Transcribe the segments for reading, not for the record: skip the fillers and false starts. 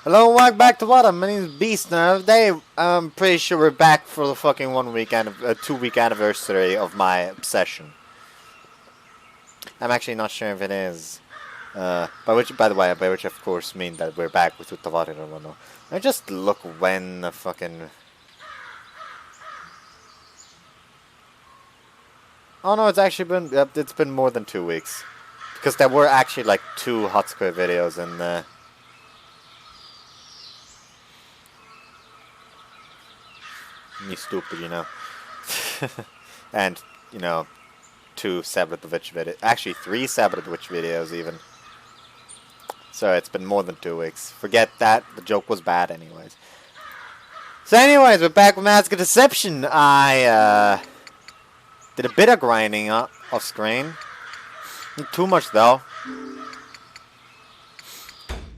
Hello, welcome back to Bottom. My name is Beast. Now today, I'm pretty sure we're back for the fucking 2 week anniversary of my obsession. I'm actually not sure if it is. By which of course mean that we're back with Utawarerumono. I just look when the fucking. Oh no, it's been more than 2 weeks, because there were actually like 2 Hot Square videos in the. You stupid, you know. And, 2 Sabbath-Witch videos. Actually, 3 Sabbath-Witch videos, even. So it's been more than 2 weeks. Forget that. The joke was bad, anyways. So, anyways, we're back with Mask of Deception. I, did a bit of grinding off screen. Not too much, though.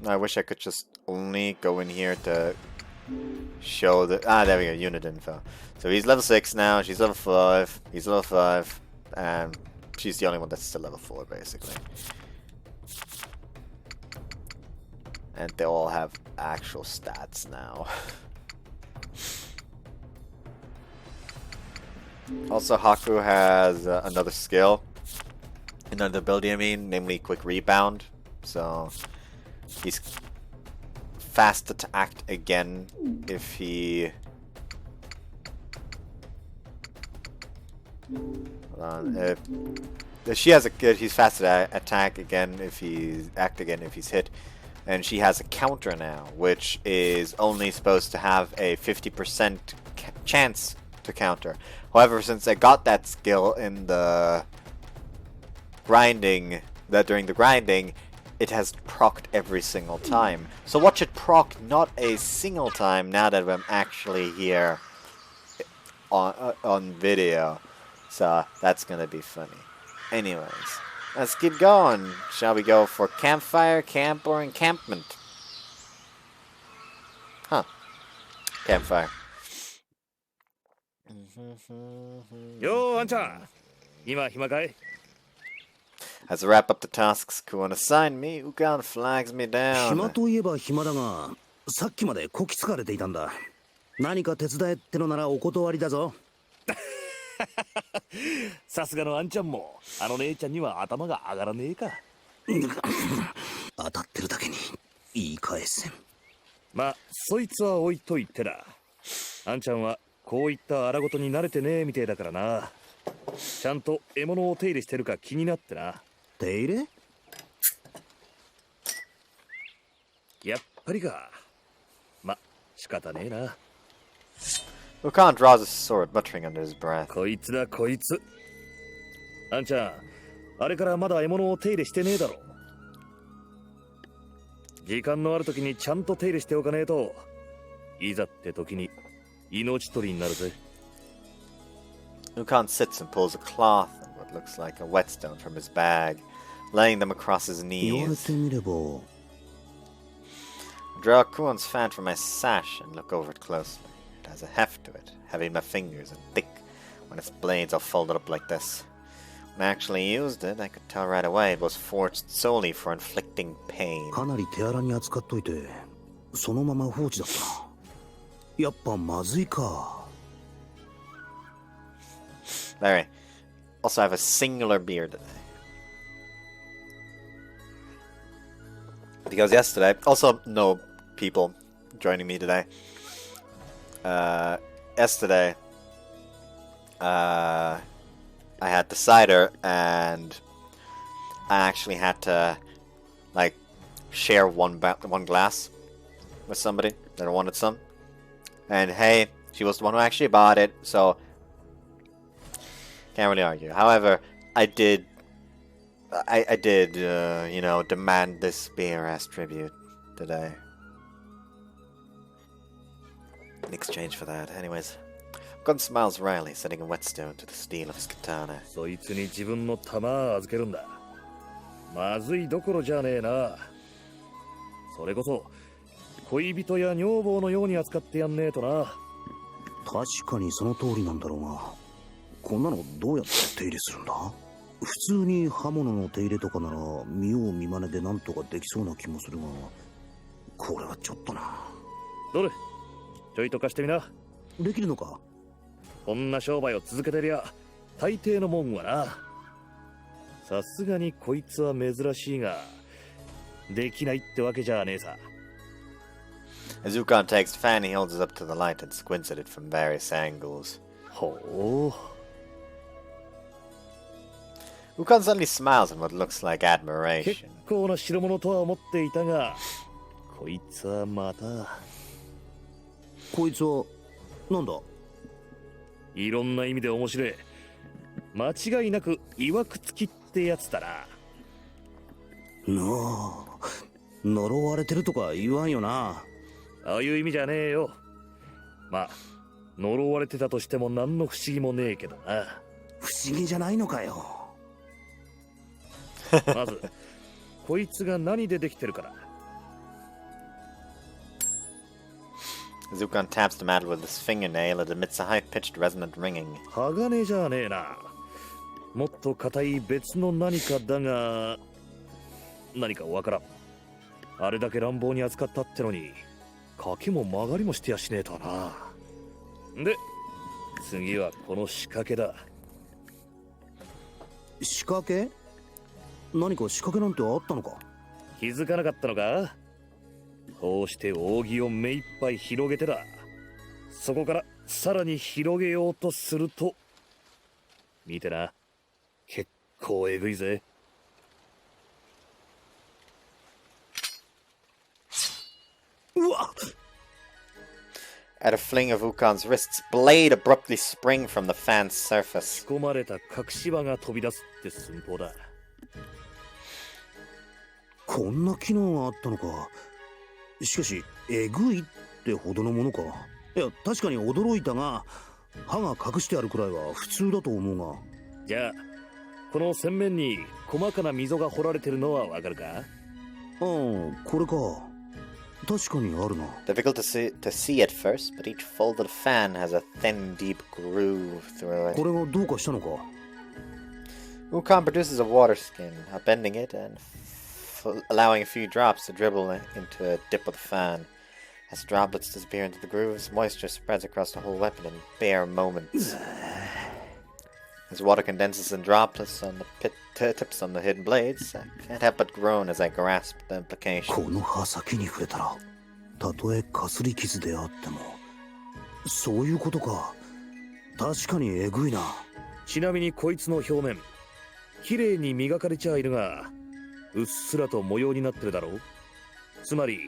I wish I could just only go in here to show the... there we go, unit info. So he's level 6 now, she's level 5, he's level 5, and she's the only one that's still level 4, basically. And they all have actual stats now. Also, Haku has another skill. Another ability, namely Quick Rebound. So, he's fast to act again if he... Hold on. If she has he's fast to attack again if he's hit. And she has a counter now, which is only supposed to have a 50% chance to counter. However, since I got that skill in the grinding, during the grinding, it has procced every single time. So watch it proc not a single time now that I'm actually here on video. So that's gonna be funny. Anyways, let's keep going. Shall we go for campfire, camp, or encampment? Huh. Campfire. Yo, Anta! 今暇かい? As I wrap up the tasks Kuon assigned me, Ukan flags me down. 暇といえば暇だが、さっきまでこき使われていたんだ。何か手伝えってのならお断りだぞ。さすがのあんちゃんも、あの姉ちゃんには頭が上がらねえか。当たってるだけに言い返せん。まあ、そいつは置いといてだ。あんちゃんはこういった荒事に慣れてねえみてえだからな。ちゃんと獲物を手入れしてるか気になってな。手入れ？やっぱりか。ま、仕方ねえな。Ukan draws his sword, muttering under his breath. こいつだこいつ。あんちゃん、あれからまだ獲物を手入れしてねえだろ。時間のある時にちゃんと手入れしておかねえと、いざって時に命取りになるぜ。Ukan sits and pulls a cloth and what looks like a whetstone from his bag, laying them across his 言われ knees. てみれば。 Draw Kuon's fan from my sash and look over it closely. It has a heft to it, heavy in my fingers and thick when its blades are folded up like this. When I actually used it, I could tell right away it was forged solely for inflicting pain. かなり手荒に扱っといて、そのまま放置だったな。やっぱまずいか。Larry, also I have a singular beard today. Because yesterday, also no people joining me today. Yesterday, I had the cider and I actually had to like share one glass with somebody that wanted some. And hey, she was the one who actually bought it, so can't really argue. However, I did, demand this beer as tribute today. In exchange for that. Anyways, Gun smiles wryly, setting a whetstone to the steel of his katana. そいつに自分の玉預けるんだ。まずいどころじゃねえな。それこそ恋人や女房のように扱ってやんねえとな。確かにその通りなんだろうが、こんなのどうやって手入れするんだ？普通に刃物の手入れとかなら見よう見まねでなんとかできそうな気もするが、これはちょっとな。どれちょいと貸してみな。できるのか？こんな商売を続けてりゃ大抵のもんはな。さすがにこいつは珍しいができないってわけじゃねえさ。 As Ukon takes the fan, he holds it up to the light and squints at it from various angles. ほう、 Ukon suddenly smiles in what looks like 結 admiration. 構な代物とは思っていたが、こいつはまた。こいつはなんだ？いろんな意味で面白い。間違いなく曰くつきってやつだな。なあ、呪われてるとか言わんよな。ああいう意味じゃねえよ。まあ呪われてたとしても何の不思議もねえけどな。不思議じゃないのかよ。まずこいつが何でできてるから。 As Ukon taps the metal with his fingernail, it emits a high-pitched resonant ringing. 鋼じゃねえな。もっと硬い別の何かだが、何かわからん。あれだけ乱暴に扱ったってのに賭けも曲がりもしてやしねえとな。で次はこの仕掛けだ。仕掛け？何か仕掛けなんてあったのか？気づかなかったのか？こうして扇を目いっぱい広げてだ。そこからさらに広げようとすると、見てな、結構えぐいぜ。うわっ！ At a fling of Ukon's wrists, blade abruptly spring from the fan's surface. 仕込まれた隠し場が飛び出すって寸法だ。こんな機能があったのか。しかしえぐいってほどのものか。いや確かに驚いたが、歯が隠してあるくらいは普通だと思うが。じゃあこの洗面に細かな溝が掘られてるのはわかるか？これか。確かにあるな。 Difficult to see at first, but each folded fan has a thin, deep groove through it. これがどうかしたのか？ Ukon produces a water skin, upending it and allowing a few drops to dribble into a dip of the fan. As droplets disappear into the grooves, moisture spreads across the whole weapon in bare moments. As water condenses in droplets on the tips on the hidden blades, I can't help but groan as I grasp the implication. この刃先に触れたら、たとえかすり傷であっても、そういうことか。確かにえぐいな。ちなみにこいつの表面、綺麗に磨かれちゃいるが、うっすらと模様になってるだろう。つまり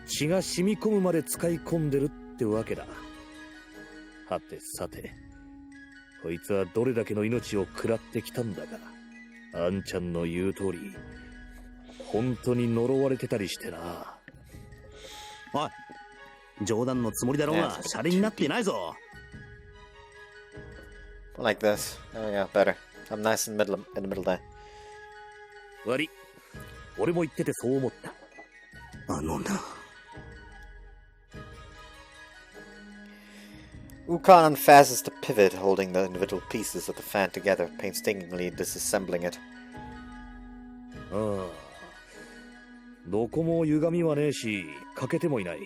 血が染み込むまで使い込んでるってわけだ。はてさて、こいつはどれだけの命を食らってきたんだが、あんちゃんの言う通り本当に呪われてたりしてな。おい、冗談のつもりだろうが、シャレになってないぞ。 Like this. There we go, better. I'm nice in the middle there. 悪い、俺も言っててそう思った。あのな。Ukon unfastens the pivot, holding the individual pieces of the fan together, painstakingly disassembling it. ああ、どこも歪みはねえし欠けてもいない。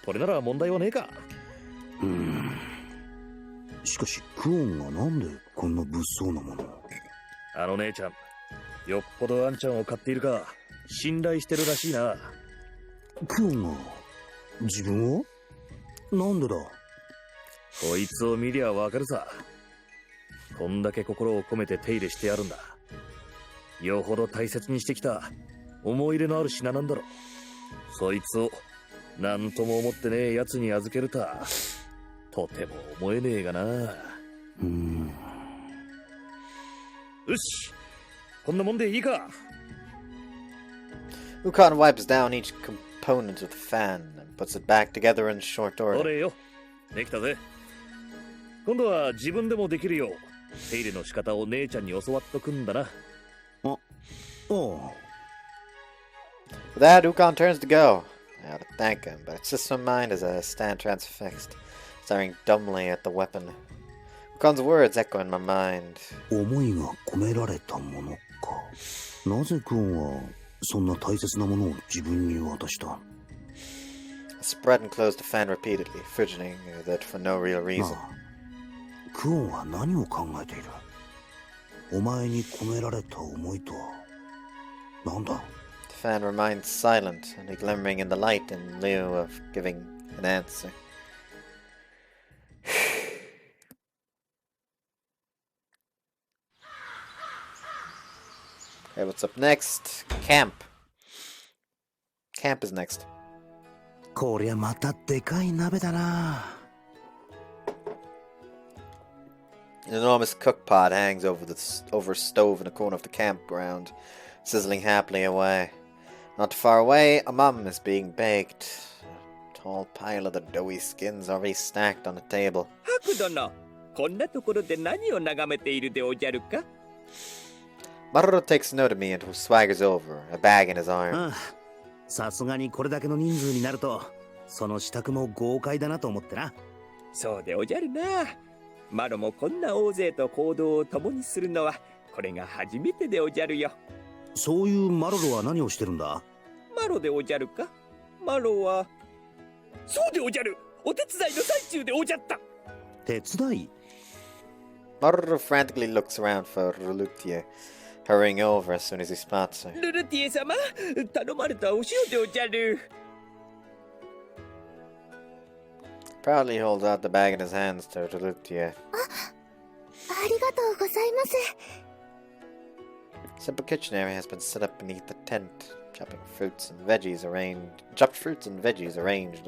これなら問題はねえか。しかしクオンがなんでこんな物騒なものを。あの姉ちゃん、よっぽどあんちゃんを買っているか信頼してるらしいな。クオンが自分を？なんでだ？こいつを見りゃわかるさ。こんだけ心を込めて手入れしてやるんだ。よほど大切にしてきた思い入れのある品なんだろ。そいつを何とも思ってねえやつに預けるとはとても思えねえがな。よし、こんなもんでいいか。 Ukon wipes down each component of the fan and puts it back together in short お order. れよ、できたぜ。今度は自分でもできるよう手入れの仕方を姉ちゃんに教わっとくんだな。あ、おう。 With that, Ukon turns to go. I ought to thank him, but it slips my mind as I stand transfixed, staring dumbly at the weapon. Ukon's words echo in my mind. 思いが込められたものか。なぜクオンはそんな大切なものを自分に渡した。Spread and closed the fan repeatedly, fidgeting that for no real な reason. あ、クオンは何を考えている？お前に込められた思いとはなんだ？ The fan remained silent, only glimmering in the light in lieu of giving an answer. Okay, what's up next? Camp. Camp is next. こりゃまたでかい鍋だな。An enormous cook pot hangs over a stove in a corner of the campground, sizzling happily away. Not too far away, a mum is being baked. A tall pile of the doughy skins already stacked on the table. ハク殿、こんなところで何を眺めているでおじゃるか？ Maruro takes note of me and swaggers over, a bag in his arm. ああ、さすがにこれだけの人数になると、その支度も豪快だなと思ってな。そうでおじゃるな。マロもこんな大勢と行動を共にするのはこれが初めてでおじゃるよ。そういうマロロは何をしてるんだ？マロでおじゃるか？マロはそうでおじゃる。お手伝いの最中でおじゃった。手伝い？ Maruro frantically looks around for Rulutier, hurrying over as soon as he spots her. ルルティエ様、頼まれたお塩でおじゃる。Proudly holds out the bag in his hands to Rulutier. ありがとうございます。 Simple kitchen area has been set up beneath the tent, chopped fruits and veggies arranged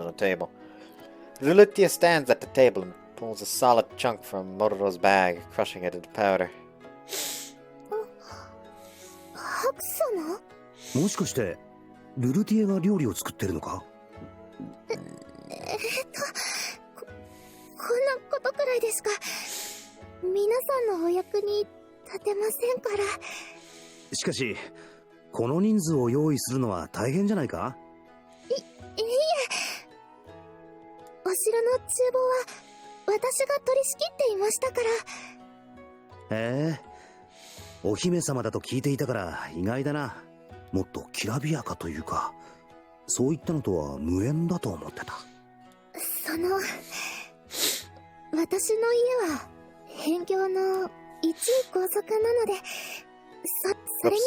on a table. Rulutier stands at the table and pulls a solid chunk from Maruro's bag, crushing it into powder. ハク様？もしかしてルルティエが料理を作ってるのか？こんなことくらいですか。皆さんのお役に立てませんから。しかしこの人数を用意するのは大変じゃないか？いえ。お城の厨房は私が取り仕切っていましたから。へえ、お姫様だと聞いていたから意外だな。もっときらびやかというか、そういったのとは無縁だと思ってた。私の家は辺境の一位皇族なので、それに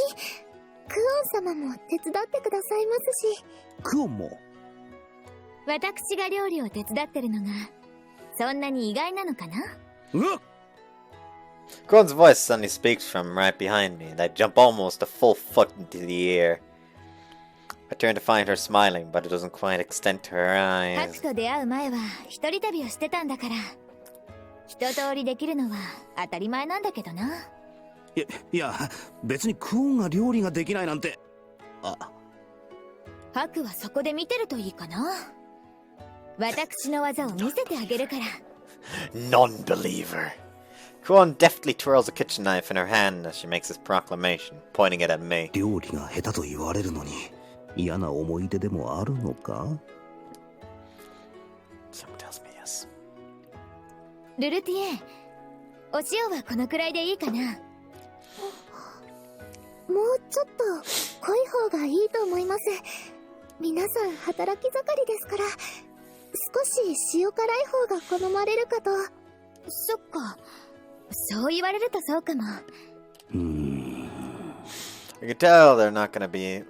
クオン様も手伝ってくださいますし。クオンも？私が料理を手伝ってるのがそんなに意外なのかな？うわっ！ Kron's voice suddenly speaks from right behind me, and I jump almost a full foot into the air. I turn to find her smiling, but it doesn't quite extend to her ハ eyes. クと出会う前は一人旅をしてたんだから、一通りできるのは当たり前なんだけどな。いや別にクオンが料理ができないなんて。ハクはそこで見てるといいかな。私の技を見せてあげるから。Non-believer. Kron deftly twirls a kitchen knife in her hand as she makes this proclamation, pointing it at me. 料理が下手と言われるのに嫌な思い出でもあるのか？ Someone tells me yes. ルルティエ、お塩はこのくらいでいいかな。もうちょっと濃い方がいいと思います。皆さん働き盛りですから、少し塩辛い方が好まれるかと。そっか、そう言われるとそうかも。You can tell I'm not gonna be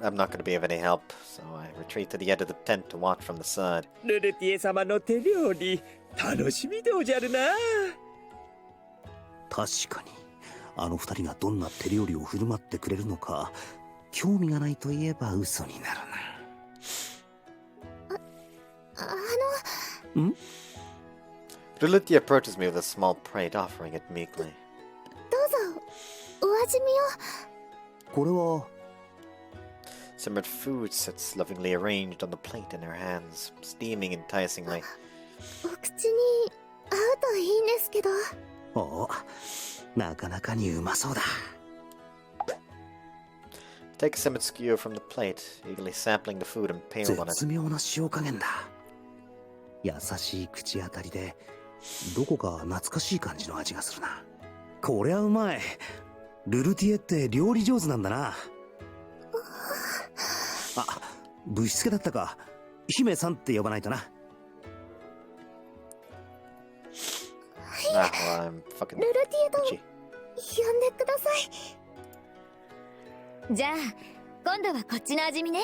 of any help, so I retreat to the edge of the tent to watch from the side. ルルティエ様の手料理楽しみでおじゃるな。確かにあの二人がどんな手料理を振る舞ってくれるのか興味がないと言えば嘘になるな。Rulutia approaches me with a small plate, offering it meekly. どうぞお味見を。これは Simmered food sits lovingly arranged on the plate in her hands, steaming enticingly. お口に合うといいんですけど。お、なかなかにうまそうだ。Take a simmered skewer from the plate, eagerly sampling the food and pale on 絶 it. 妙な塩加減だ。優しい口当たりでどこか懐かしい感じの味がするな。こりゃうまい。ルルティエって料理上手なんだな。ぶしつけだったか。姫さんって呼ばないとな。Ah, well, I'm fucking ルルティエと itchy. 呼んでください。じゃあ今度はこっちの味見ね。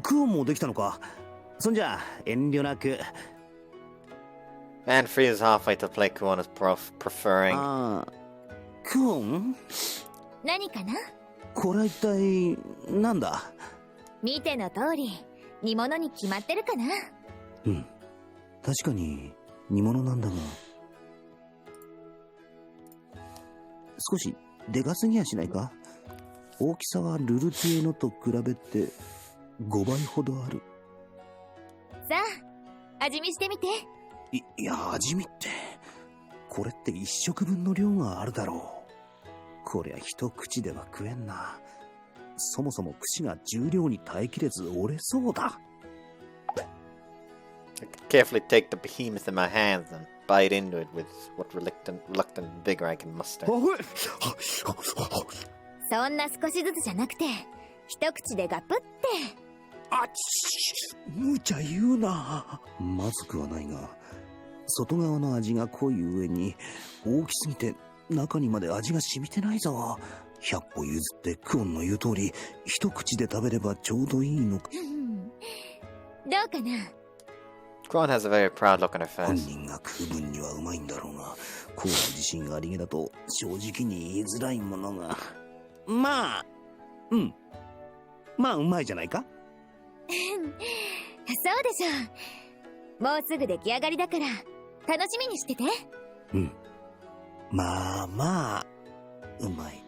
クオンもできたのか。そんじゃ遠慮なく。 And Free is halfway to play Kuon is preferring. ああ、クオン？何かな？これは一体なんだ？見ての通り煮物に決まってるかな。うん、確かに煮物なんだが、少しでかすぎやしないか。大きさはルルティエのと比べて5倍ほどある。さあ味見してみて。いや、味見ってこれって1食分の量があるだろう。こりゃ一口では食えんな。そもそも串が重量に耐えきれず折れそうだ。 I carefully take the behemoth in my hands and bite into it with what reluctant vigor I can muster. そんな少しずつじゃなくて一口でガプって。あっち、無茶言うな。まずくはないが、外側の味が濃い上に大きすぎて中にまで味が染みてないぞ。100歩譲ってクオンの言う通り一口で食べればちょうどいいのか。どうかな。 Kuon has a very proud look on her 本 face. 人が食う分にはうまいんだろうが、クオンの自信がありげだと正直に言いづらいものが。まあ、うん、まあうまいじゃないか。そうでしょう。もうすぐ出来上がりだから楽しみにしてて。うん、まあまあうまい。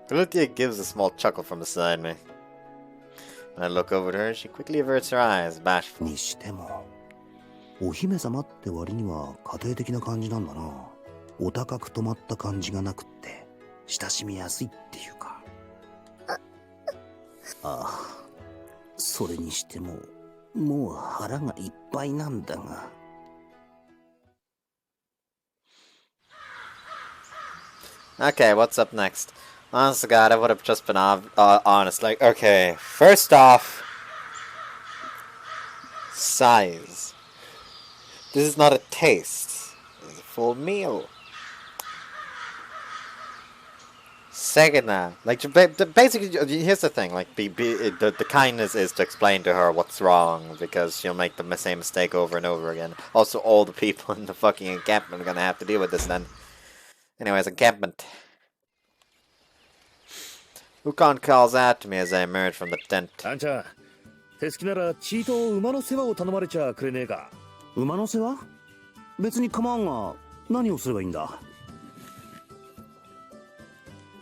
Lutia gives a small chuckle from beside me. When I look over to her, she quickly averts her eyes, bashful. にしてもお姫様って割には家庭的な感じなんだな。お高く止まった感じがなくって親しみやすいっていうか。ああ、それにしてももう腹がいっぱいなんだが。 Okay, what's up next? Honest to God, I would have just been honest. Like, okay, first off, size. This is not a taste. It's a full meal. Second, like, basically, here's the thing. Like, the kindness is to explain to her what's wrong because she'll make the same mistake over and over again. Also, all the people in the fucking encampment are gonna have to deal with this then. Anyways, encampment. Ukon calls out to me as I emerge from the tent. あんちゃん、手すきならチート馬の世話を頼まれちゃくれねえか。馬の世話？別に構わんが、何をすればいいんだ？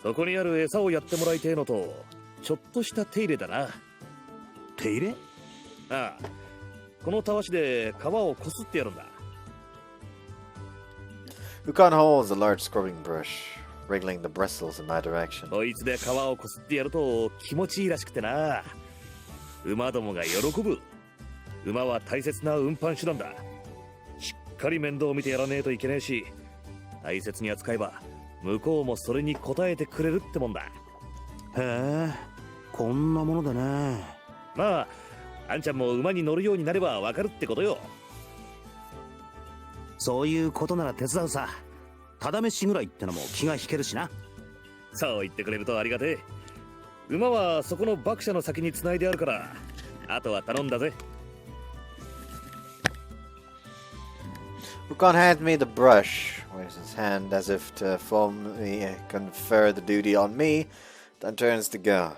そこにある餌をやってもらいてえのと、ちょっとした手入れだな。手入れ？ああ、このたわしで皮をこすってやるんだ。Ukon holds a large scrubbing brush, wriggling the bristles in my direction. こいつで皮をこすってやると気持ちいいらしくてな。馬どもが喜ぶ。馬は大切な運搬手段だ。しっかり面倒を見てやらねえといけねえし、大切に扱えば向こうもそれに応えてくれるってもんだ。へえ、こんなものだね。まあ、あんちゃんも馬に乗るようになればわかるってことよ。そういうことなら手伝うさ。ただ飯ぐらいってのも気が引けるしな。そう言ってくれるとありがてえ。馬はそこの馬車の先に繋いであるから、あとは頼んだぜ。Ukon hands me the brush, waves his hand as if to formally confer the duty on me, then turns to go.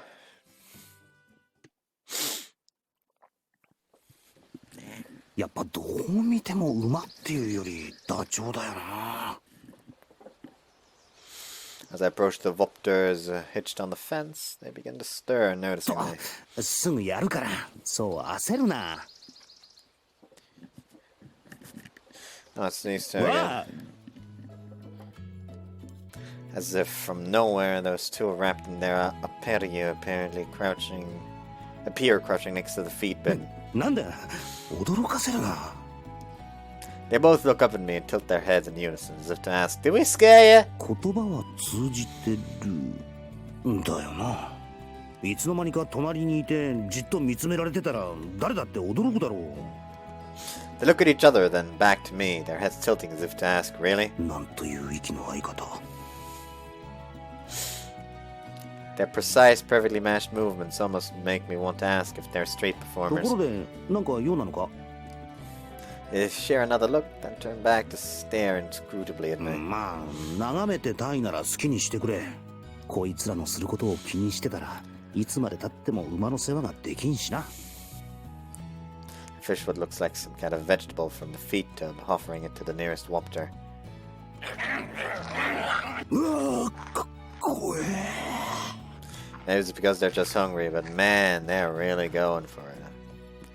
やっぱどう見ても馬っていうよりダチョウだよな。 As I approach the Vopters hitched on the fence, they begin to stir, noticing me. すぐやるから、そう焦るな。Oh, it's these two again. As if from nowhere, those two are wrapped in their appear crouching next to the feet bin. なんだ、驚かせるな。 They both look up at me and tilt their heads in unison, as if to ask, "Did we scare you?" 言葉は通じてる。だよな。いつの間にか隣にいてじっと見つめられてたら誰だって驚くだろう。 They look at each other, then back to me, their heads tilting as if to ask, really? なんという息の合い方。 Their precise, perfectly matched movements almost make me want to ask if they're street と performers. ころでなんか用なのか？ They share another look, then turn back to stare inscrutably at me. まあ眺めてたいなら好きにしてくれ。こいつらのすることを気にしてたらいつまで経っても馬の世話ができんしな。 Fish what looks like some kind of vegetable from the feed tub, offering it to the nearest wopter. うわー、かっこええ。 Maybe it's because they're just hungry, but man, they're really going for it.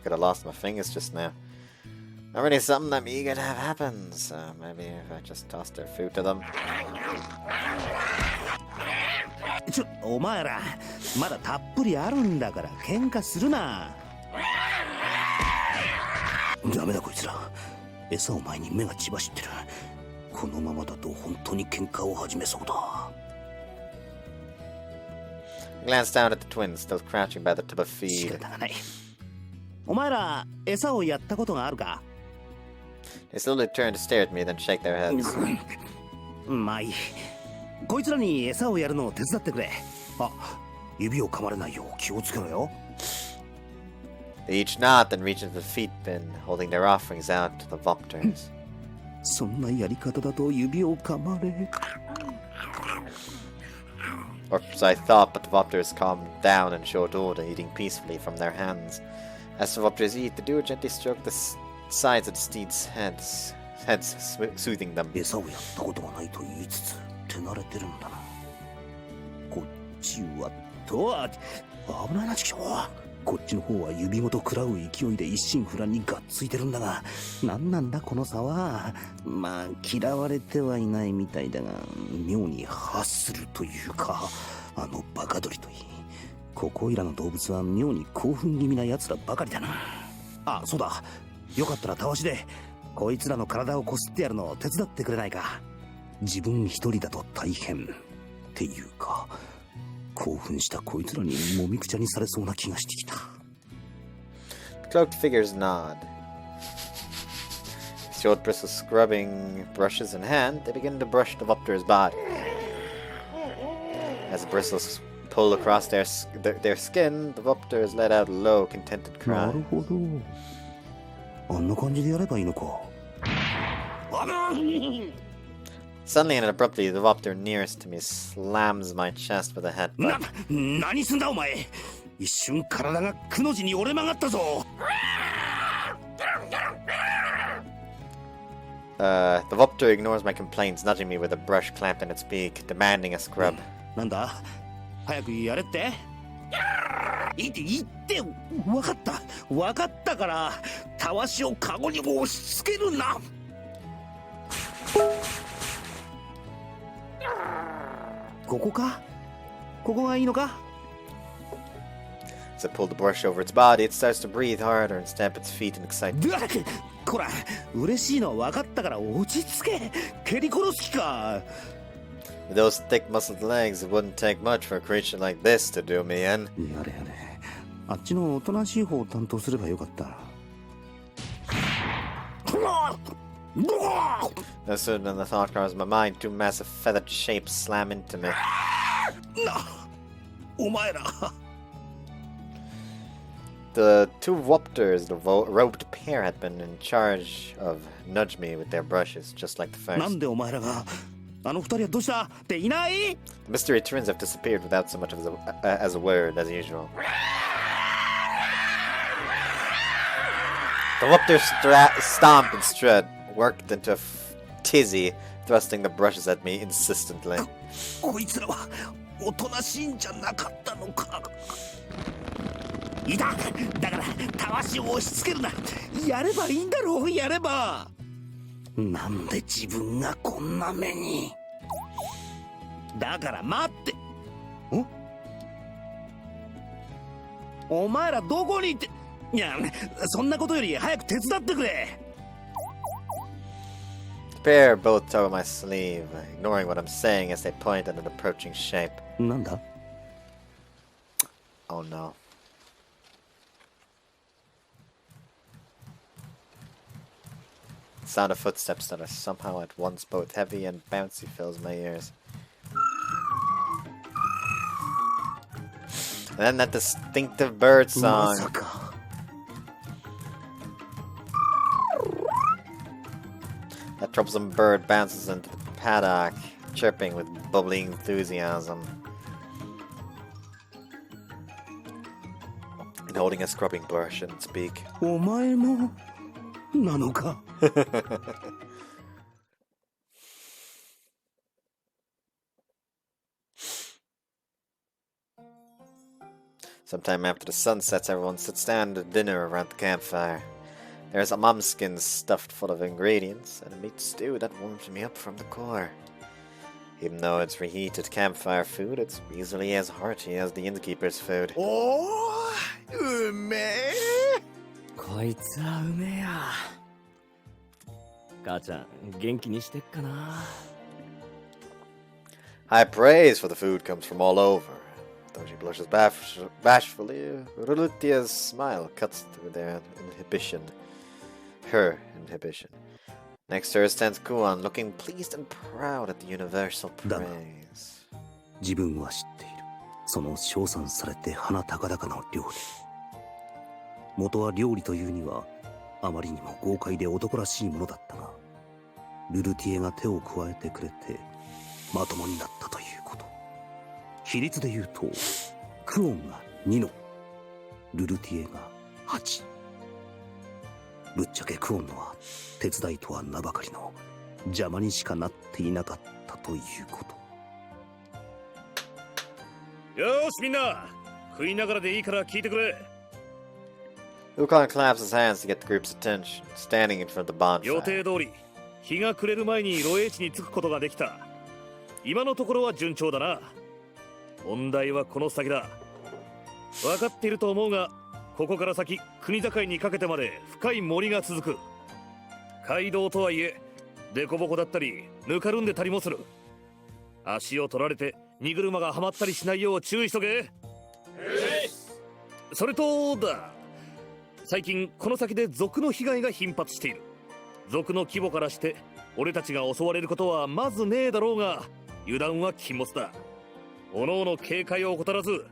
Could have lost my fingers just now. Not really something I'm eager to have happen, so maybe if I just toss their food to them. お前らまだたっぷりあるんだから喧嘩するな。ダメだこいつら。餌を前に目が血走ってる。このままだと本当に喧嘩を始めそうだ。 I glanced down at the twins, still crouching by the tub of 仕 feed. 方がない。お前ら餌をやったことがあるか？ They slowly turn to stare at me, then shake their heads. まあいい。こいつらに餌をやるのを手伝ってくれ。あ、指を噛まれないよう気をつけろよ。 They each nod, then reach into the feed bin, holding their offerings out to the vopters. そんなやり方だと指を噛まれ。 Or so I thought, but the vopters calmed down and showed order, eating peacefully from their hands. As the vopters eat, the duo gently stroke the sides of the steeds' heads, soothing them. 餌をやったことがないと言いつつ手慣れてるんだな。こっちは危ないなチキショー。こっちの方は指ごと食らう勢いで一心不乱にがっついてるんだが、何なんだこの差は。まあ嫌われてはいないみたいだが、妙にハッスルというか、あのバカ鳥といい、ここいらの動物は妙に興奮気味な奴らばかりだな。あ、そうだ、よかったらたわしでこいつらの体をこすってやるのを手伝ってくれないか。自分一人だと大変っていうか、興奮したこいつらにもみくちゃにされそうな気がしてきた。 The cloaked figures nod. Short bristles scrubbing brushes in hand, they begin to brush the vopter's body. As the bristles pull across their skin, the vopters let out a low, contented な cry. るほど。あんな感じでやればいいのか。 Suddenly and abruptly, the vopter nearest to me slams my chest with a headbutt. 何すんだお前。一瞬体がくの字に折れ曲がったぞ。The vopter ignores my complaints, nudging me with a brush clamped in its beak, demanding a scrub. なんだ早くやれって。言って分かったからたわしをカゴに押し付けるな。ここがいいのか。 As I pull the brush over its body, it starts to breathe harder and stamp its feet in excitement. こら、嬉しいの分かったから落ち着け。蹴り殺す気か。 With those thick muscled legs, it wouldn't take much for a creature like this to do me in. やれ。あっちのおとなしい方を担当すればよかった。 No sooner than the thought crossed my mind, two massive feathered shapes slam into me. お前ら。 The two vopters, the robed pair, had been in charge of nudge me with their brushes, just like the なん first. でお前らがあの二人はどうしたっていない？ The mystery twins have disappeared without so much as a word, as usual. The vopters stomp and strut, worked into a tizzy, thrusting the brushes at me insistently. こいつらはおとなしいんじゃなかったのか。いた。だからたわしを押し付けるな。やればいいんだろう。やれば。なんで自分がこんな目に。だから待って。お前らどこにいて。いや、そんなことより早く手伝ってくれ。 The pair both tug on my sleeve, ignoring what I'm saying as they point at an approaching shape. なんだ Oh no. Sound of footsteps that are somehow at once both heavy and bouncy fills my ears. And then that distinctive bird song. That troublesome bird bounces into the paddock, chirping with bubbling enthusiasm. And holding a scrubbing brush in its beak. お前もなのか Sometime after the sun sets, everyone sits down to dinner around the campfire. There's a mumskin stuffed full of ingredients, and a meat stew that warms me up from the core. Even though it's reheated campfire food, it's easily as hearty as the innkeeper's food. おーうめえこいつはうめえや。母ちゃん元気にしてっかな。 High praise for the food comes from all over. Though she blushes bashfully, Rulutia's smile cuts through their inhibition. Her inhibition. Next to her stands Kuan, looking pleased and proud at the universal praise. 自分は知っている。その称賛されて鼻高々の料理。元は料理というにはあまりにも豪快で男らしいものだったが、ルルティエが手を加えてくれてまともになったということ。比率で言うとクオンが2のルルティエが8。ぶっちゃけクオンのは手伝いとは名ばかりの邪魔にしかなっていなかったということ。よーしみんな、食いながらでいいから聞いてくれ。 Ukon claps his hands to get the group's attention, standing in front of the 予 bonfire. 定通り日が暮れる前に露営地に着くことができた。今のところは順調だな。問題はこの先だ。分かっていると思うが、ここから先国境にかけてまで深い森が続く。街道とはいえデコボコだったりぬかるんでたりもする。足を取られて荷車がはまったりしないよう注意しとけ。それとだ、最近この先で賊の被害が頻発している。賊の規模からして俺たちが襲われることはまずねえだろうが、油断は禁物だ。おのおの警戒を怠らず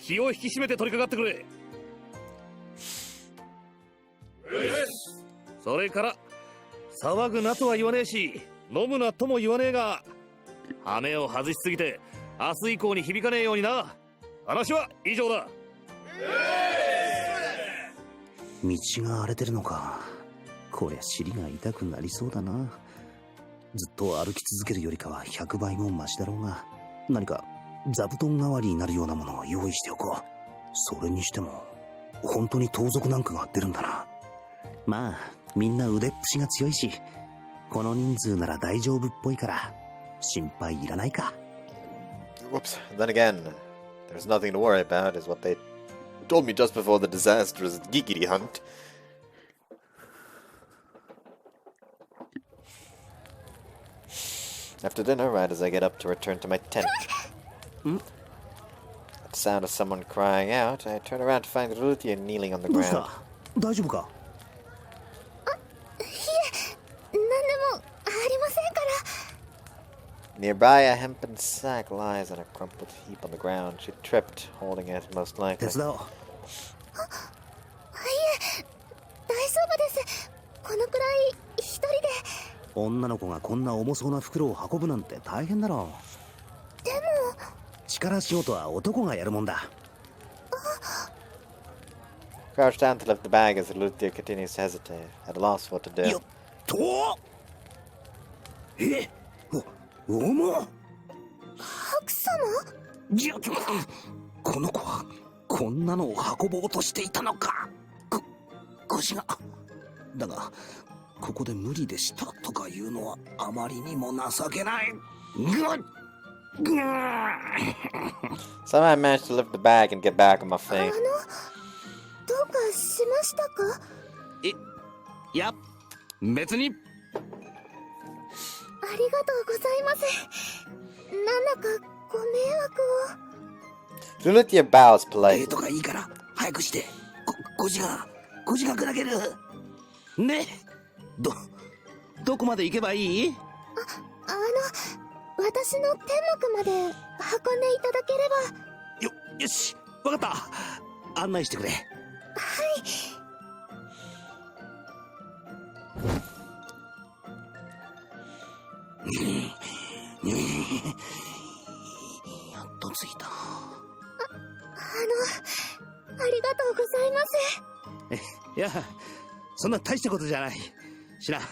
気を引き締めて取り掛かってくれ。それから騒ぐなとは言わねえし、飲むなとも言わねえが、羽目を外しすぎて明日以降に響かねえようにな。話は以上だ。道が荒れてるのか。こりゃ尻が痛くなりそうだな。ずっと歩き続けるよりかは100倍もマシだろうが、何か座布団代わりになるようなものを用意しておこう。それにしても本当に盗賊なんかが出るんだな。まあみんな腕っぷしが強いし、この人数なら大丈夫っぽいから心配いらないか。 Whoops. Then again, there's nothing to worry about, is what they told me just before the disastrous Gigiri hunt. After dinner, right as I get up to return to my tent. At the sound of someone crying out, I turn around to find Ruthia kneeling on the どうし ground. た？大丈夫か？何でもありませんから。 Nearby, a hempen sack lies on a crumpled heap on the ground. She tripped, holding it most 手 likely. 伝おう。いえ、大丈夫です。このくらい一人で。女の子がこんな重そうな袋を運ぶなんて大変だろう。でも力仕事は男がやるもんだ。 Crouch down to lift the bag as Ruthia continues to hesitate, at a loss what to よ do. っと重っ。白様？いや、この子はこんなのを運ぼうとしていたのか。腰が。だがここで無理でしたとか言うのはあまりにも情けない。Somehow I managed to lift the bag and get back on my ど feet. うかしましたか？いや別に。ありがとうございます。なんだかご迷惑を。Lulutia bows と politely. かいいから早くして。5時間砕ける。ね。どこまで行けばいい？私の天幕まで運んでいただければ。よし、わかった。案内してくれ。やっと着いた。ありがとうございます。いや、そんな大したことじゃない。知らん。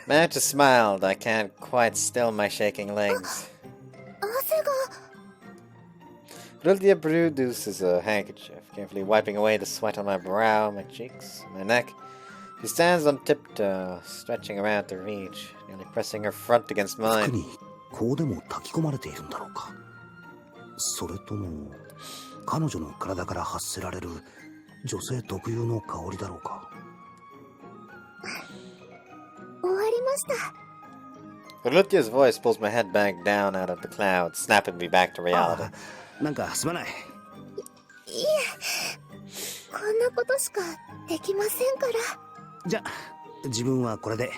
Managed to smile. I can't quite still my shaking legs. 汗が。Lulutia produces a handkerchief, carefully wiping away the sweat on my brow, my cheeks, my neck. She stands on tiptoe, stretching around to reach, nearly pressing her front against 服 mine. にこうでも炊き込まれているんだろうか。それとも彼女の体から発せられる女性特有の香りだろうか。終わりました。Lulutia's voice pulls my head back down out of the clouds, snapping me back to reality. なんかすまない。いえ、こんなことしかできませんから。じゃあ自分はこれで。よ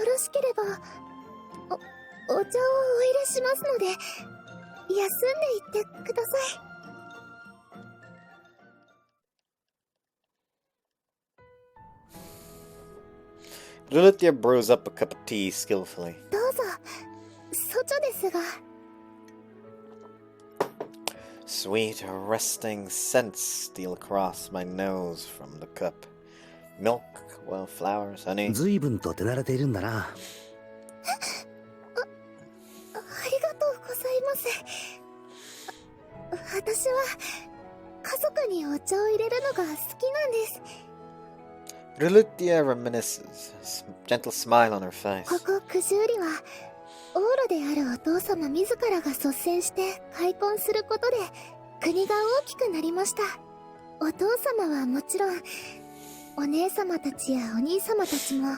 ろしければお茶をお入れしますので、休んでいってください。Lulutia brews up a cup of tea skillfully. どうぞ。外ですが。Sweet, arresting scents steal across my nose from the cup. Milk, wildflowers, honey. 随分と手慣れているんだな。ありがとうございます。私は家族にお茶を入れるのが好きなんです。Lulutia reminisces, a gentle smile on her face. ここ九十里は王路であるお父様自らが率先して開墾することで国が大きくなりました。お父様はもちろんお姉様たちやお兄様たちも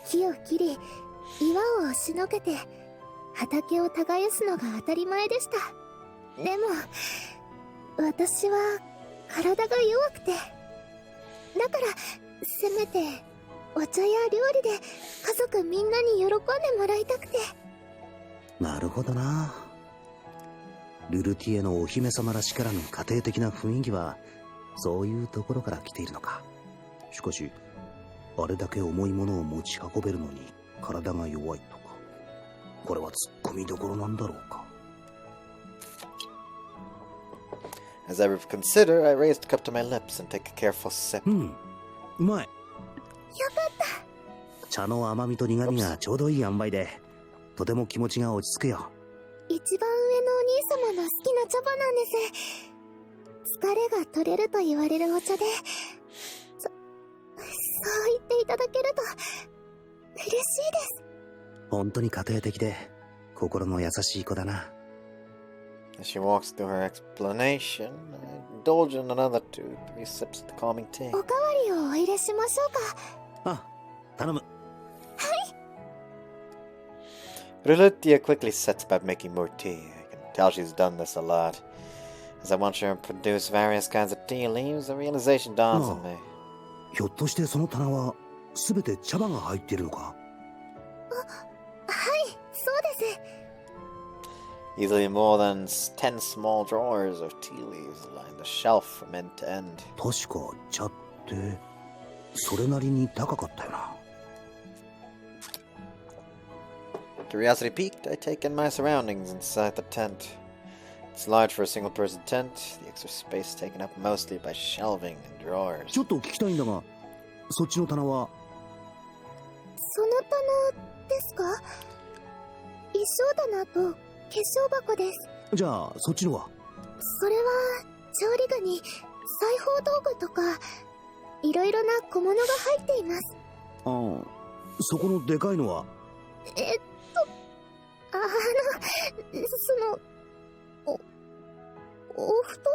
木を切り岩を押しのけて畑を耕すのが当たり前でした。でも私は体が弱くて、だからせめてお茶や料理で家族みんなに喜んでもらいたくて。なるほどな。ルルティエのお姫様らしからぬ家庭的な雰囲気はそういうところから来ているのか。しかしあれだけ重いものを持ち運べるのに体が弱いとか、これはツッコミどころなんだろうか。 As I reconsider, I raise the cup to my lips and take a careful sip. うまい。よかった。茶の甘みと苦みがちょうどいい塩梅でとても気持ちが落ち着くよ。一番上のお兄様の好きな茶葉なんです。疲れが取れると言われるお茶で、そう言っていただけると嬉しいです。本当に家庭的で心の優しい子だな。 As she walks through her explanation, I indulge in another 2-3 sips of the calming tea. おかわりをお入れしましょうか。あ、頼む。Lulutia quickly sets about making more tea. I can tell she's done this a lot. As I watch her produce various kinds of tea leaves, a realization dawns on me. ひょっとしてその棚は全て茶葉が入っているのか。はい、そうです。 Easily more than 10 small drawers of tea leaves line the shelf from end to end. 確か茶ってそれなりに高かったよな。 Curiosity piqued, I take in my surroundings inside the tent. It's large for a single-person tent, the extra space taken up mostly by shelving and drawers. ちょっと聞きたいんだが、そっちの棚は。その棚ですか？衣装棚と化粧箱です。じゃあそっちのは。それは調理具に裁縫道具とかいろいろな小物が入っています。ああ、そこのでかいのは。お布団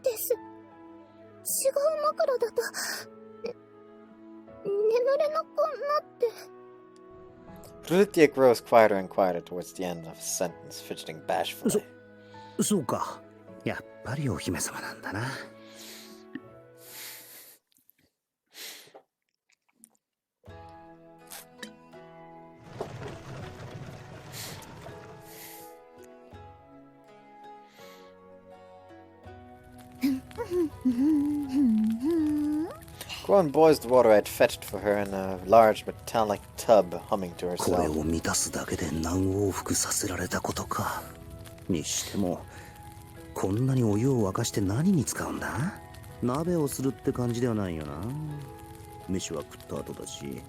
です。違う枕だと眠れなくなって。Lithia grows quieter and quieter towards the end of his sentence, fidgeting bashfully. そうか。やっぱりお姫様なんだな。Guan boils the water I had fetched for her in a large metallic tub, humming to これ herself. を満たすだけで何往復させられたことか。にしても、こんなにお湯を沸かして何に使うんだ？鍋をするって感じではないよな。飯は食った後だし。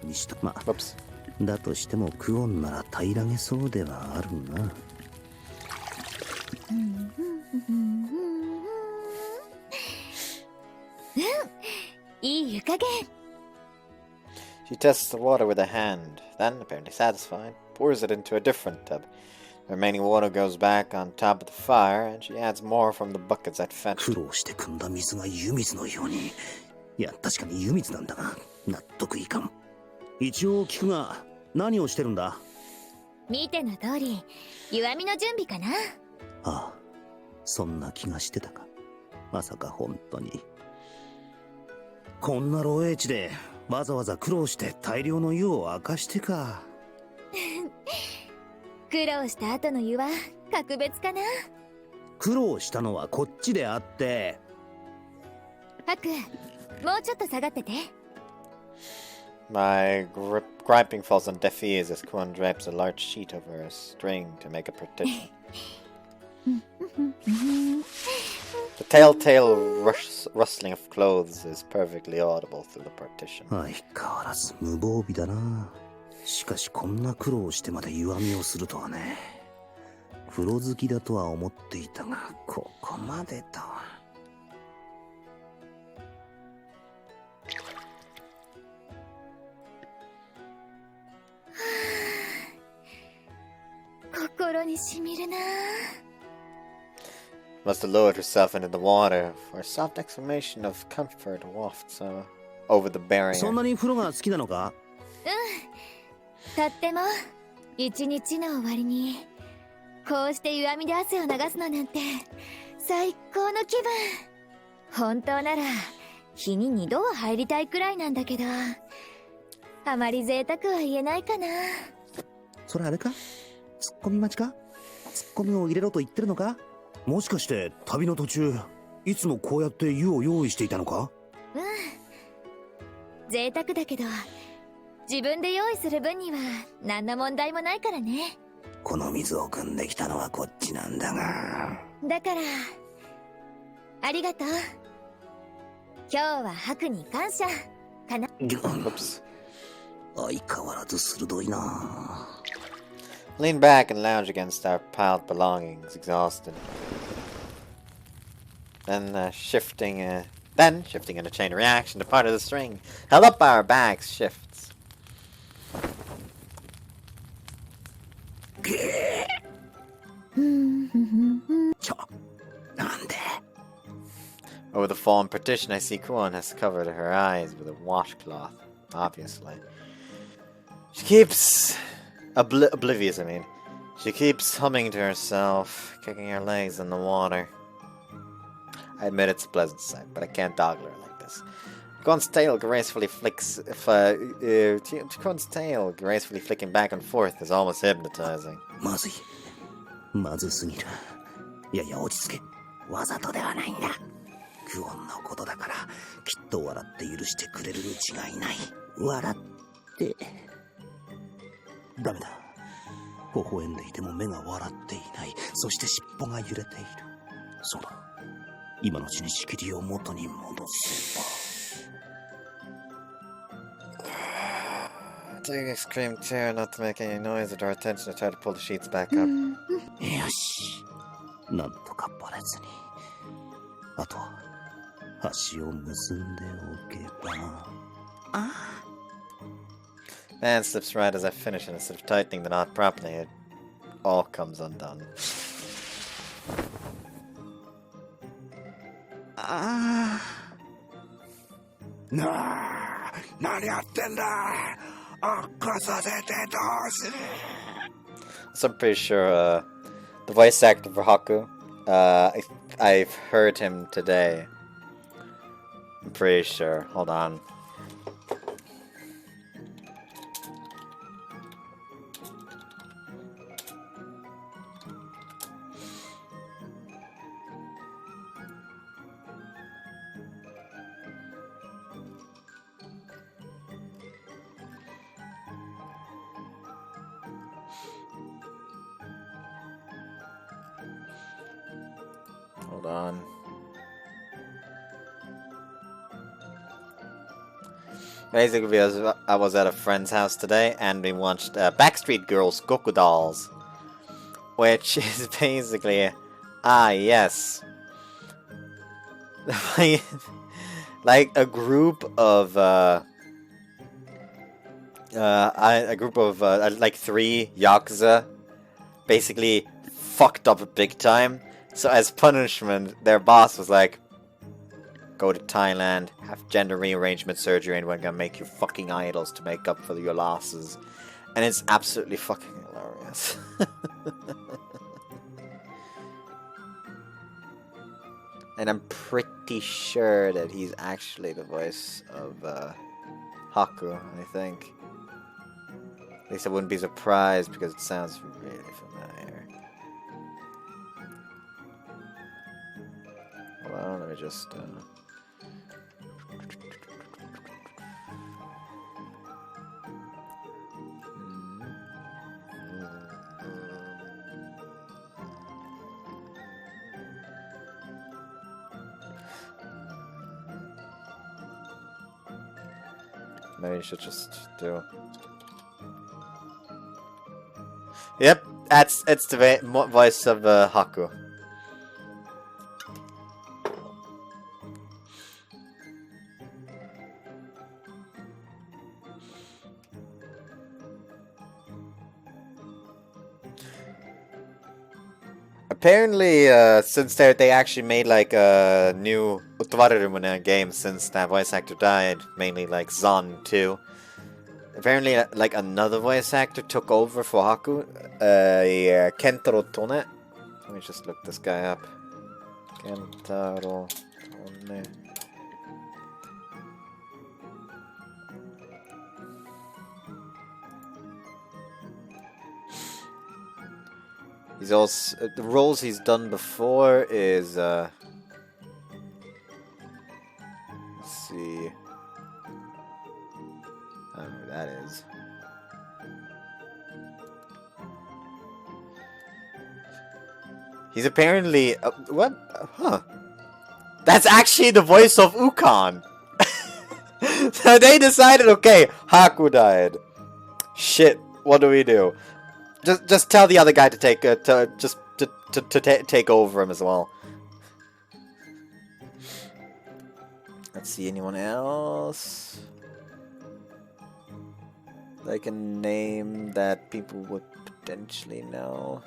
にしたまあ Whoops. だとしてもクオンなら平らげそうではあるな。いい湯加減。 She tests the water with a hand, then, apparently satisfied, pours it into a different tub. The remaining water goes back on top of the fire, and she adds more from the buckets I'd fetched. 苦労して汲んだ水が湯水のように。いや、確かに湯水なんだが、納得いかん。一応聞くが、何をしてるんだ？見ての通り、湯あみの準備かな。ああ、そんな気がしてたか。まさか本当に。こんな漏洩地でわざわざ苦労して大量の湯を沸かしてか。苦労した後の湯は格別かな。苦労したのはこっちであって。ハク、もうちょっと下がってて。My griping falls on deaf ears as Kuan drapes a large sheet over a string to make a partition. The telltale rustling of clothes is perfectly audible through the partition. 相変わらず無防備だな。しかしこんな苦労してまで湯あみをするとはね。風呂好きだとは思っていたが、ここまでとは。心にしみるな。 Must have lowered herself into the water, for a soft exclamation of comfort wafts over the barrier. そんなに風呂が好きなのか？とっても。一日の終わりにこうして湯あみで汗を流すのなんて最高の気分。本当なら日に2度は入りたいくらいなんだけど、あまり贅沢は言えないかな。それあれか？ツッコミ待ちか？ツッコミを入れろと言ってるのか？もしかして旅の途中いつもこうやって湯を用意していたのか？贅沢だけど自分で用意する分には何の問題もないからね。この水を汲んできたのはこっちなんだが。だからありがとう。今日はハクに感謝かな。 Oops. 相変わらず鋭いな。 Lean back and lounge against our piled belongings, exhausted. Then shifting in a chain reaction to part of the string held up by our backs shifts. Over the fallen partition, I see Kuon has covered her eyes with a washcloth, obviously. She keeps... oblivious, I mean. She keeps humming to herself, kicking her legs in the water. I admit it's a pleasant sight, but I can't doggle her like this. Kuon's tail gracefully flicking back and forth is almost hypnotizing. まずい。まずすぎる。いやいや、落ち着け。わざとではないんだ。クオンのことだから、きっと笑って許してくれるに違いない。笑って。ダメだ。微笑んでいても目が笑っていない。そして尻尾が揺れている。そうだ。今のうちに仕切りを元に戻せば。Taking a scream tear not to make any noise to draw attention, I try to pull the sheets back up. よし。なんとかバレずに。あとは、端を結んでおけば。Man slips right as I finish, and instead of tightening the knot properly, it all comes undone. 何やってんだ。So I'm pretty sure the voice actor for Haku, I've heard him today. I'm pretty sure. Hold on. Hold on. Basically, I was at a friend's house today, and we watched Backstreet Girls Goku Dolls, which is basically, yes, like a group of like 3 yakuza, basically fucked up big time. So as punishment, their boss was like, go to Thailand, have gender rearrangement surgery, and we're gonna make you fucking idols to make up for your losses. And it's absolutely fucking hilarious. And I'm pretty sure that he's actually the voice of Haku, I think. At least I wouldn't be surprised because it sounds really familiar. Hold on, let me just... Maybe you should just do... Yep, it's the voice of Haku. Apparently, since they actually made like a new Utawarerumono game since that voice actor died, mainly like Zon too. Apparently, like another voice actor took over for Haku, Kentaro Tone. Let me just look this guy up. Kentaro Tone. He's also the roles he's done before is let's see. I don't know who that is. He's apparently what? Huh? That's actually the voice of Ukon. So they decided, okay, Haku died. Shit, what do we do? Just tell the other guy to take take over him as well. Let's see, anyone else they can name that people would potentially know.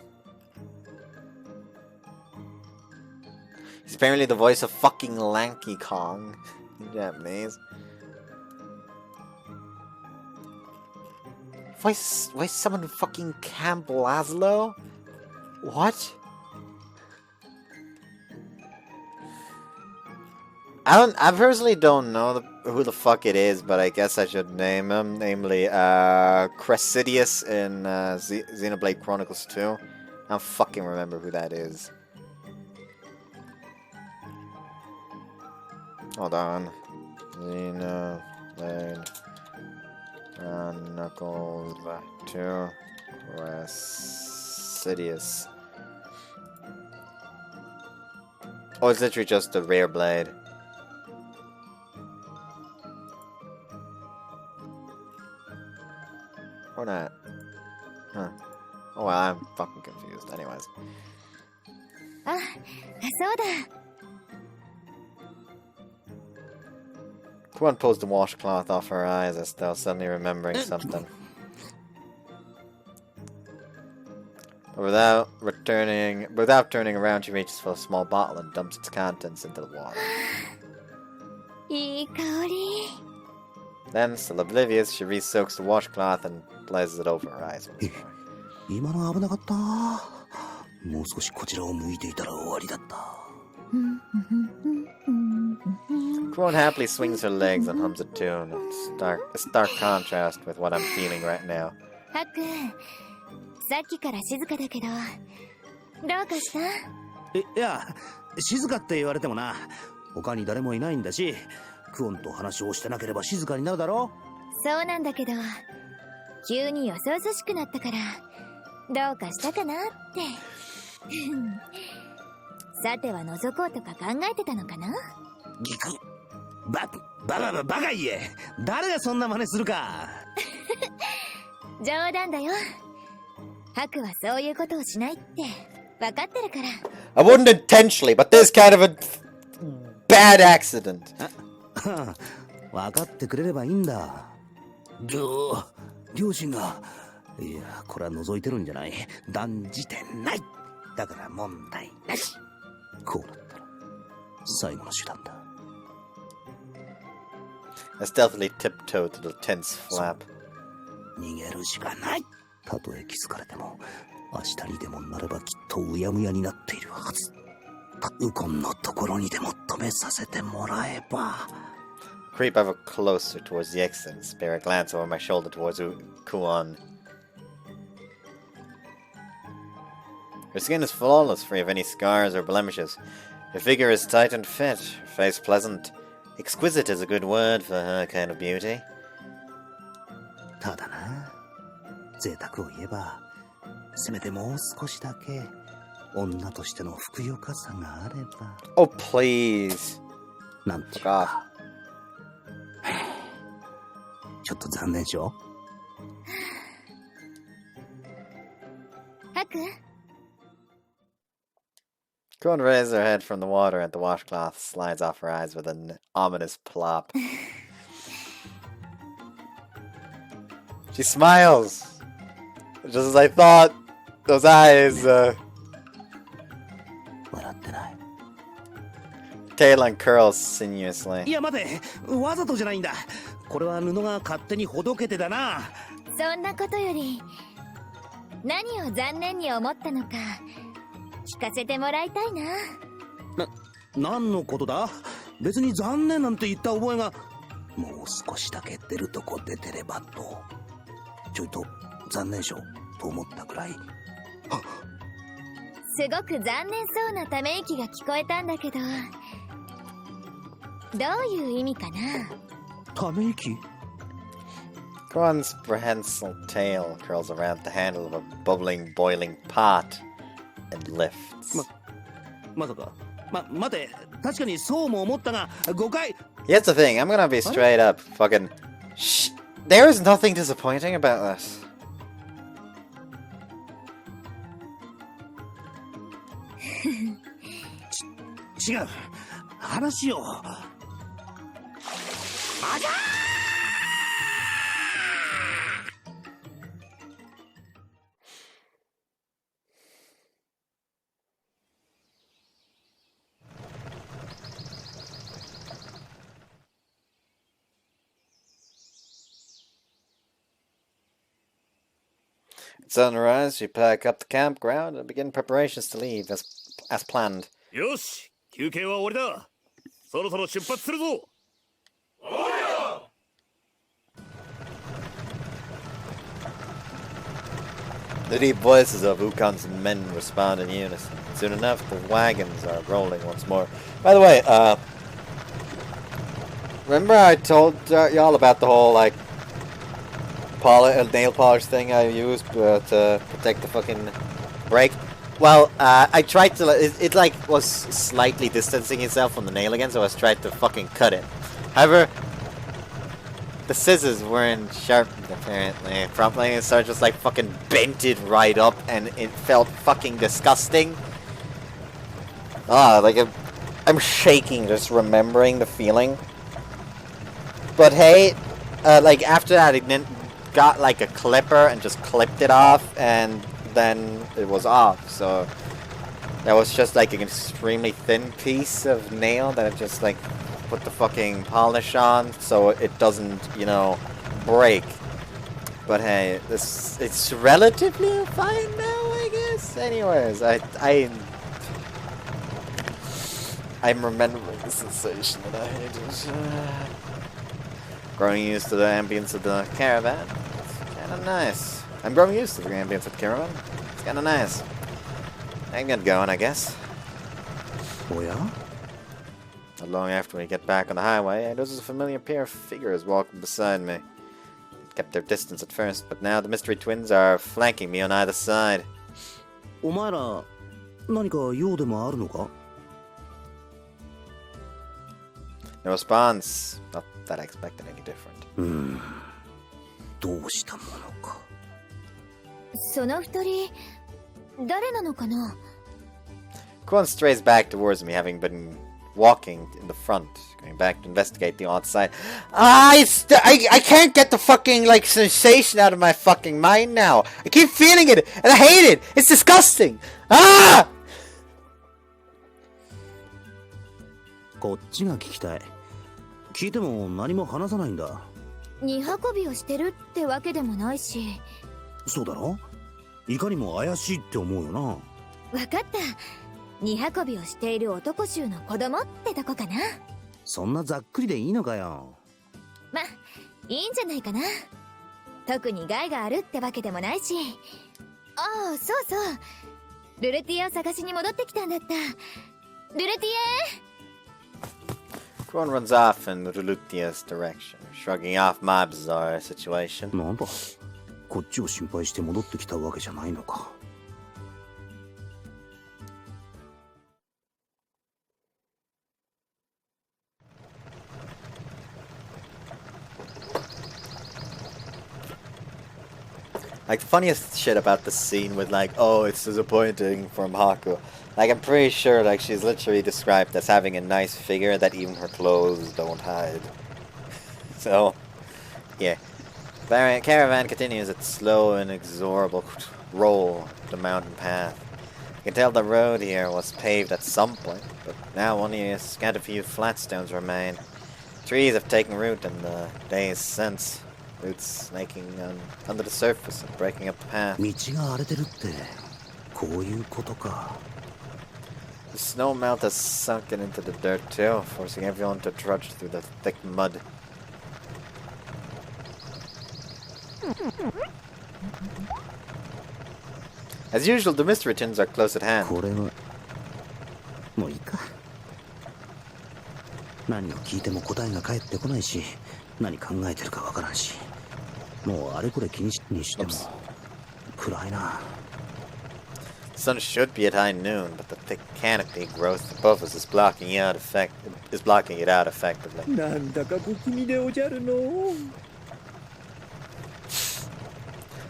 He's apparently the voice of fucking Lanky Kong in Japanese. Voice someone fucking Camp Laszlo? What? I personally don't know who the fuck it is, but I guess I should name him. Namely, Cressidius in Xenoblade Chronicles 2. I don't fucking remember who that is. Hold on. Xenoblade Chronicles 2. Cressidius. Oh, it's literally just a rare blade. Or not. Huh. Oh well, I'm fucking confused. Anyways. Ah, そうだ。 Come on, pulls the washcloth off her eyes as though suddenly remembering something. But without turning around, she reaches for a small bottle and dumps its contents into the water. いい香り。Then, still oblivious, she re-soaks the washcloth and places it over her eyes once more. 今の危なかった。もう少しこちらを向いていたら終わりだった。Crone happily swings her legs and hums a tune, a stark contrast with what I'm feeling right now. ハック、さっきから静かだけど、どうかした？いや、静かって言われてもな。他に誰もいないんだし、クオンと話をしてなければ静かになるだろう。そうなんだけど、急によそよそしくなったから、どうかしたかなって。さては覗こうとか考えてたのかな？ギク。バカ言え。誰がそんな真似するか。冗談だよ。ハクはそういうことをしないって分かってるから。I wouldn't intentionally, but this kind of a bad accident. 分かってくれればいいんだ。両親が。いや、これは覗いてるんじゃない。断じてない。だから問題なし。こうなったら最後の手段だ。I stealthily tiptoed to the tent's flap. 逃げるしかない。たとえ気づかれても、明日にでもなればきっとうやむやになっているはず。ウコンのところにでも止めさせてもらえば。Creep ever closer towards the exit and spare a glance over my shoulder towards Kuon. Her skin is flawless, free of any scars or blemishes. Her figure is tight and fit, her face pleasant. Exquisite is a good word for her kind of beauty. ただな、贅沢を言えば、せめてもう少しだけ女としてのふくよかさがあれば。Oh, please. なんていうか。ちょっと残念でしょ？ハク？ Kuon raises her head from the water and the washcloth slides off her eyes with an ominous plop. She smiles! Just as I thought, those eyes, 笑ってない。 tail uncurls sinuously. いや待て、わざとじゃないんだ。これは布が勝手にほどけてだな。そんなことより、何を残念に思ったのか聞かせてもらいたいな。何のことだ？別に残念なんて言った覚えが。もう少しだけ出るとこ出てればと。ちょいと残念しょと思ったくらい。すごく残念そうなため息が聞こえたんだけど、どういう意味かな？ため息？ Kuon's prehensile tail curls around the handle of a bubbling, boiling pot and lifts. まさか。待て、確かにそうも思ったが、誤解。 Here's the thing, I'm gonna be straight up. Fucking. There is nothing disappointing about this. 違う。話を。あじゃーAt sunrise, we pack up the campground and begin preparations to leave as planned. よし、休憩は終わりだ。そろそろ出発するぞ。The deep voices of Ukon's men respond in unison. Soon enough, the wagons are rolling once more. By the way, remember I told y'all about the whole, like, nail polish thing I used to protect the fucking brake? Well, I tried to, it like was slightly distancing itself from the nail again, so I tried to fucking cut it. However, the scissors weren't sharpened apparently properly, so I just like fucking bent it right up and it felt fucking disgusting. Like I'm shaking just remembering the feeling. But hey, like after that I got like a clipper and just clipped it off and then it was off, so that was just like an extremely thin piece of nail that I just like put the fucking polish on so it doesn't, you know, break. But hey, it's relatively fine now, I guess. Anyways, I'm remembering the sensation that I hated. Growing used to the ambience of the caravan. It's kind of nice. I'm growing used to the ambience of the caravan. It's kind of nice. I can get going, I guess. Oh yeah? Not long after we get back on the highway, I notice a familiar pair of figures walking beside me. Kept their distance at first, but now the mystery twins are flanking me on either side. お前ら、何か用でもあるのか？ No response. Not that I expected any different. どうしたものか。その二人誰なのかな。 Kwon strays back towards me, having been walking in the front, going back to investigate the outside. I can't get the fucking, like, sensation out of my fucking mind now. I keep feeling it, and I hate it. It's disgusting. Ah! こっちが聞きたい。聞いても何も話さないんだ。荷運びをしてるってわけでもないし。そうだろ？いかにも怪しいって思うよな。わかった。荷運びをしている男衆の子供ってとこかな。そんなざっくりでいいのかよ。ま、いいんじゃないかな。特に害があるってわけでもないし。ああ、そうそう。ルルティエを探しに戻ってきたんだった。ルルティエ Kwon runs off in Lulutia's direction, shrugging off my bizarre situation. なんだ、こっちを心配して戻ってきたわけじゃないのか。Like, the funniest shit about this scene with, like, oh, it's disappointing from Haku. Like, I'm pretty sure, like, she's literally described as having a nice figure that even her clothes don't hide. So, yeah. The caravan continues its slow and inexorable roll up the mountain path. You can tell the road here was paved at some point, but now only a scant few flat stones remain. Trees have taken root in the days since. Roots snaking under the surface and breaking up the path. 道が荒れてるってこういうことか。 The snow melt has sunken into the dirt too, forcing everyone to trudge through the thick mud. As usual, the mystery twins are close at hand. これはもういいか。何を聞いても答えが返ってこないし、何考えてるかわからんし、もうあれこれ気にしても暗いな。 The sun should be at high noon, but the thick canopy growth above us is blocking it out effectively. なんだか不気味でおじゃるの。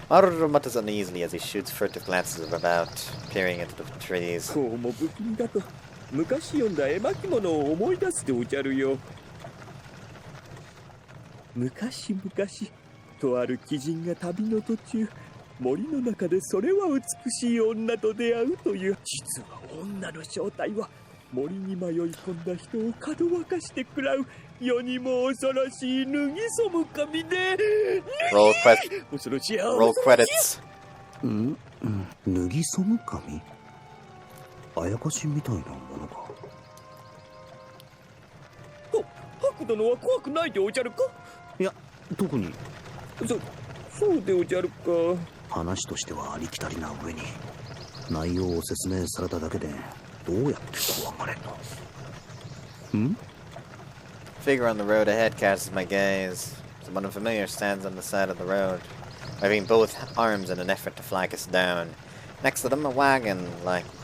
Utawarerumono mutters uneasily as he shoots furtive glances about, peering into the trees. こうも不気味だと昔読んだ絵巻物を思い出すでおじゃるよ。昔々とある貴人が旅の途中、森の中でそれは美しい女と出会うという。実は女の正体は森に迷い込んだ人をかどわかして食らう世にも恐ろしい脱ぎそむ神で。 恐ろしい。 Roll credits. 脱ぎそむ神？あやかしみたいなものか。ハク殿は怖くないでおじゃるか？いや、特に。そうでおじゃるか。話としてはありきたりな上に内容を説明されただけでどうやって怖がれるの？ Figure on the road ahead catches my gaze. Someone unfamiliar stands on the side of the road, waving both arms in an effort to flag us down. Next to them, a wagon,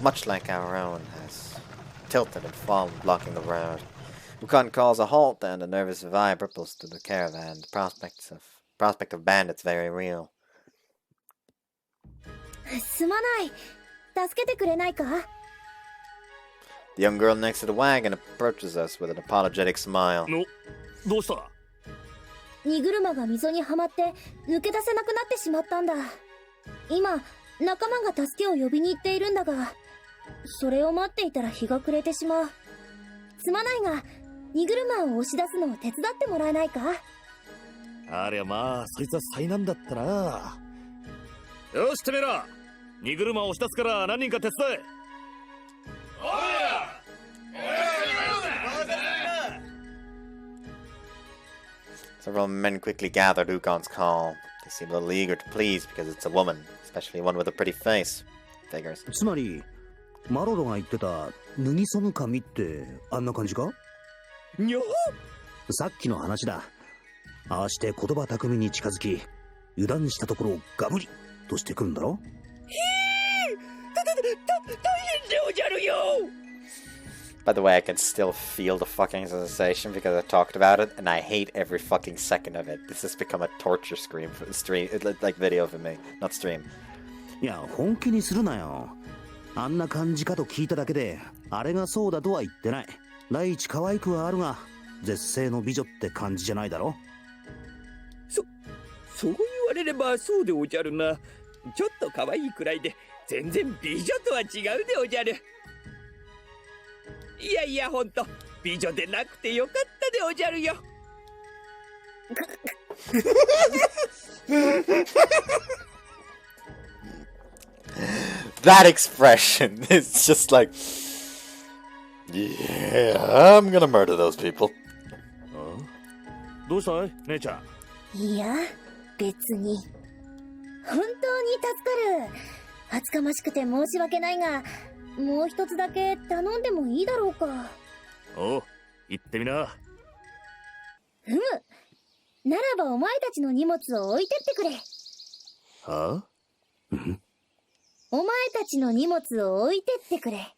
much like our own, has tilted and fallen, blocking the road. Ukon calls a halt, and a nervous vibe ripples through the caravan. The prospect of bandits very real. すまない。助けてくれないか？ The young girl next to the wagon approaches us with an apologetic smile. どうした？荷車が溝にはまって抜け出せなくなってしまったんだ。今仲間が助けを呼びに行っているんだが、それを待っていたら日が暮れてしまう。すまないが荷車を押し出すのを手伝ってもらえないか？ありゃまあ、そいつは災難だったな。よし、てめえら荷車を押し出すから何人か手伝え。Several men quickly gathered Ukon's call. They seem a little eager to please because it's a woman, especially one with a pretty face. Figures. つまりマロロが言ってた脱ぎそぐ髪ってあんな感じか？にょさっきの話だ。ああして言葉巧みに近づき油断したところをガブリとしてくるんだろ。大変でおじゃるよ。 By the way, I can still feel the fucking sensation because I talked about it, and I hate every fucking second of it. This has become a torture scream for the stream, like video for me, not stream. いや本気にするなよ。あんな感じかと聞いただけであれがそうだとは言ってない。第一可愛くはあるが絶世の美女って感じじゃないだろ。そう言われればそうでおじゃるな。ちょっと可愛いくらいで全然美女とは違うでおじゃる。いやいやほんと美女でなくてよかったでおじゃるよ。That expression is just like, yeah, I'm gonna murder those people. どうしたい姉ちゃん。いや、別に。本当に助かる。厚かましくて申し訳ないが、もう一つだけ頼んでもいいだろうか。おう、行ってみな。ならばお前たちの荷物を置いてってくれ。はあ？お前たちの荷物を置いてってくれ。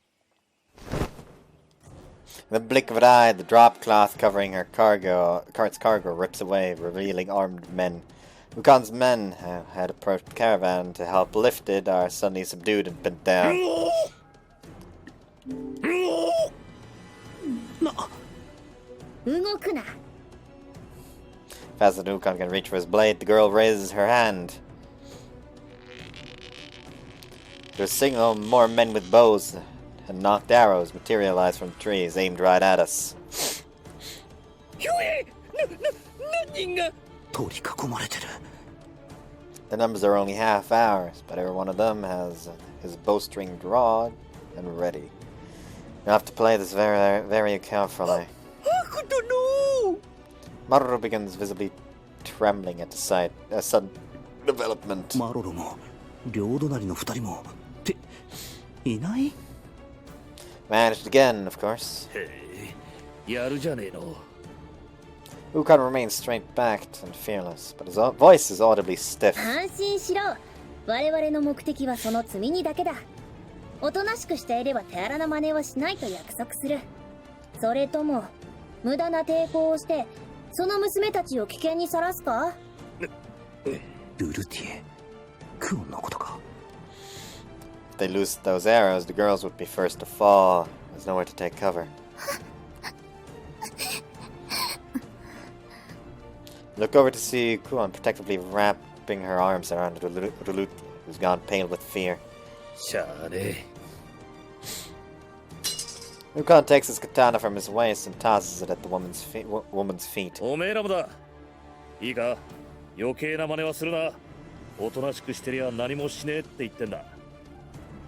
In the blink of an eye, the drop cloth covering her cart's cargo rips away, revealing armed men. Ukon's men had approached the caravan to help lift it, are suddenly subdued and pinned down. 動くな。Faster than Ukon can reach for his blade, the girl raises her hand. To a signal, more men with bows and knocked arrows materialize from the trees, aimed right at us. ひょえ、何人が？通り囲まれてる。The numbers are only half ours, but every one of them has his bowstring drawn and ready. You have to play this very, very carefully. あくどの。 Maru begins visibly trembling at the sight, a sudden development. マロロも両隣の二人もっていない？ Managed again, of course. へえ、やるじゃねえの。Ukon remains straight-backed and fearless, but his voice is audibly stiff. 安心しろ。我々の目的はその積み荷だけだ。おとなしくしていれば手荒な真似はしないと約束する。それとも無駄な抵抗をしてその娘たちを危険にさらすか？ルルティエ、クオンのことか。 If they lose those arrows, the girls would be first to fall. There's nowhere to take cover. Look over to see Kuon protectively wrapping her arms around Ruluti, who's gone pale with fear. しゃあね Ukon takes his katana from his waist and tosses it at the woman's feet. え。おめえらもだ。いいか、余計な真似はするな。おとなしくしてりゃ何もしねえって言ってんだ。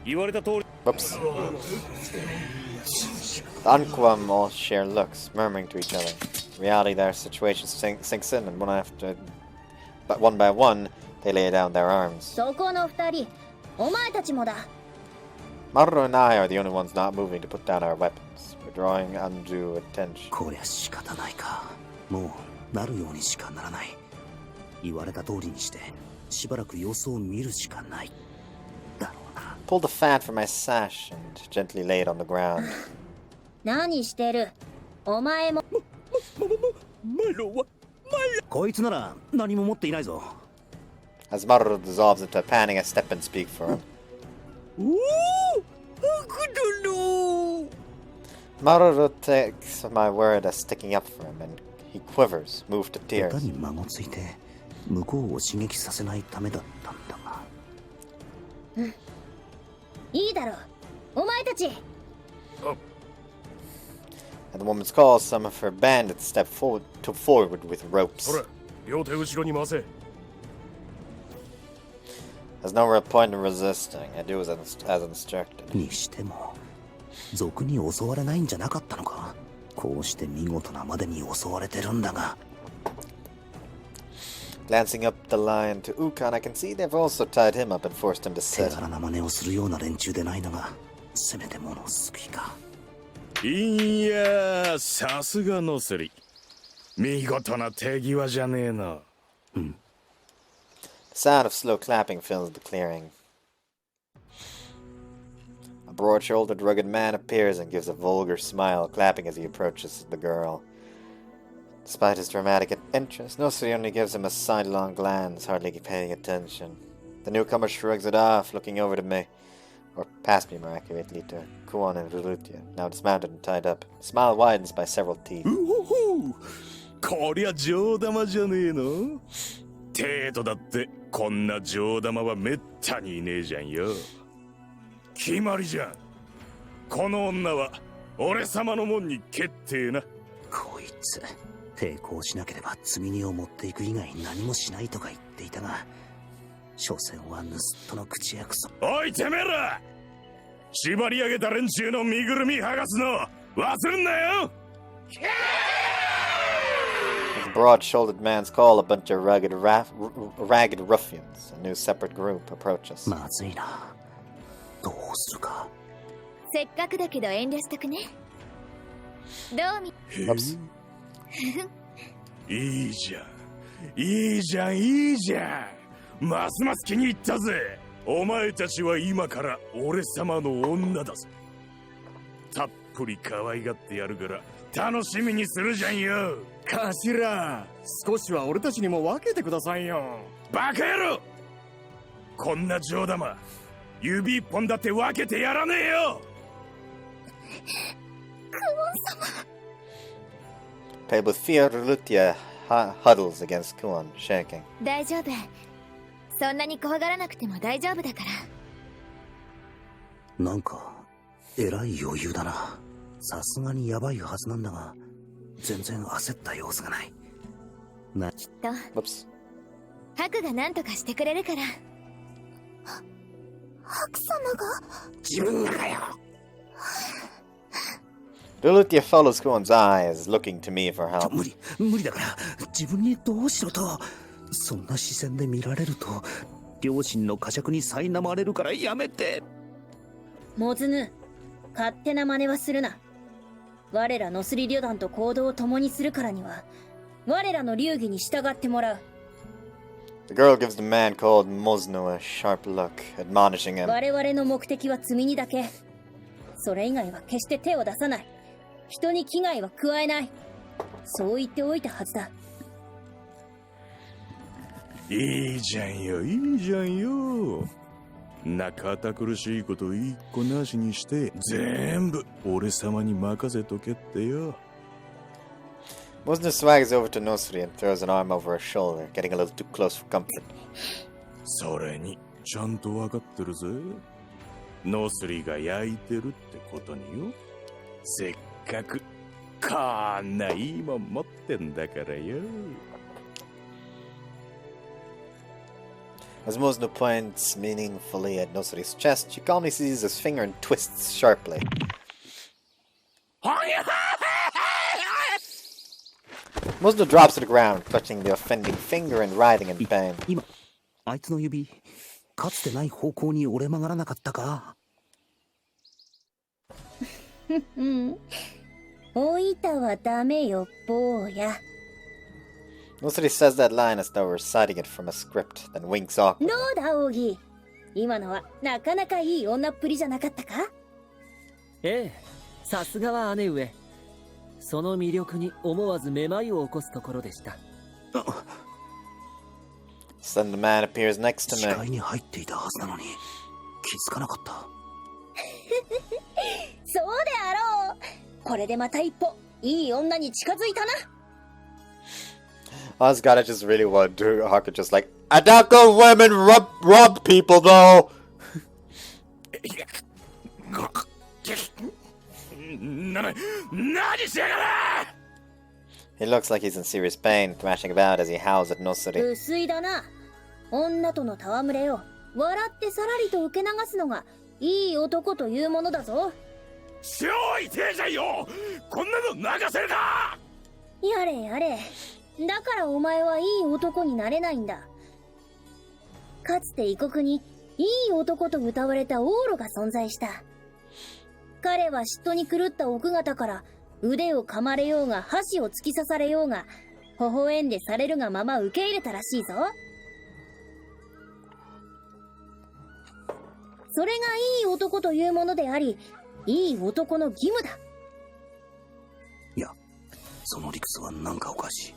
言われた通り。 Whoops. The Anquam all share looks, murmuring to each other. In reality, their situation sinks in, and one by one, they lay down their arms. そこの二人、お前たちもだ。 Maru and I are the only ones not moving to put down our weapons. We're drawing undue attention. こりゃ仕方ないか。もうなるようにしかならない。言われた通りにしてしばらく様子を見るしかない。だろうな。 Pulled the fan from my sash and gently lay it on the ground. 何してる？お前も。マロはこいつなら何も持っていないぞ。 As Maru dissolves into a panic, I step and speak for him. おお、あくどの。 Maru takes my word as sticking up for him, and he quivers, moved to 下 tears. 手に間がついて向こうを刺激させないためだったんだが。いいだろう。お前たち。At the woman's call, some of her bandits stepped forward with ropes. それ両手後ろに回せ There's no real point in resisting. I do as instructed. にしても賊に襲われないんじゃなかったのか。こうして見事なまでに襲われてるんだが。 Glancing up the line to Ukon, I can see they've also tied him up and forced him to 手 sit. 柄な真似をするような連中でないのがせめてもの救いか。いやさすがのすり見事な手際じゃねえな The sound of slow clapping fills the clearing. A broad-shouldered, rugged man appears and gives a vulgar smile, clapping as he approaches the girl. Despite his dramatic interest, Nosri only gives him a sidelong glance, hardly paying attention. The newcomer shrugs it off, looking over to me, or past me more accurately, to Kuon and Rulutia, now dismounted and tied up. The smile widens by several teeth. こりゃ上玉じゃねえの程度だってこんな上玉はめったにいねえじゃんよ決まりじゃんこの女は俺様のもんに決定なこいつ抵抗しなければ積み荷を持っていく以外何もしないとか言っていたが所詮は盗っ人の口約束。おいてめえら縛り上げた連中の身ぐるみ剥がすの忘れんなよ With the broad-shouldered man's call, a bunch of ragged ruffians, a new separate group, approach us. まずいな。どうするか。せっかくだけど遠慮しとくね。どうみ Oops. いいじゃんいいじゃんいいじゃんますます気に入ったぜお前たちは今から俺様の女だぜたっぷり可愛がってやるから楽しみにするじゃんよ頭少しは俺たちにも分けてくださいよバカ野郎こんな上玉指一本だって分けてやらねえよ Pale with fear, Rulutia huddles against Kuon, shaking. 大丈夫。そんなに怖がらなくても大丈夫だから。なんかえらい余裕だな。さすがにヤバいはずなんだが全然焦った様子がない。きっと Whoops. ハクが何とかしてくれるから。ハク様が自分がかよ。Rulutia follows Kuon's eyes, looking to me for help. 無理だから自分にどうしろと。そんな視線で見られると両親の呵責に苛まれるからやめて。モズヌ、勝手な真似はするな。我らノスリ旅団と行動を共にするからには我らの流儀に従ってもらう。 The girl gives the man called Mosno a sharp look, admonishing him. 我々の目的は積み荷だけ。それ以外は決して手を出さない。人に危害は加えない。そう言っておいたはずだ。いいじゃんよいいじゃんよな堅苦しいこと一個なしにして全部俺様に任せとけってよ Mosno swaggers over to Nosri and throws an arm over her shoulder, getting a little too close for comfort. それにちゃんと分かってるぜノスリが焼いてるってことによせっかくこんないいもん持ってんだからよ As Mosno points meaningfully at Nosri's chest, she calmly seizes his finger and twists sharply. Mosno drops to the ground, clutching the offending finger and writhing in pain. 今あいつの指かつてない方向に折れ曲がらなかったか。おいたはダメよ坊や。 Nosri says that line as though reciting it from a script, then winks ど awkwardly. うだ奥義。今のはなかなかいい女っぷりじゃなかったか。ええ、さすがは姉上。その魅力に思わずめまいを起こすところでした。Then the man appears next to 視 me. 界に入っていたはずなのに気づかなかった。そうであろう。これでまた一歩いい女に近づいたな。 Oscar, I just really want to Hawker just like, I don't go women rob people though! 何しやがれ He looks like he's in serious pain, thrashing about as he howls at Nosuri. 無粋だな。女との戯れを笑ってさらりと受け流すのがいい男というものだぞ。超痛えじゃんよ。こんなの流せるか。やれやれ。だからお前はいい男になれないんだ。かつて異国にいい男と謳われたオーロが存在した。彼は嫉妬に狂った奥方から腕を噛まれようが箸を突き刺されようが微笑んでされるがまま受け入れたらしいぞ。それがいい男というものであり、いい男の義務だ。いや、その理屈はなんかおかしい。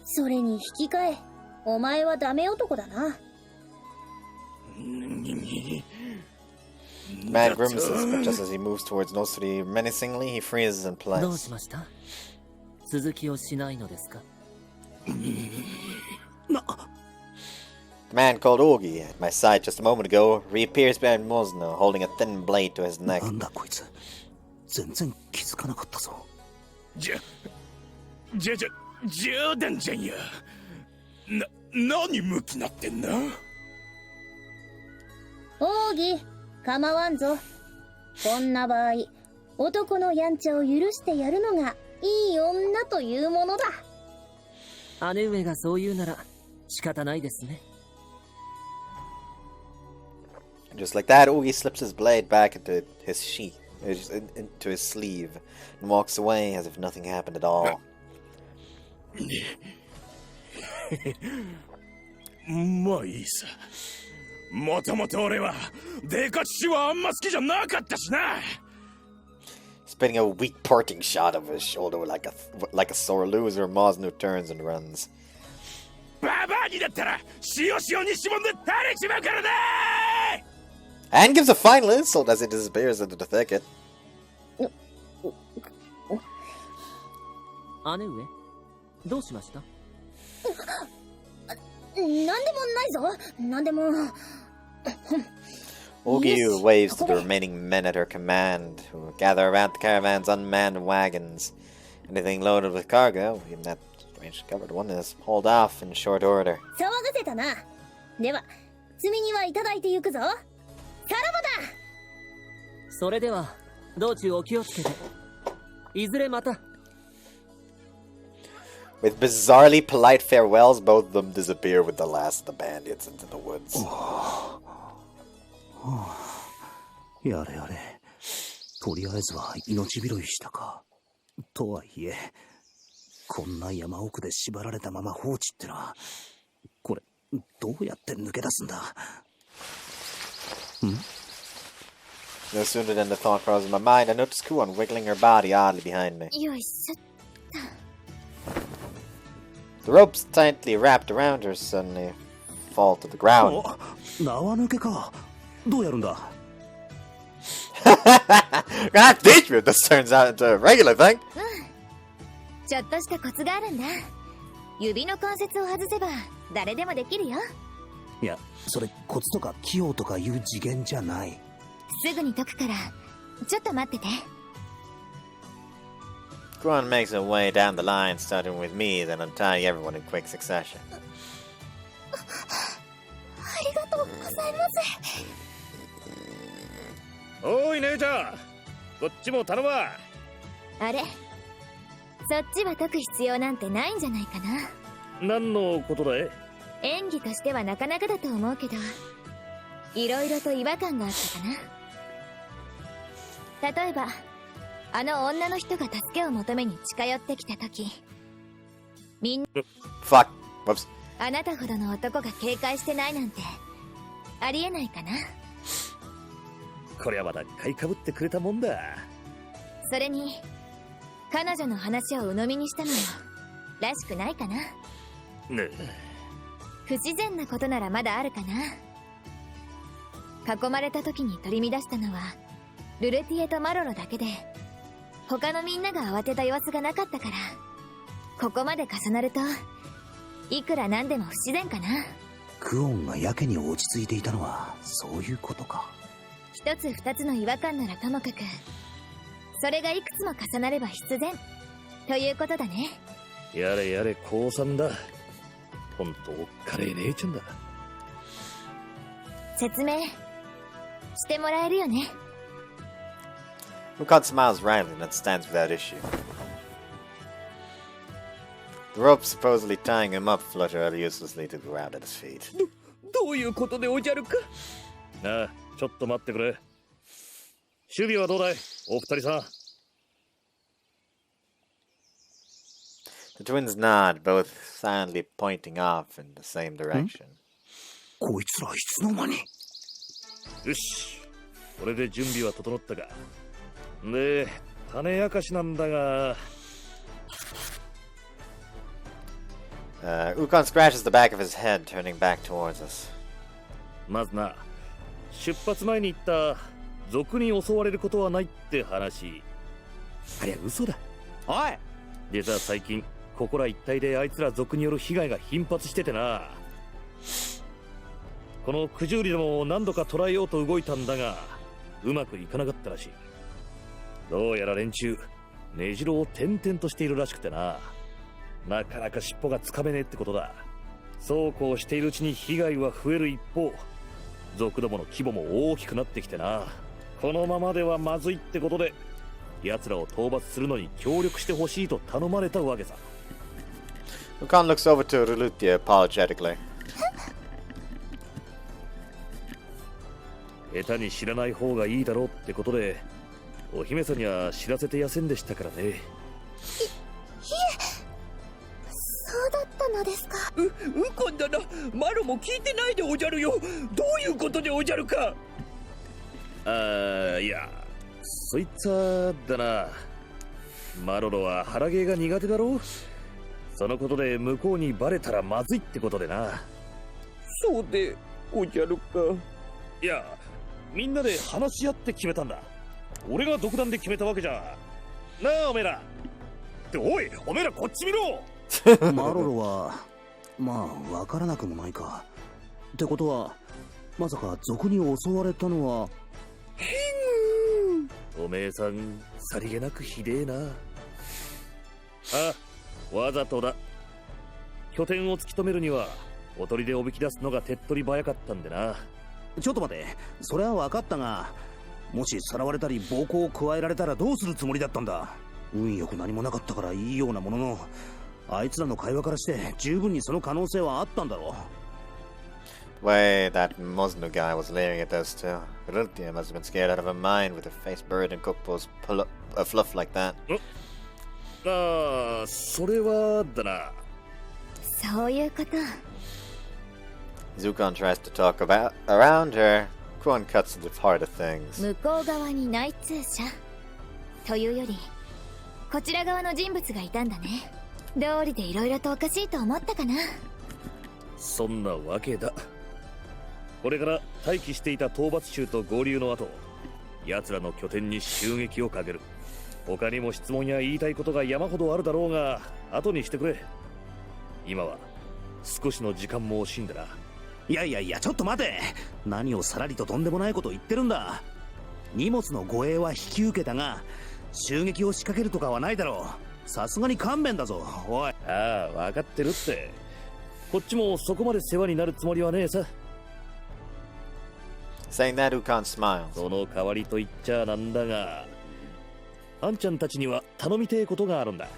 それに引き換え、お前はダメ男だな。The man grimaces, but just as he moves towards Nosuri menacingly, he freezes in どう place. しました？続きをしないのですか？ The man called Ogi, at my side just a moment ago, reappears behind Mosno, holding a thin blade to his neck. なんだこいつ。全然気づかなかったぞ。冗談じゃんや。何向きなってんな。奥義、構わんぞ。こんな場合、男のやんちゃを許してやるのがいい女というものだ。姉上がそう言うなら仕方ないですね。Just like that, Ogi slips his blade back into his sheath, into his sleeve, and walks away as if nothing happened at all. まあいいさ。もともと俺はデカチはあんま好きじゃなかったしな。Spitting a weak parting shot of his shoulder like a sore loser, Mosnu turns and runs. ババアにだったら塩塩に絞んで垂れちまうからね。 And gives a final insult as he disappears into the thicket. 姉上、どうしました？なんでもないぞ。なんでも。Ogi Yes, waves to the okay. remaining men at her command, who gather around the caravan's unmanned wagons. Anything loaded with cargo, even that strange covered one, is hauled off in short order. 騒がせたな。では、積み荷はいただいてゆくぞ。さらばだ。それでは道中お気をつけて。いずれまた。With bizarrely polite farewells, both of them disappear with the last of the bandits into the woods. やれやれ。とりあえずは命拾いしたか。とはいえ、こんな山奥で縛られたまま放置ってのは、これ、どうやって抜け出すんだ？ No sooner than the thought crosses my mind, I notice Kuon wiggling her body oddly behind me. よいしょ。 The ropes tightly wrapped around her suddenly fall to the ground. 縄抜けか。どうやるんだ？ Gonna have to teach me if this turns out into a regular thing. ちょっとしたコツがあるんだ。指の関節を外せば誰でもできるよ。いや、それコツとか器用とかいう次元じゃない。すぐに解くからちょっと待ってて。 Kuon makes her way down the line, starting with me, then untying everyone in quick succession. ありがとうございます。おい姉ちゃん、こっちも頼むわ。あれ、そっちは解く必要なんてないんじゃないかな。何のことだい？演技としてはなかなかだと思うけど、いろいろと違和感があったかな。例えばあの女の人が助けを求めに近寄ってきた時、みんな Fuck. Whoops. あなたほどの男が警戒してないなんてありえないかな。こりゃまだ買いかぶってくれたもんだ。それに彼女の話を鵜呑みにしたのもらしくないかな。ね不自然なことならまだあるかな。囲まれた時に取り乱したのはルレティエとマロロだけで、他のみんなが慌てた様子がなかったから、ここまで重なるといくらなんでも不自然かな。クオンがやけに落ち着いていたのはそういうことか。一つ二つの違和感ならともかく、それがいくつも重なれば必然ということだね。やれやれ降参だ。ほんとおっかねえ姉ちゃんだ。説明してもらえるよね。Ukan smiles wryly and then stands without issue. The rope supposedly tying him up flutter uselessly to the ground at his feet. どういうことでおじゃるか。なあ、ちょっと待ってくれ。守備はどうだい、お二人さん。The twins nod, both silently pointing off in the same direction. こいつらいつの間に。よし、これで準備は整ったか。で、種明かしなんだが。Ukan scratches the back of his head, turning back towards us. まずな、出発前に言った賊に襲われることはないって話。ありゃ嘘だ。おい。でさ、最近ここら一帯であいつら賊による被害が頻発しててな。この九十里でも何度か捕らえようと動いたんだが、うまくいかなかったらしい。どうやら連中根城を転々としているらしくてな。なかなか尻尾がつかめねえってことだ。そうこうしているうちに被害は増える一方、族どもの規模も大きくなってきてな。このままではまずいってことで、奴らを討伐するのに協力してほしいと頼まれたわけさ。Ukan looks over to Rulutia apologetically. 下手に知らない方がいいだろうってことで、お姫さんには知らせてやせんでしたからね。いえ、そうだったのですか。ウコン殿、マロも聞いてないでおじゃるよ。どういうことでおじゃるか。いや、そいつはだな。マロロは腹芸が苦手だろう。そのことで向こうにバレたらまずいってことでな。そうでおじゃるか。いや、みんなで話し合って決めたんだ。俺が独断で決めたわけじゃなあ、おめえら。っておい、おめえらこっち見ろ。マロロはまあわからなくもないか。ってことはまさか賊に襲われたのは。おめえさんさりげなくひでえな。あ、わざとだ。拠点を突き止めるにはおとりでおびき出すのが手っ取り早かったんでな。ちょっと待て、それは分かったが、もしさらわれたり暴行を加えられたらどうするつもりだったんだ。運よく何もなかったからいいようなものの、あいつらの会話からして十分にその可能性はあったんだろThe way that Mosnu guy was leering at us too. Rulutia must have been scared out of her mind with her face buried in Kokpo's fluff like that. ああ、それはだな。そういうこと。Zukan tries to talk around her. Kuan cuts to the heart of things. 向こう側に内通者というより、こちら側の人物がいたんだね。道理でいろいろとおかしいと思ったかな。そんなわけだ。これから待機していた討伐衆と合流の後、奴らの拠点に襲撃をかける。他にも質問や言いたいことが山ほどあるだろうが、後にしてくれ。今は少しの時間も惜しいんだな。いやいやいや、ちょっと待て。何をさらりととんでもないことを言ってるんだ。荷物の護衛は引き受けたが、襲撃を仕掛けるとかはないだろう。さすがに勘弁だぞ、おい。ああ、分かってるって。こっちもそこまで世話になるつもりはねえさ。Saying that, Ukan smiles. その代わりと言っちゃなんだが、あんちゃんたちには頼みてえことがあるんだ。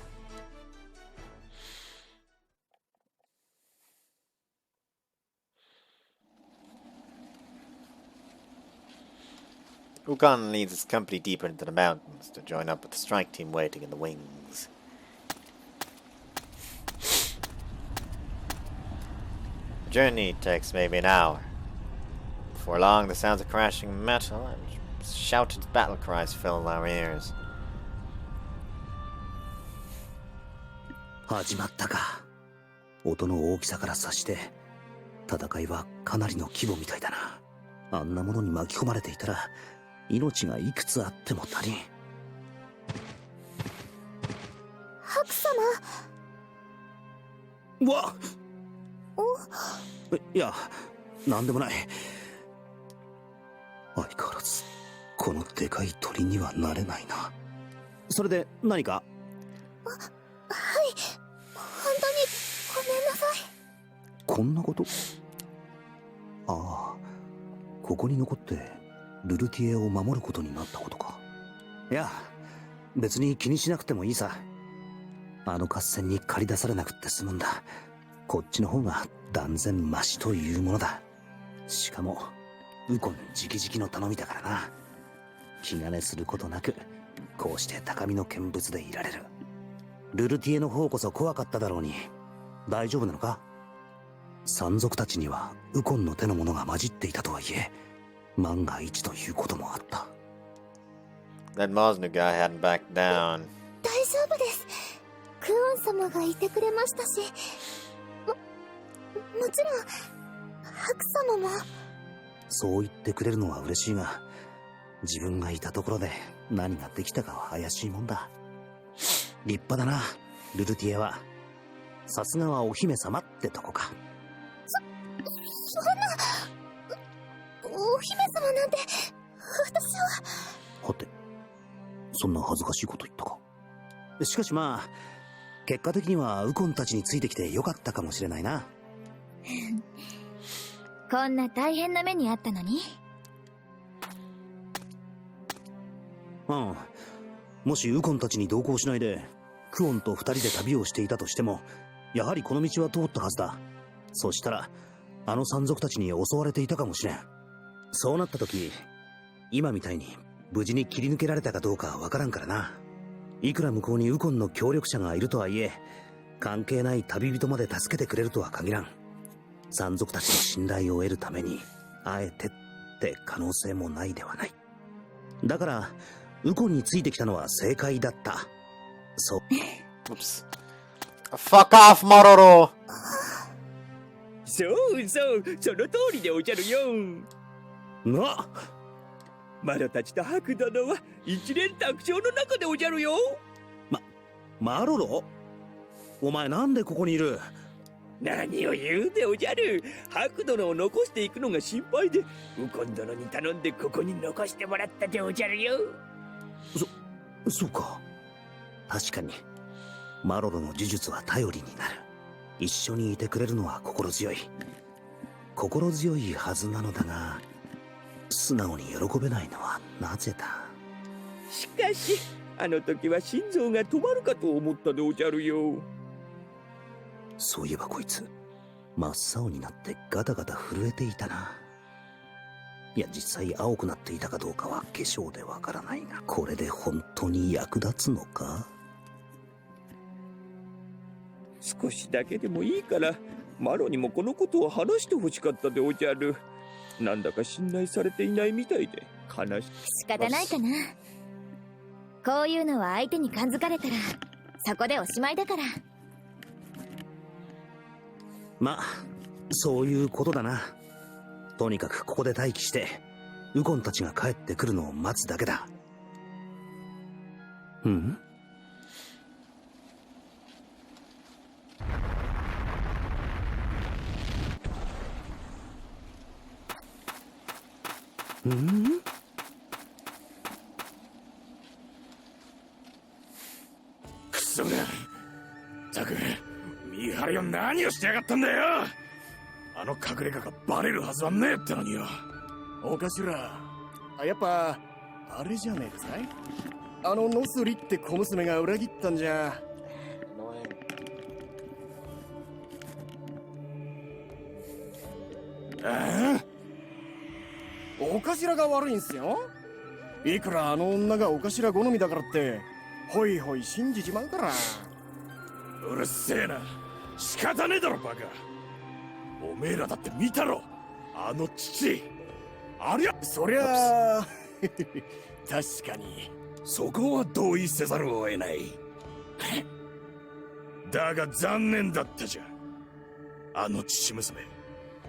Ukan leads his company deeper into the mountains to join up with the strike team waiting in the wings. The journey takes maybe an hour. Before long, the sounds of crashing metal and shouted battle cries fill our ears. 始まったか。音の大きさから察して戦いはかなりの規模みたいだな。あんなものに巻き込まれていたら命がいくつあっても足りん。白様。わっ。いや、なんでもない。相変わらずこのでかい鳥にはなれないな。それで何か？はい、本当にごめんなさい。こんなこと？ああ、ここに残ってルルティエを守ることになったことか。いや、別に気にしなくてもいいさ。あの合戦に駆り出されなくって済むんだ。こっちの方が断然マシというものだ。しかもウコン直々の頼みだからな。気兼ねすることなくこうして高みの見物でいられる。ルルティエの方こそ怖かっただろうに、大丈夫なのか？山賊たちにはウコンの手のものが混じっていたとはいえ、万が一ということもあった。 That Mosnu guy hadn't backed down. 大丈夫です。クオン様がいてくれましたし、もちろんハク様も。そう言ってくれるのは嬉しいが、自分がいたところで何ができたかは怪しいもんだ。立派だな、ルルティエは。さすがはお姫様ってとこか。そんな、お姫様なんて、私は。はて、そんな恥ずかしいこと言ったか。しかしまあ、結果的にはウコンたちについてきてよかったかもしれないな。こんな大変な目にあったのに。うん。もしウコンたちに同行しないでクオンと二人で旅をしていたとしても、やはりこの道は通ったはずだ。そしたらあの山賊たちに襲われていたかもしれん。そうなった時、今みたいに無事に切り抜けられたかどうかわからんからな。いくら向こうにウコンの協力者がいるとはいえ、関係ない旅人まで助けてくれるとは限らん。山賊たちの信頼を得るためにあえてって可能性もないではない。だからウコンについてきたのは正解だった。そう。Oops. Fuck off, Mororo! そうそう、その通りでおじゃるよ。な、マロたちとハク殿は一連卓上の中でおじゃるよ。マロロ？お前なんでここにいる？何を言うでおじゃる。ハク殿を残していくのが心配で、ウコン殿に頼んでここに残してもらったでおじゃるよ。そうか。確かにマロロの呪術は頼りになる。一緒にいてくれるのは心強いはずなのだが、素直に喜べないのはなぜだ。しかしあの時は心臓が止まるかと思ったでおじゃるよ。そういえばこいつ真っ青になってガタガタ震えていたな。いや、実際青くなっていたかどうかは化粧でわからないが、これで本当に役立つのか？少しだけでもいいからマロにもこのことを話してほしかったでおじゃる。なんだか信頼されていないみたいで悲しい。仕方ないかな。こういうのは相手に感づかれたらそこでおしまいだから。まあそういうことだな。とにかくここで待機してウコンたちが帰ってくるのを待つだけだ。うん？うん？クソが、ったく見張りは何をしてやがったんだよ。あの隠れ家がバレるはずはねえってのによ。お頭、やっぱあれじゃねえですかい？あのノスリって小娘が裏切ったんじゃ。お頭が悪いんすよ。いくらあの女がお頭好みだからってホイホイ信じちまうから。うるせえな、仕方ねえだろバカ。おめえらだって見たろ、あの父。ありゃ、そりゃあ確かにそこは同意せざるを得ない。だが残念だったじゃん。あの父娘、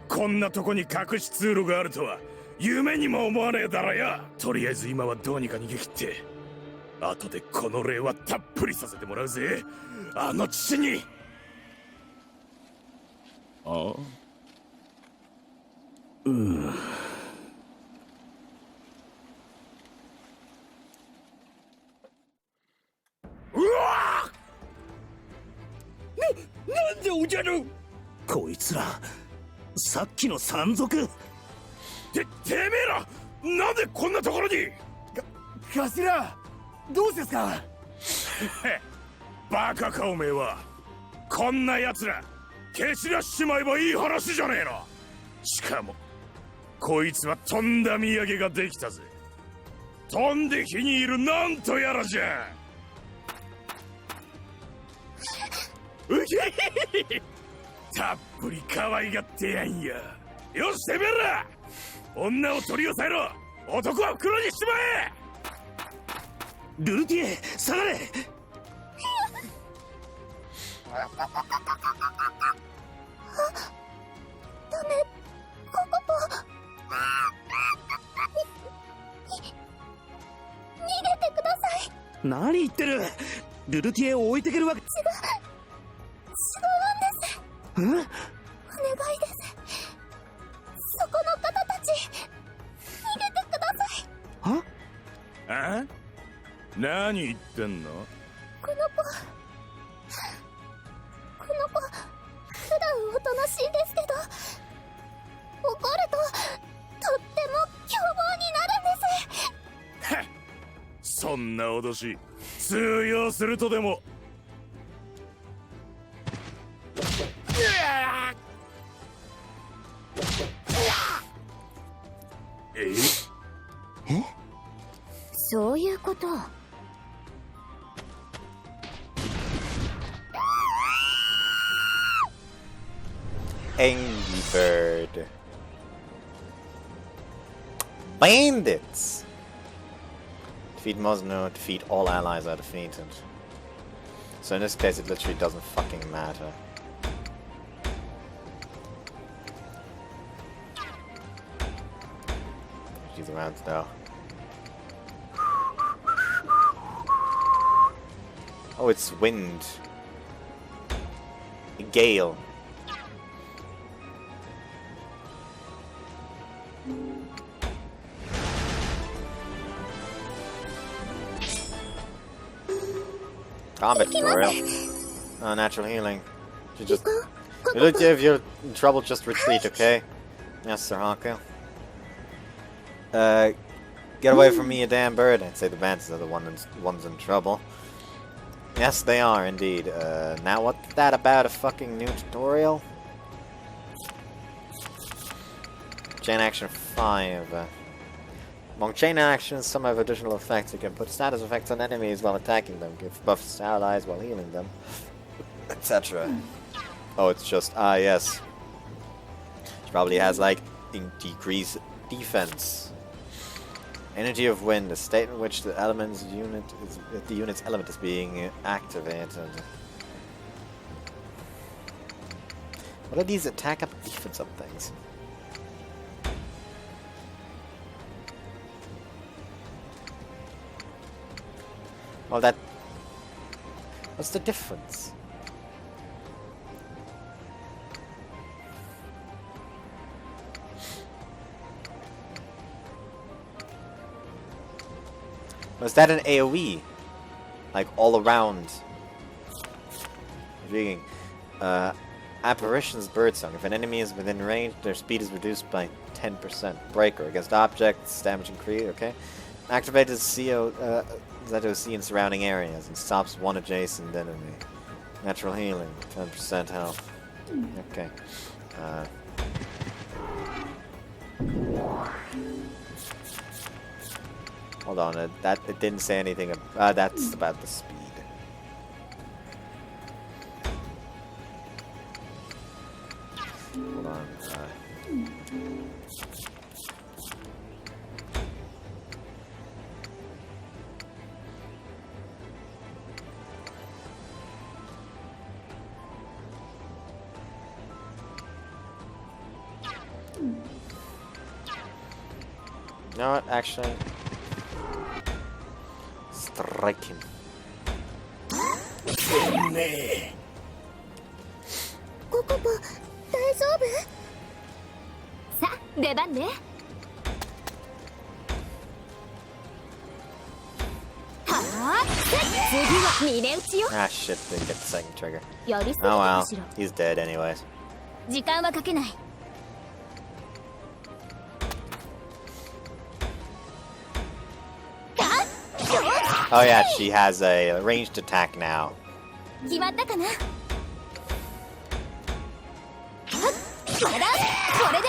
こんなとこに隠し通路があるとは夢にも思わねえだろよ。とりあえず今はどうにか逃げ切って、後でこの礼はたっぷりさせてもらうぜ、あの父に。ああ、うん。でおじゃる。こいつらさっきの山賊。てめえらなんでこんなところに。頭、どうですか。バカかおめえは。こんな奴ら蹴散らしちまえばいい話じゃねえの。しかもこいつはとんだ土産ができたぜ。飛んで火にいるなんとやらじゃ。うひひたっぷり可愛がってやんや。よし、てめえら女を取り押さえろ。男は袋にしちまえ。ルルティエ、下がれ。ダメ、ココポ。逃げてください。何言ってる。ルルティエを置いてけるわけ。違うんです。お願いです。そこの方たち、逃げてください。は？あ？何言ってんの？この子、普段おとなしいんですけど、怒るととっても凶暴になるんです。そんな脅し通用するとでも。そういうこと。Angry Bird. Bandits! Defeat Mosno, defeat all allies are defeated. So in this case it literally doesn't fucking matter. These rounds though. Oh, it's wind. A gale. Combat tutorial. Oh, natural healing. You just... If you're in trouble, just retreat, okay? Yes, Sir Haku. Get away from me, you damn bird. I'd say the bandits are the ones in trouble. Yes, they are, indeed. Now what's that about a fucking new tutorial? Chain action 5. Among chain actions, some have additional effects. You can put status effects on enemies while attacking them, give buffs to allies while healing them, etc. Oh, it's just... yes. It probably has, like, decreased defense. Energy of wind, a state in which the unit's element is being activated. What are these attack up defense up things? Oh, that... What's the difference? Was that an AoE? Like, all around? Intriguing. Apparition's Birdsong. If an enemy is within range, their speed is reduced by 10%. Breaker. Against objects, damage increase, okay. Activated ZOC in surrounding areas and stops one adjacent enemy. Natural healing, 10% health. Okay. Hold on, it didn't say anything. That's about the speed. Hold on. You know what, actually? Strike him. ココポ、大丈夫？さあ、出番ね。はあ。次は峰打ちよ。 Ah, shit, didn't get the second trigger. やりすぎた Oh か well, しら。 he's dead anyways. 時間はかけない。 Oh yeah, she has a ranged attack now. 決まったかな。はっ、まだこれで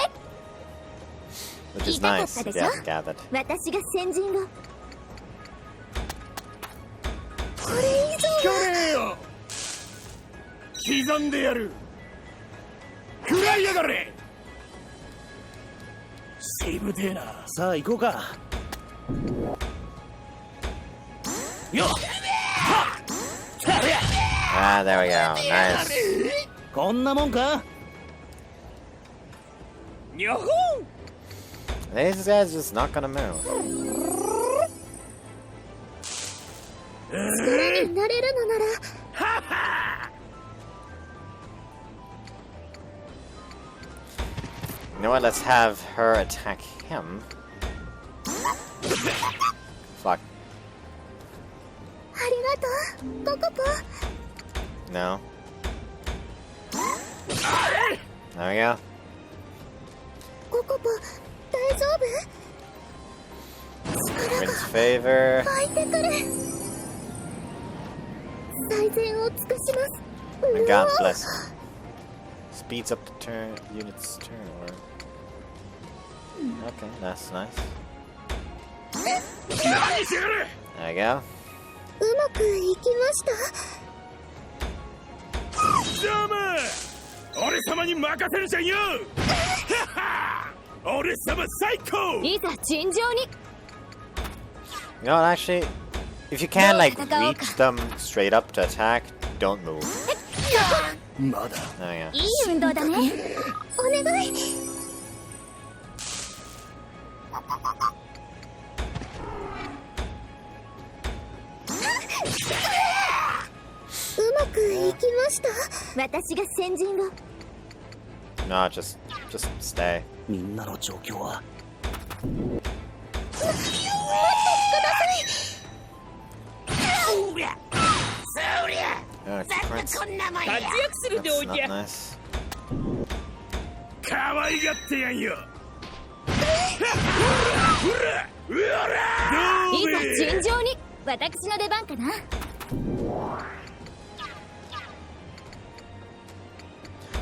Which is nice, if you haven't gathered. 私が先陣を。これ以上聞かねえよ。刻んでやる。食らいやがれ。セーブでな。さあ行こうか。よっ Ah, there we go. Nice. こんなもんか。 These guys just not gonna move. 力になれるのなら You know what? Let's have her attack him. Fuck. ありがとうココポ。 No. There we go. ココポ大丈夫？ Wins favor. 湧いてくる。最善を尽くします。 And God's blessing. Speeds up the turn unit's turn order. Okay, that's nice. There you go. うまくいきました。どうも俺様に任せるじゃんよ俺様最高いざ尋常に。 You know what, actually, if you can, like, reach them straight up to attack, don't move. まだ There you いい運動だね。お願い。うまくいきました。私が先陣を。 go. No, just stay. みんなの状況は。 Oh, Prince. 活躍する That's not nice. 可愛がってやんよいざ尋常に。私の出番かな。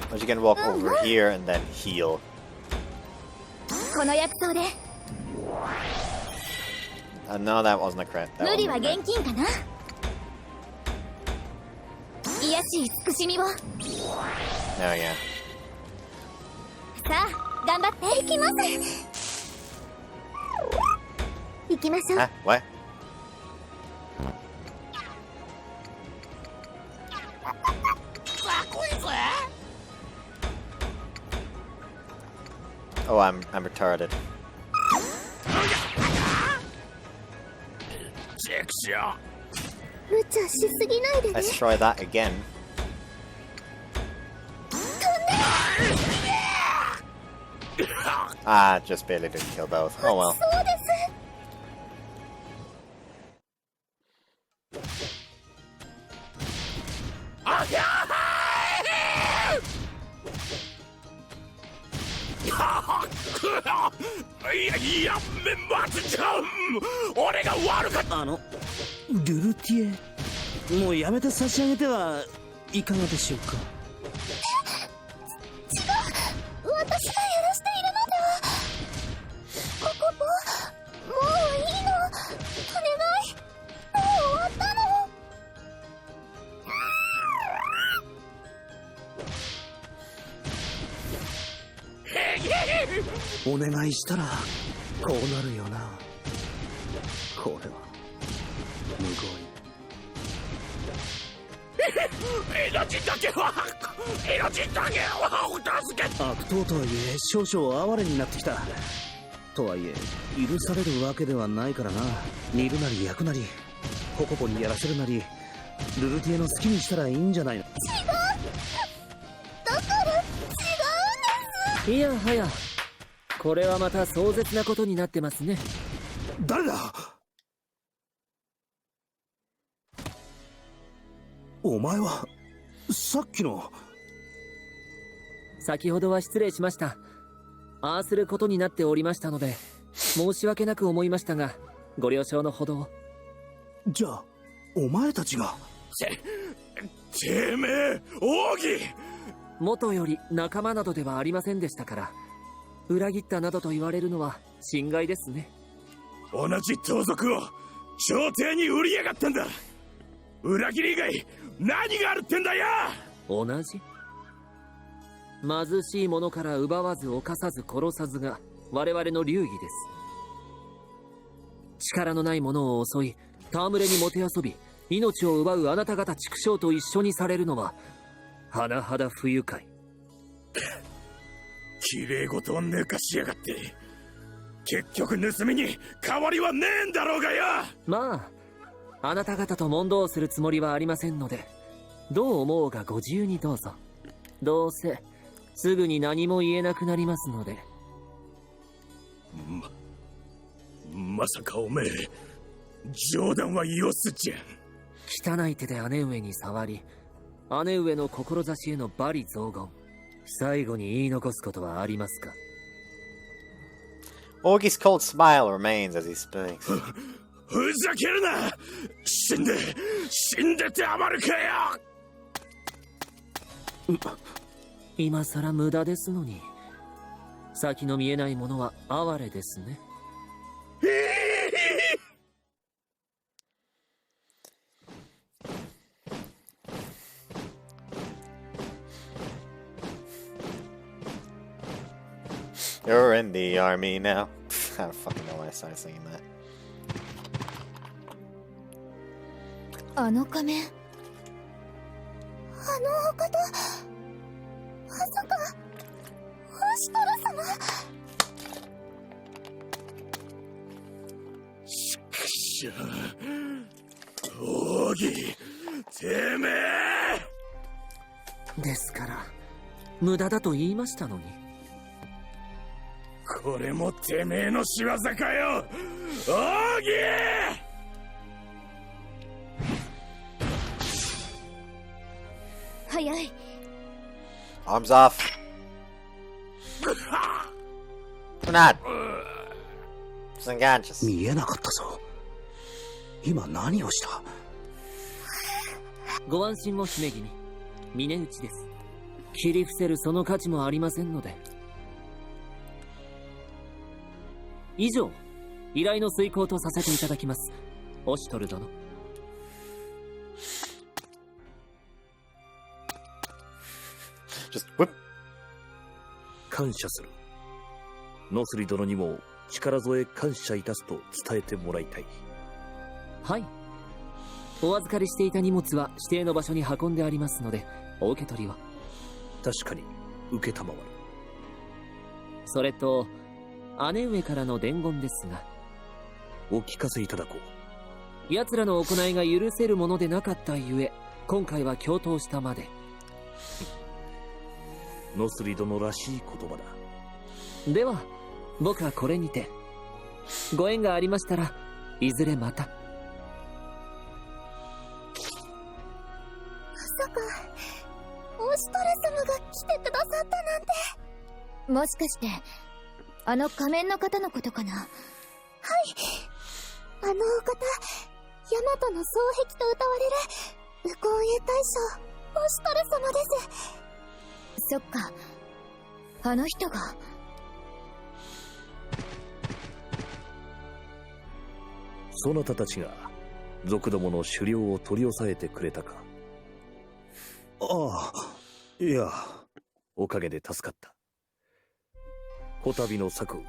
But you can walk over here and then heal. この薬草で No, that wasn't a crit. That 無理は wasn't a 現 crit. 金かな。癒し慈しみを。 There we go. さあ頑張って。行きます。行きましょう。 Huh? What? Oh, I'm retarded. チェックしよ無茶しすぎないでね。 Let's try that again. Ah, just barely didn't kill both. Oh well. そうです。いやめ待つじゃん俺が悪かったルルティエ、もうやめて差し上げてはいかがでしょうか。違う、私がやらしているのでは。ココポ、もういいの。お願い。もう終わったの。お願いしたらこうなるよな。これはむごい。命だけはお助け悪党とはいえ少々哀れになってきた。とはいえ許されるわけではないからな。煮るなり焼くなりココポにやらせるなりルルティエの好きにしたらいいんじゃないの。いやはや、これはまた壮絶なことになってますね。誰だ。お前はさっきの。先ほどは失礼しました。ああすることになっておりましたので申し訳なく思いましたが、ご了承のほどを。じゃあお前たちが。てめえ奥義。元より仲間などではありませんでしたから、裏切ったなどと言われるのは心外ですね。同じ盗賊を朝廷に売りやがったんだ。裏切り以外何があるってんだよ。同じ。貧しい者から奪わず犯さず殺さずが我々の流儀です。力のない者を襲い戯れにもてあそび命を奪うあなた方畜生と一緒にされるのは甚だ不愉快。きれい事を抜かしやがって、結局盗みに変わりはねえんだろうがよ。まああなた方と問答するつもりはありませんので、どう思うがご自由にどうぞ。どうせすぐに何も言えなくなりますので。まさかおめえ冗談はよすじゃん。汚い手で姉上に触り、姉上の志への罵詈雑言、最後に言い残すことはありますか。 Augie's cold smile remains as he speaks. ふざけるな。死んでて余るかよ。今さら無駄ですのに。先の見えないものは哀れですね。You're in the army now. I don't fucking know why I started singing that. あの仮面、あのお方、まさかホシトル様。しかし奥義、てめえ。ですから無駄だと言いましたのに。これもてめえの仕業かよ奥義。早い。 Arms off. Not. Just unconscious. 見えなかったぞ。今何をした。ご安心を姫君、峰打ちです。切り伏せるその価値もありませんので。以上、依頼の遂行とさせていただきます。オシトル殿。Just whip. 感謝する。ノスリ殿にも力添え感謝いたすと伝えてもらいたい。はい。お預かりしていた荷物は指定の場所に運んでありますので、お受け取りは。確かに受けたまわる。それと姉上からの伝言ですが、お聞かせいただこう。奴らの行いが許せるものでなかったゆえ、今回は共闘したまで。ノスリ殿らしい言葉だ。では僕はこれにて。ご縁がありましたらいずれまた。まさかオシトル様が来てくださったなんて。もしかしてあの仮面の方のことかな。はい、あのお方、ヤマトの双璧と謳われるウコンエ大将オシトル様です。そっか、あの人が。そなたたちが族どもの狩猟を取り押さえてくれたか。ああ、いや、おかげで助かった。こたびの策、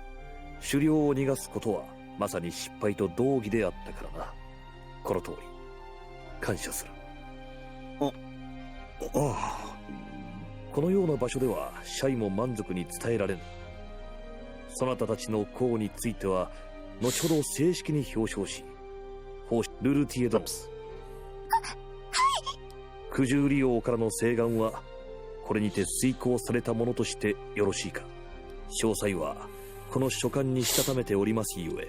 狩猟を逃がすことはまさに失敗と同義であったからな。この通り感謝する。ああ、このような場所ではシャイも満足に伝えられぬ。そなたたちの功については後ほど正式に表彰し、ルルティエ殿、九十里王からの請願はこれにて遂行されたものとしてよろしいか。詳細はこの書簡にしたためておりますゆえ、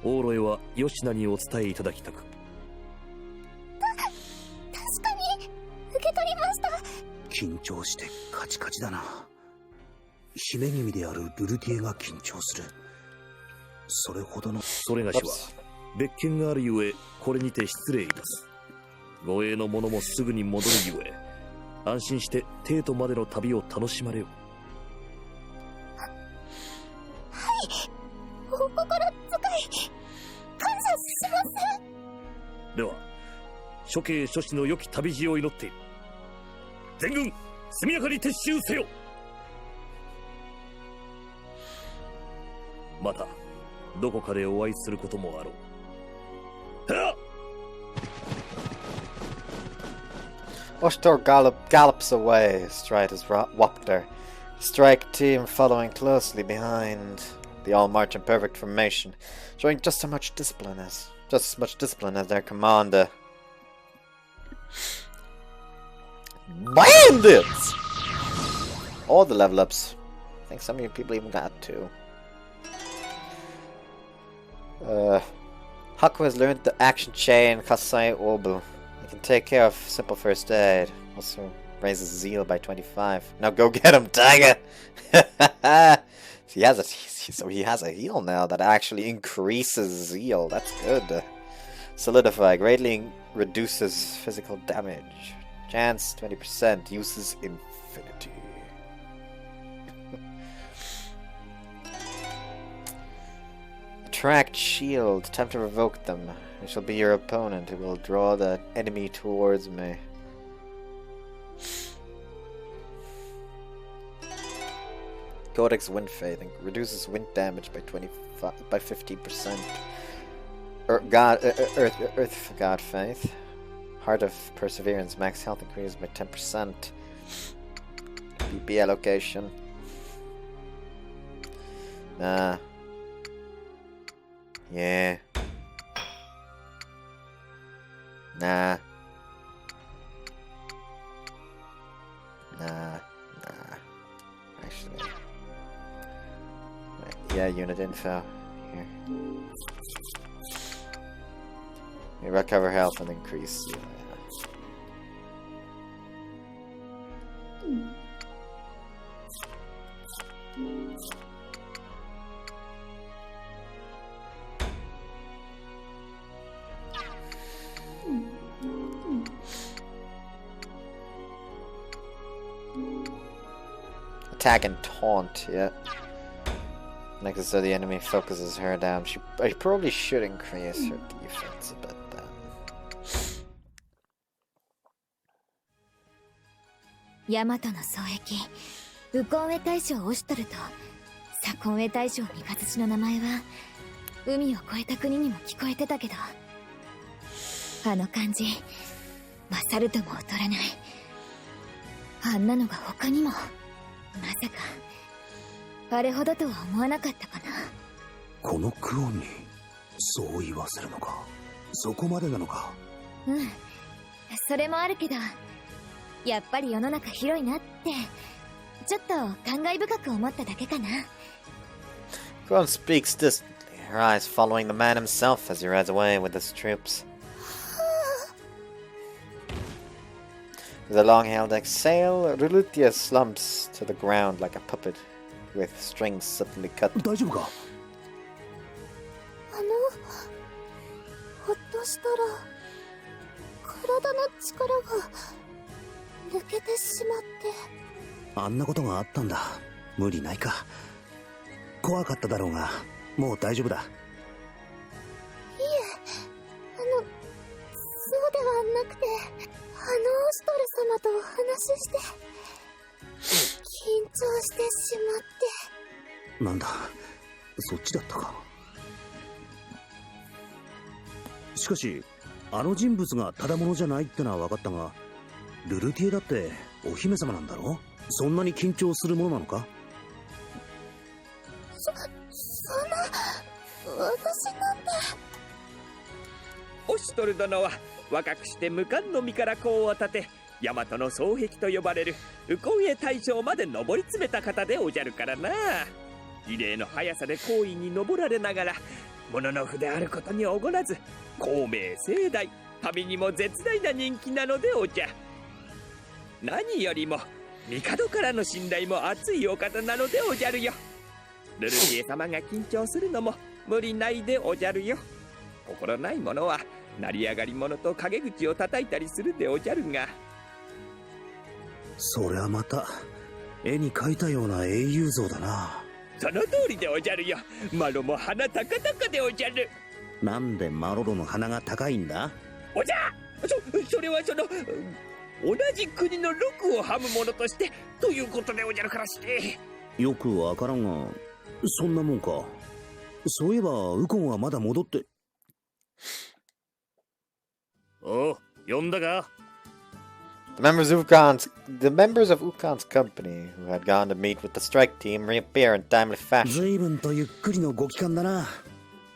往路へは吉名にお伝えいただきたく。確か緊張してカチカチだな。姫君であるルルティエが緊張する。それほどの。それがしは別件があるゆえ、これにて失礼いたす。護衛の者もすぐに戻るゆえ、安心して帝都までの旅を楽しまれよ。はい、お心遣い感謝します。では諸兄諸子の良き旅路を祈っている。全軍速やかに撤収せよ。またどこかでお会いすることもあろう。Oshtor gallops away, astride his Wapter. Strike team following closely behind. They all march in perfect formation, showing just as much discipline as their commander. Bandits! All the level ups. I think some of you people even got 2. Haku has learned the action chain Kasai Obel. He can take care of simple first aid. Also raises zeal by 25. Now go get him, Tiger! He has a heal now that actually increases zeal. That's good. Solidify greatly reduces physical damage. Chance 20%. Uses infinity. Attract shield. Time to revoke them. It shall be your opponent who will draw the enemy towards me. Codex Wind Faith reduces wind damage by 15%. Earth God Faith. Heart of Perseverance. Max health increases by 10%. BP allocation. Nah. Yeah. Nah. Actually. Yeah, unit info. Here. You recover health and increase. Yeah. Attack and taunt, yeah. Like so the enemy focuses her down. I probably should increase her defense a bit then. ヤマトの双璧ウコンエ大将オシュトルとサコンエ大将三日月の名前は海を越えた国にも聞こえてたけど、あの感じ勝るとも劣らない。あんなのが他にも。まさかあれほどとは思わなかったかな。このクオンにそう言わせるのか。そこまでなのか。うん、それもあるけど、やっぱり世の中広いなってちょっと感慨深く思っただけかな。Kuon speaks distantly, her eyes following the man himself as he rides away with his troops. With a long-held exhale, Rulutia slumps to the ground like a puppet with strings suddenly cut. 大丈夫か？ほっとしたら体の力が抜けてしまって。あんなことがあったんだ。無理ないか。怖かっただろうが、もう大丈夫だ。いえ、そうではなくて、オシュトル様とお話しして緊張してしまって。なんだ、そっちだったか。しかしあの人物がただ者じゃないってのは分かったが、ルルティエだってお姫様なんだろ？そんなに緊張するものなのか？そんな、私なんて。オシュトル殿は若くして無冠の身から功を立て、大和の双璧と呼ばれるウコンエ大将まで上り詰めた方でおじゃるからな。異例の速さで皇位に上られながら、もののふであることにおごらず、孔明盛大、民にも絶大な人気なのでおじゃ。何よりも帝からの信頼も厚いお方なのでおじゃるよ。ルルリエ様が緊張するのも無理ないでおじゃるよ。心ない者は成り上がり者と陰口を叩いたりするでおじゃるが。そりゃまた絵に描いたような英雄像だな。その通りでおじゃるよ。マロも鼻高々でおじゃる。なんでマロロの鼻が高いんだ？おじゃそれは同じ国の禄をはむ者としてということでおじゃるからして。よくわからんが、そんなもんか。そういえばウコンはまだ戻って。おう、呼んだか？ The members of Ukon's company, who had gone to meet with the strike team, reappear in timely fashion. 随分とゆっくりのご帰還だな。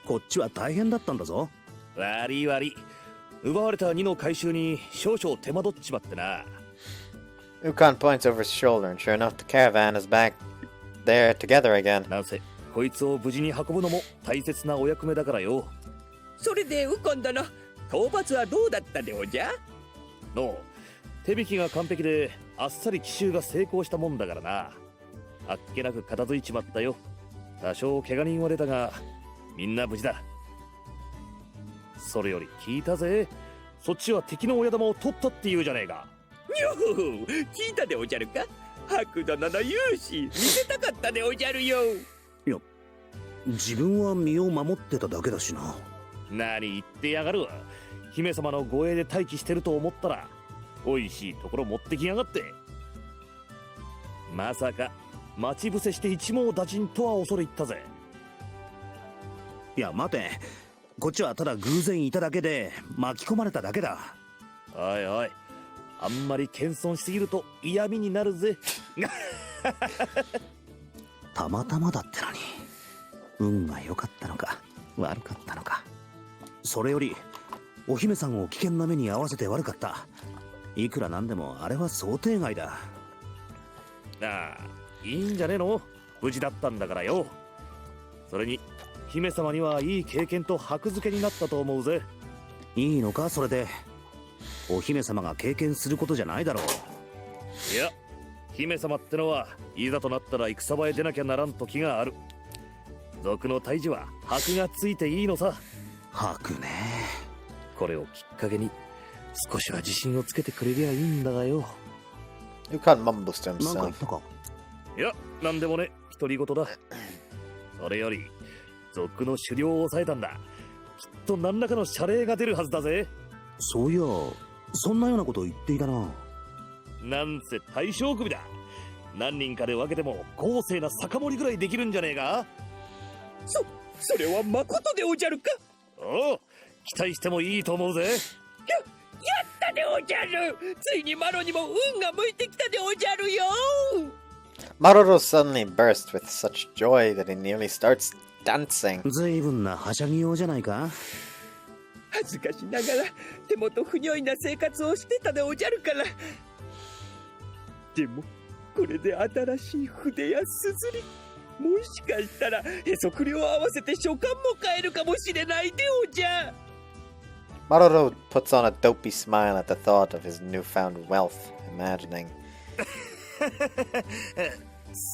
こっちは大変だったんだぞ。悪い悪い。奪われた2の回収に少々手間取っちまってな。Ukon points over his shoulder, and sure enough, the caravan is back there together again. なんせこいつを無事に運ぶのも大切なお役目だからよ。それでウコン殿、討伐はどうだったでおじゃ？の手引きが完璧であっさり奇襲が成功したもんだからな。あっけなく片付いちまったよ。多少怪我人は出たがみんな無事だ。それより聞いたぜ。そっちは敵の親玉を取ったって言うじゃねえか。よー、聞いたでおじゃるか？白殿の勇姿見せたかったでおじゃるよ。いや、自分は身を守ってただけだしな。何言ってやがるわ。姫様の護衛で待機してると思ったらおいしいところ持ってきやがって。まさか待ち伏せして一網打尽とは恐れ入ったぜ。いや待て、こっちはただ偶然いただけで巻き込まれただけだ。おいおい、あんまり謙遜しすぎると嫌味になるぜ。たまたまだってのに、運が良かったのか悪かったのか。それよりお姫さんを危険な目に遭わせて悪かった。いくらなんでもあれは想定外だ。ああ、いいんじゃねえの？無事だったんだからよ。それに姫様にはいい経験と箔付けになったと思うぜ。いいのかそれで。お姫様が経験することじゃないだろう。いや、姫様ってのはいざとなったら戦場へ出なきゃならん時がある。賊の退治は箔がついていいのさ。箔ね。これをきっかけに少しは自信をつけてくれりゃいいんだがよ。Ukon mumbles to なんか言 himself. ったか？いや、なんでもね、独り言だ。それより賊の狩猟を抑えたんだ。きっと何らかの謝礼が出るはずだぜ。そういや、そんなようなこと言っていたな。なんせ大将首だ。何人かで分けても豪勢な酒盛りぐらいできるんじゃねえか。それはまことでおじゃるか？おう、期待してもいいと思うぜ。やったでおじゃる。ついにマロにも運が向いてきたでおじゃるよ。Maroro suddenly burst with such joy that he nearly starts dancing. ずいぶんなはしゃぎようじゃないか。恥ずかしながら手元不如意な生活をしてたでおじゃるから。でもこれで新しい筆やすずり、もしかしたらへそくりを合わせて書簡も変えるかもしれないでおじゃ。Maroro puts on a dopey smile at the thought of his newfound wealth, imagining.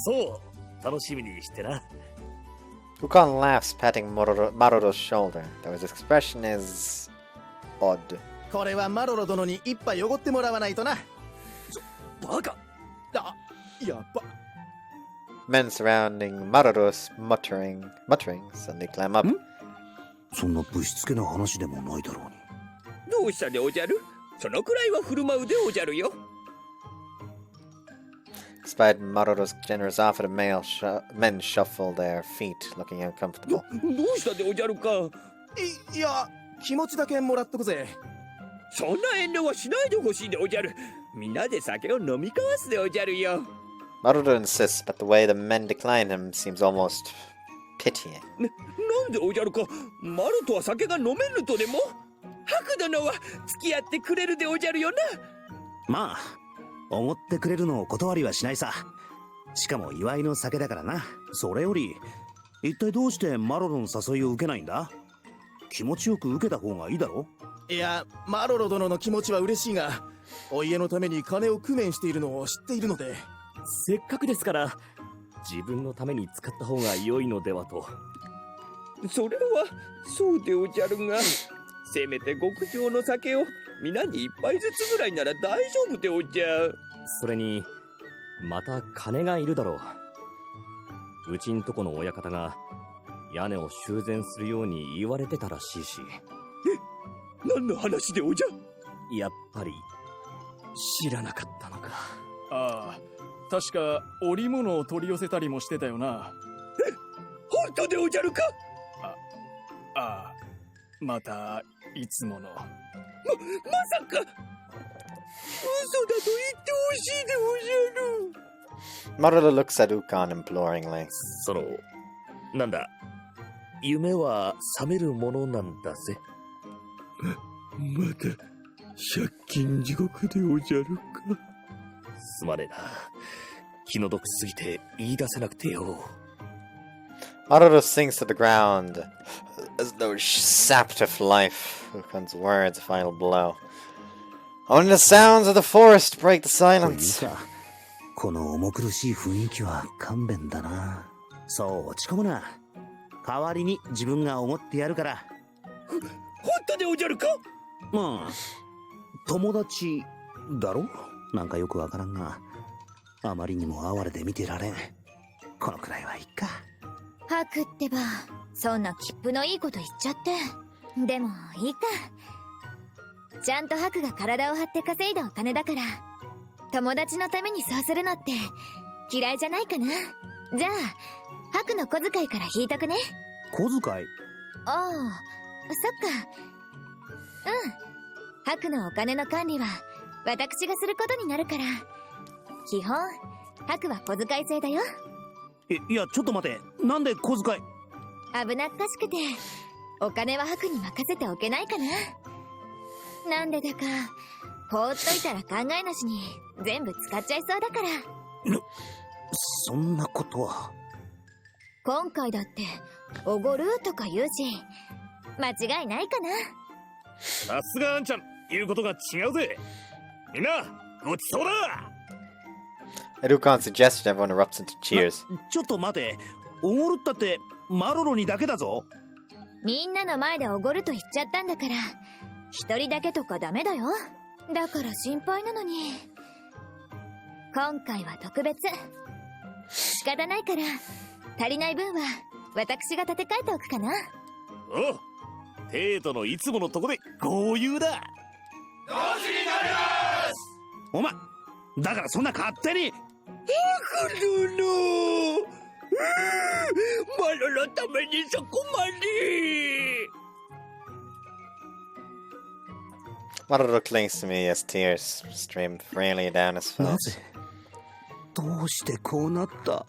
そう、楽しみにしてな。Ukon laughs, patting Maroro's shoulder, though his expression is odd. これはマロロ殿に一杯おごってもらわないとな。バカ。やば。Men surrounding Maroro's muttering suddenly climb up. そんなぶしつけな話でもないだろうに。どうしたでおじゃる？そのくらいは振る舞うでおじゃるよ。Despite Maroro's generous offer, the men shuffle their feet, looking uncomfortable. どうしたでおじゃるか？いや、気持ちだけもらっとくぜ。そんな遠慮はしないでほしいでおじゃる。みんなで酒を飲み交わすでおじゃるよ。Maroro insists, but the way the men decline him seems almost pitying. なんでおじゃるか？マロとは酒が飲めぬとでも？白殿は付き合ってくれるでおじゃるよな。まあ、おごってくれるのを断りはしないさ。しかも祝いの酒だからな。それより、一体どうしてマロロの誘いを受けないんだ？気持ちよく受けた方がいいだろ？いや、マロロ殿の気持ちは嬉しいが、お家のために金を工面しているのを知っているので。せっかくですから自分のために使った方が良いのではと。それはそうでおじゃるが、せめて極上の酒を皆に一杯ずつぐらいなら大丈夫でおじゃ。それにまた金がいるだろう。うちんとこの親方が屋根を修繕するように言われてたらしいし。何の話でおじゃ。やっぱり知らなかったのか。ああ、確か織物を取り寄せたりもしてたよな。本当でおじゃるか。ああ、またいつもの。まさか嘘だと言ってほしいでおじゃる。Marulo looks at Ukon imploringly. そのなんだ、夢は覚めるものなんだぜ。まだ借金地獄でおじゃるか。すまねえな、気の毒すぎて言い出せなくてよ。Marulo sinks to the ground as though sapped of life. Ukon's words, a final blow. Only the sounds of the forest break the という silence. か、この重苦しい雰囲気は勘弁だな。そう落ち込むな。代わりに自分が思ってやるから。本当でおじゃるか。友達だろ。なんかよくわからんが、あまりにも哀れで見てられん。このくらいはいいか。ハクってば、そんな切符のいいこと言っちゃって。でもいいか。ちゃんとハクが体を張って稼いだお金だから、友達のためにそうするのって嫌いじゃないかな。じゃあハクの小遣いから引いとくね。小遣い？ああ、そっか。ハクのお金の管理は私がすることになるから、基本ハクは小遣い制だよ。いや、ちょっと待て。なんで小遣い？危なっかしくてお金はハクに任せておけないかな。なんでだか放っといたら考えなしに全部使っちゃいそうだから。そんなことは。今回だっておごるとか言うし、間違いないかな。さすがあんちゃん、言うことが違うぜ。みんなごちそうだ。 At Ukon's suggestion, everyone erupts into cheers. ちょっと待て。おごるったってマロロにだけだぞ。みんなの前でおごると言っちゃったんだから、一人だけとかダメだよ。だから心配なのに。今回は特別。仕方ないから足りない分は私が立て替えておくかな。おう、テートのいつものとこで豪遊だ。お前だからそんな勝手に。ハク殿、マロのためにそこまで。Marulo clings to me as tears stream freely down his な face. ぜ？どうしてこうなった？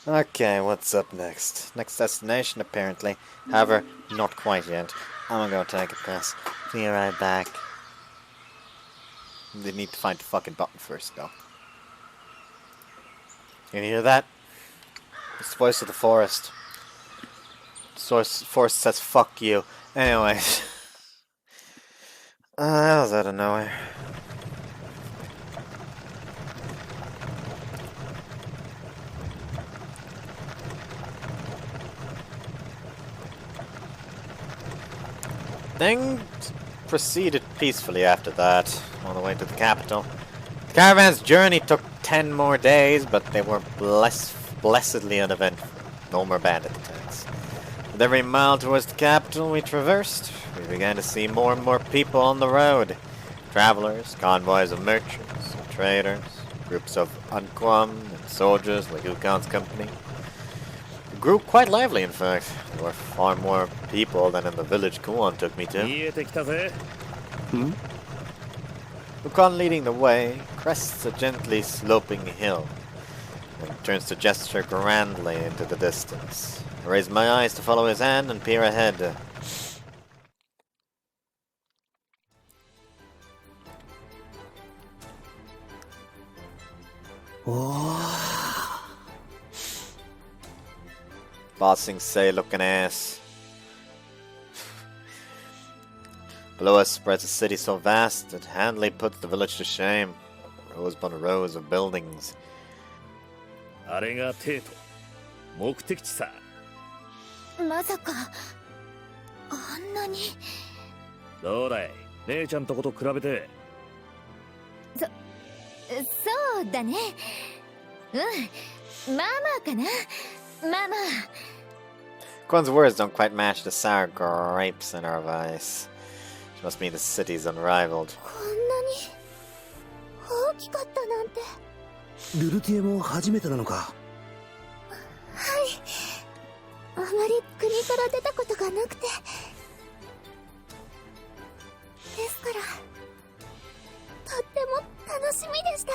Okay, what's up next? Next destination, apparently. However, not quite yet. I'm gonna go take a piss. Be right back. They need to find the fucking button first, though. You hear that? It's the voice of the forest. Forest says fuck you. Anyways. That was out of nowhere. Things proceeded peacefully after that, on the way to the capital. The caravan's journey took 10 more days, but they were blessedly uneventful. No more bandit attacks. With every mile towards the capital we traversed, we began to see more and more people on the road. Travelers, convoys of merchants, and traders, groups of Unquam and soldiers like Ukon's company. It grew quite lively, in fact. There were far more people than in the village Kuon took me to. 見えてきたぜ。 Ukon leading the way crests a gently sloping hill and turns to gesture grandly into the distance. I raise my eyes to follow his hand and peer ahead. Bossing say looking ass. Below us spreads a city so vast it handily puts the village to shame. Rows upon rows of buildings. あれが帝都目的地さ。まさかあんなに。どうだい姉ちゃんとこと比べて。そうだね。うん、まあまあかな。まあまあ。 Quan's words don't quite match the sour grapes in her voice. She must mean the city's unrivaled. こんなに大きかったなんて。ルルティエも初めてなのか。はい、あまり国から出たことがなくて。ですからとっても楽しみでした。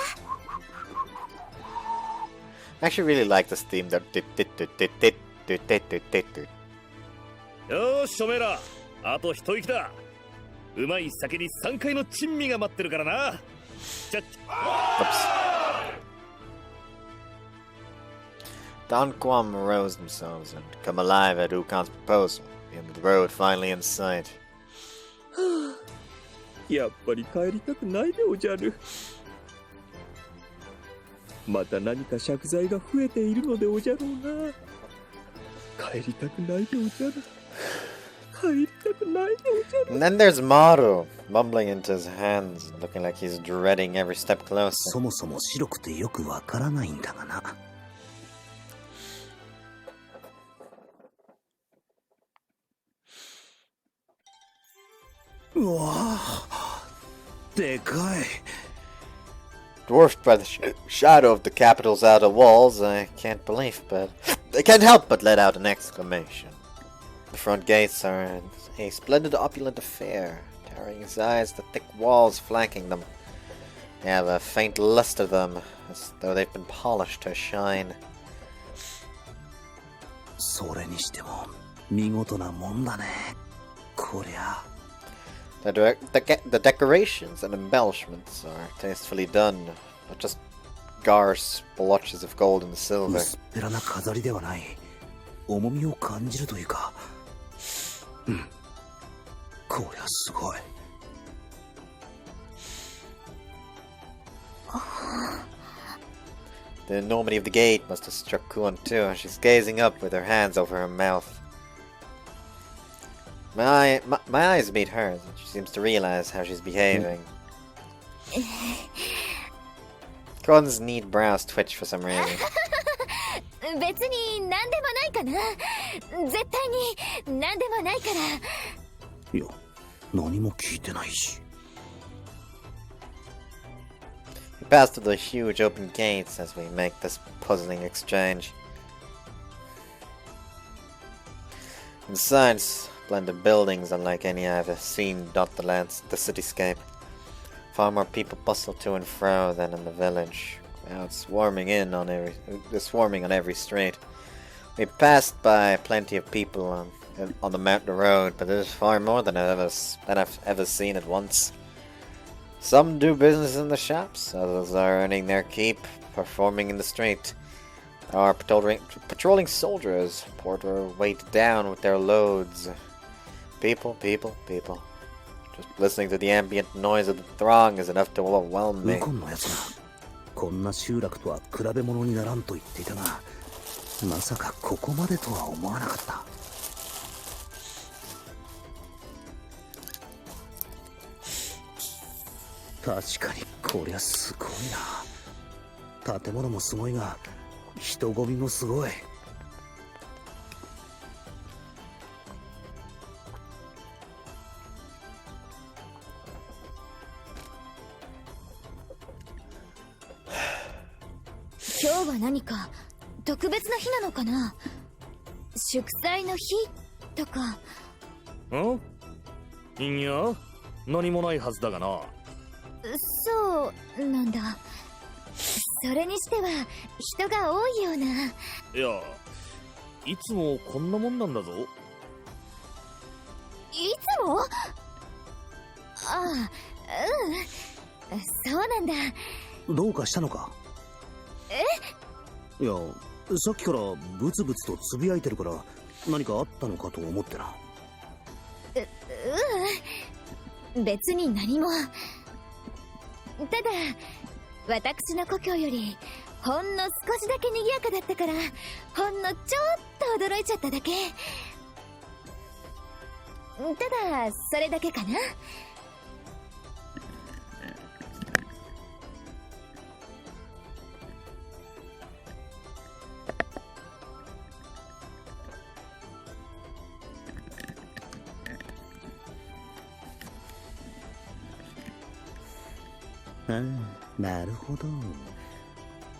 I actually really like this theme. よーしおめえら、あと一息だ。うまい酒に3回の珍味が待ってるからな。ちゃっ。 The Anquam arose themselves and come alive at Ukan's proposal. The end of the road finally in sight. やっぱり帰りたくないでおじゃる。また何か借財が増えているのでおじゃろうな。帰りたくないでおじゃる。帰りたくないでおじゃる。 And then there's Maru, mumbling into his hands, looking like he's dreading every step closer. そもそも白くてよくわからないんだがな。うわあ、でかい。 Dwarfed by the shadow of the capital's outer walls, I can't help but let out an exclamation. The front gates are a splendid opulent affair, towering its eyes, the thick walls flanking them. They have a faint luster to them, as though they've been polished to shine. それにしても見事なもんだね。こりゃ。 The decorations and embellishments are tastefully done, not just gauze splotches of gold and silver. 薄っぺらな飾りではない。重みを感じるというか。うん。こりゃすごい。The enormity of the gate must have struck Kuan too. She's gazing up with her hands over her mouth. My eyes meet hers, and she seems to realize how she's behaving. Kuan's neat brows twitch for some reason. 別に何でもないかな。絶対に何でもないから。いや、何も聞いてないし。 We pass through the huge open gates as we make this puzzling exchange. Inside, splendid buildings unlike any I've seen dot the cityscape. Far more people bustle to and fro than in the village. Crowds swarming on every street. We passed by plenty of people on the mountain road, but there's far more than I've ever seen at once. Some do business in the shops, others are earning their keep, performing in the street. There are patrolling soldiers, poured their weight down with their loads. People. Just listening to the ambient noise of the throng is enough to overwhelm me. ウコンのやつがこんな集落とは比べ物にならんと言っていたが、まさかここまでとは思わなかった。確かにこりゃすごいな。建物もすごいが、人混みもすごい。今日は何か特別な日なのかな。祝祭の日とか。ん？いや、何もないはずだがな。そうなんだ。それにしては人が多いような。いや、いつもこんなもんなんだぞ。いつも？ああ、うん。そうなんだ。どうかしたのか？いや、さっきからブツブツとつぶやいてるから何かあったのかと思ってな。別に何も。ただ私の故郷よりほんの少しだけ賑やかだったから、ほんのちょっと驚いちゃっただけ。ただそれだけかな。ああ、なるほど。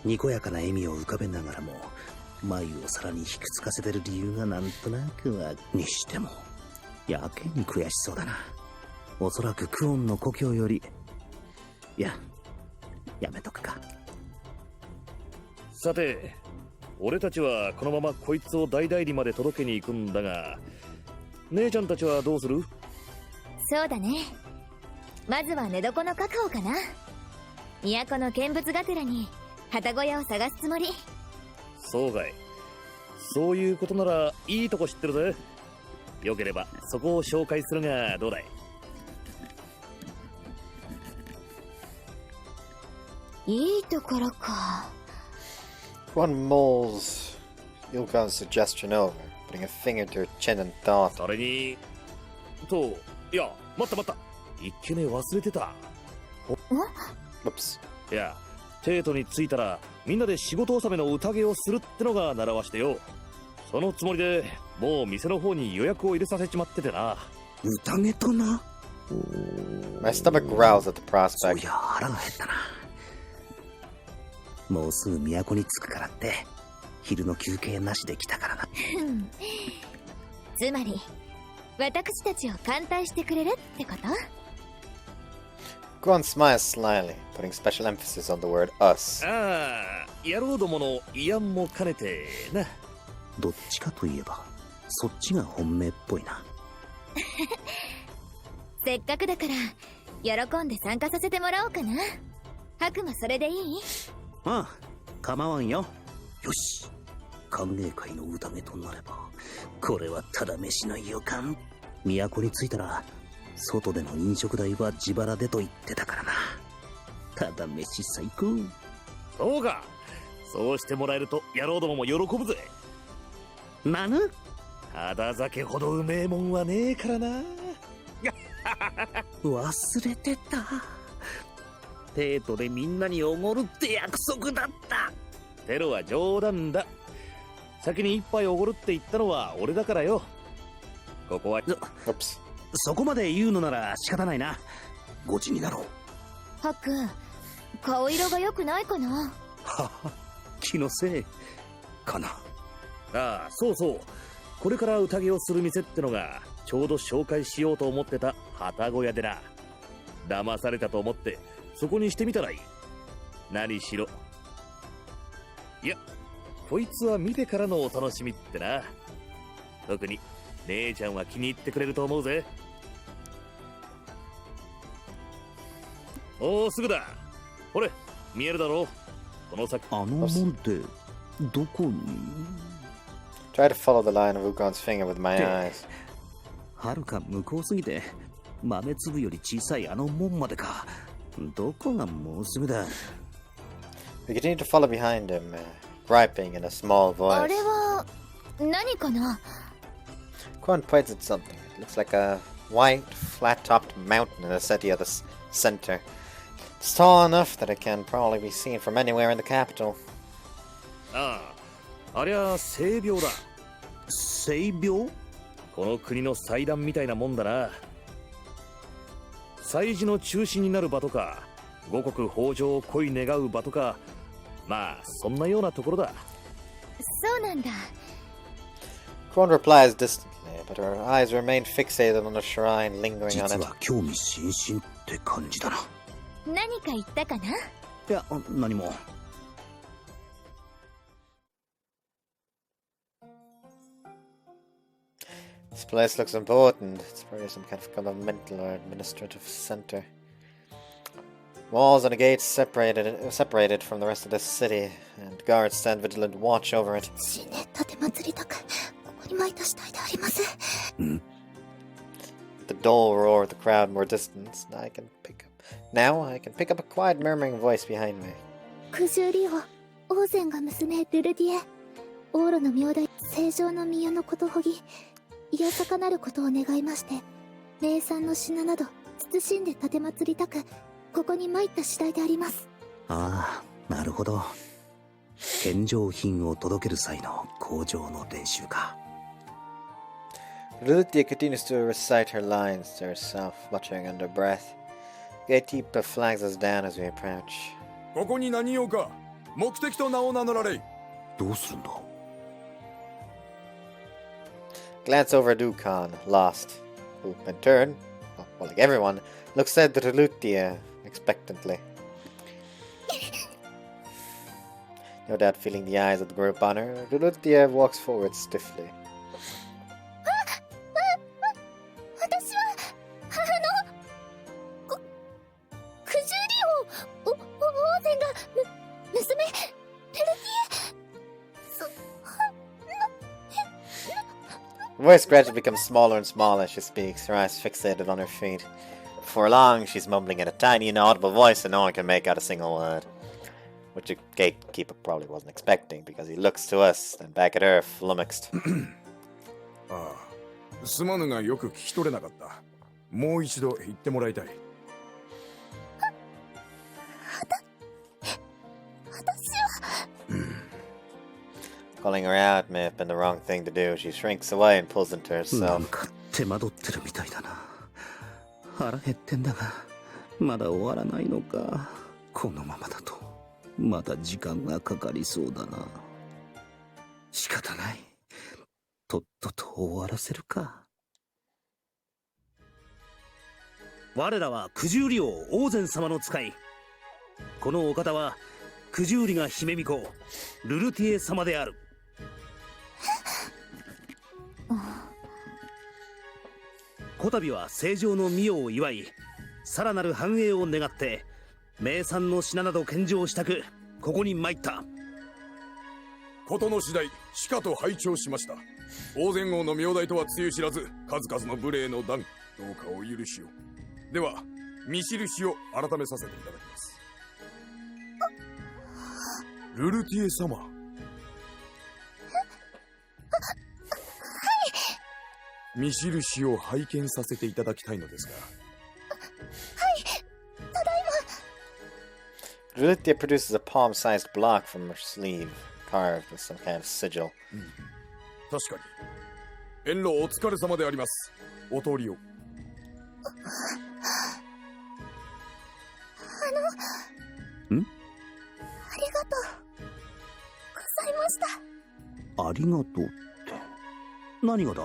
にこやかな笑みを浮かべながらも眉をさらに引きつかせてる理由がなんとなくはにしてもやけに悔しそうだな。おそらくクオンの故郷より、いや、やめとくか。さて、俺たちはこのままこいつを大々里まで届けに行くんだが、姉ちゃんたちはどうする？そうだね。まずは寝床の確保かな。都の見物がてらに旗小屋を探すつもり。そうかい。そういうことならいいとこ知ってるぜ。よければそこを紹介するがどうだい？いいところか。One mulls Ilgan's suggestion over, putting a finger to her chin and thought. それにと、いや、待った待った、一気ね忘れてた。Whoops. いや、テートに着いたらみんなで仕事納めの宴をするってのが習わしてよ。そのつもりでもう店の方に予約を入れさせちまっててな。宴とな。 My stomach growls at the そう prospect. いや、腹が減ったな。もうすぐ都に着くからって昼の休憩なしで来たからな。つまり私たちを歓待してくれるってこと？ Guan smiles slyly, putting special emphasis on the word us. ああ、野郎どもの慰安も兼ねてな。どっちかといえばそっちが本命っぽいな。せっかくだから喜んで参加させてもらおうかな。ハクもそれでいい？ああ、構わんよ。よし、歓迎会の宴となればこれはただ飯の予感。都に着いたら外での飲食代は自腹でと言ってたからな。ただ飯最高。そうか、そうしてもらえると野郎どもも喜ぶぜ。なぬ？肌酒ほどうめえもんはねえからな。忘れてた。デートでみんなにおごるって約束だった。テロは冗談だ。先に一杯おごるって言ったのは俺だからよ。ここは Oops. そこまで言うのなら仕方ないな。ごちになろう。ハク、顔色が良くないかな？はは、気のせいかな。ああ、そうそう、これから宴をする店ってのがちょうど紹介しようと思ってた旗小屋でな。騙されたと思ってそこにしてみたらいい。何しろ、いや、こいつは見てからのお楽しみってな。特に姉ちゃんは気に入ってくれると思うぜ。おお、すぐだ。ほれ、見えるだろう、この先。あの門ってどこに？ Try to follow the line of Ugon's finger with my eyes. はるか向こうすぎて豆粒より小さいあの門までか。どこがもうすぐだ。 We continue to follow behind him, griping in a small あ voice. れは何かな？ Guan points at something. It looks like a white, flat-topped mountain in the city of the center. It's tall enough that it can probably be seen from anywhere in the capital. ああ、ありゃ聖廟だ。聖廟？この国の祭壇みたいなもんだな。祭事の中心になる場とか、五穀豊穣を恋願う場とか、まあそんなようなところだ。そうなんだ。Guan replies distantly, but her eyes remain fixated on the shrine, lingering 実 on it. は興味津々って感じだな。何か言ったかな？いや、何も。This place looks important. It's probably some kind of governmental or administrative center. Walls and a gate separated from the rest of the city, and guards stand vigilant watch over it. 新年立て祭りとかここに毎年大であります。It the dull roar of the crowd more distant. Now I can pick up a quiet murmuring voice behind me. 九十里を王翦が娘ルルディエ、王路の名代正常の宮のことほぎ、いやさかなることを願いまして、名産の品など慎んで奉りたく、ここに参った次第であります。ああ、なるほど。献上品を届ける際の口上の練習か。Lutia continues to recite her lines to herself, muttering under breath. Gatekeeper flags us down as we approach. ここに何用か。目的と名を名乗られ。どうするんだ。Glance over at Dukan, lost, who, in turn, well, like everyone, looks at Lutia expectantly. No doubt feeling the eyes of the group on her, Lutia walks forward stiffly. 私は九十里王翦が娘ルルディエ。 Her voice gradually becomes smaller and smaller as she speaks, her eyes fixated on her feet. Before long, she's mumbling in a tiny, inaudible voice and no one can make out a single word. Which the gatekeeper probably wasn't expecting, because he looks to us, then back at her, flummoxed. ああ、すまぬがよく聞き取れなかった。もう一度言ってもらいたい。Calling her out may have been the wrong thing to do. She shrinks away and pulls into なん herself. か手間取ってるみたいだな。腹減ってんだが、まだ終わらないのか。このままだと、まだ時間がかかりそうだな。仕方ない。とっとと終わらせるか。我らは九十里王王翦様の使い。このお方は九十里が姫巫女ルルティエ様である。こたびは正常の御代を祝い、さらなる繁栄を願って名産の品など献上したく、ここに参った。ことの次第しかと拝聴しました。王翦王の名代とはつゆ知らず、数々の無礼の段、どうかお許しを。では見印を改めさせていただきます。ルルティエ様。見印を拝見させていただきたいのですが。Lutia produces a palm-sized block from her sleeve, carved with some kind of sigil. 確かに。遠路お疲れ様であります。お通りを。ん？ありがとうございました。ありがとうって何がだ。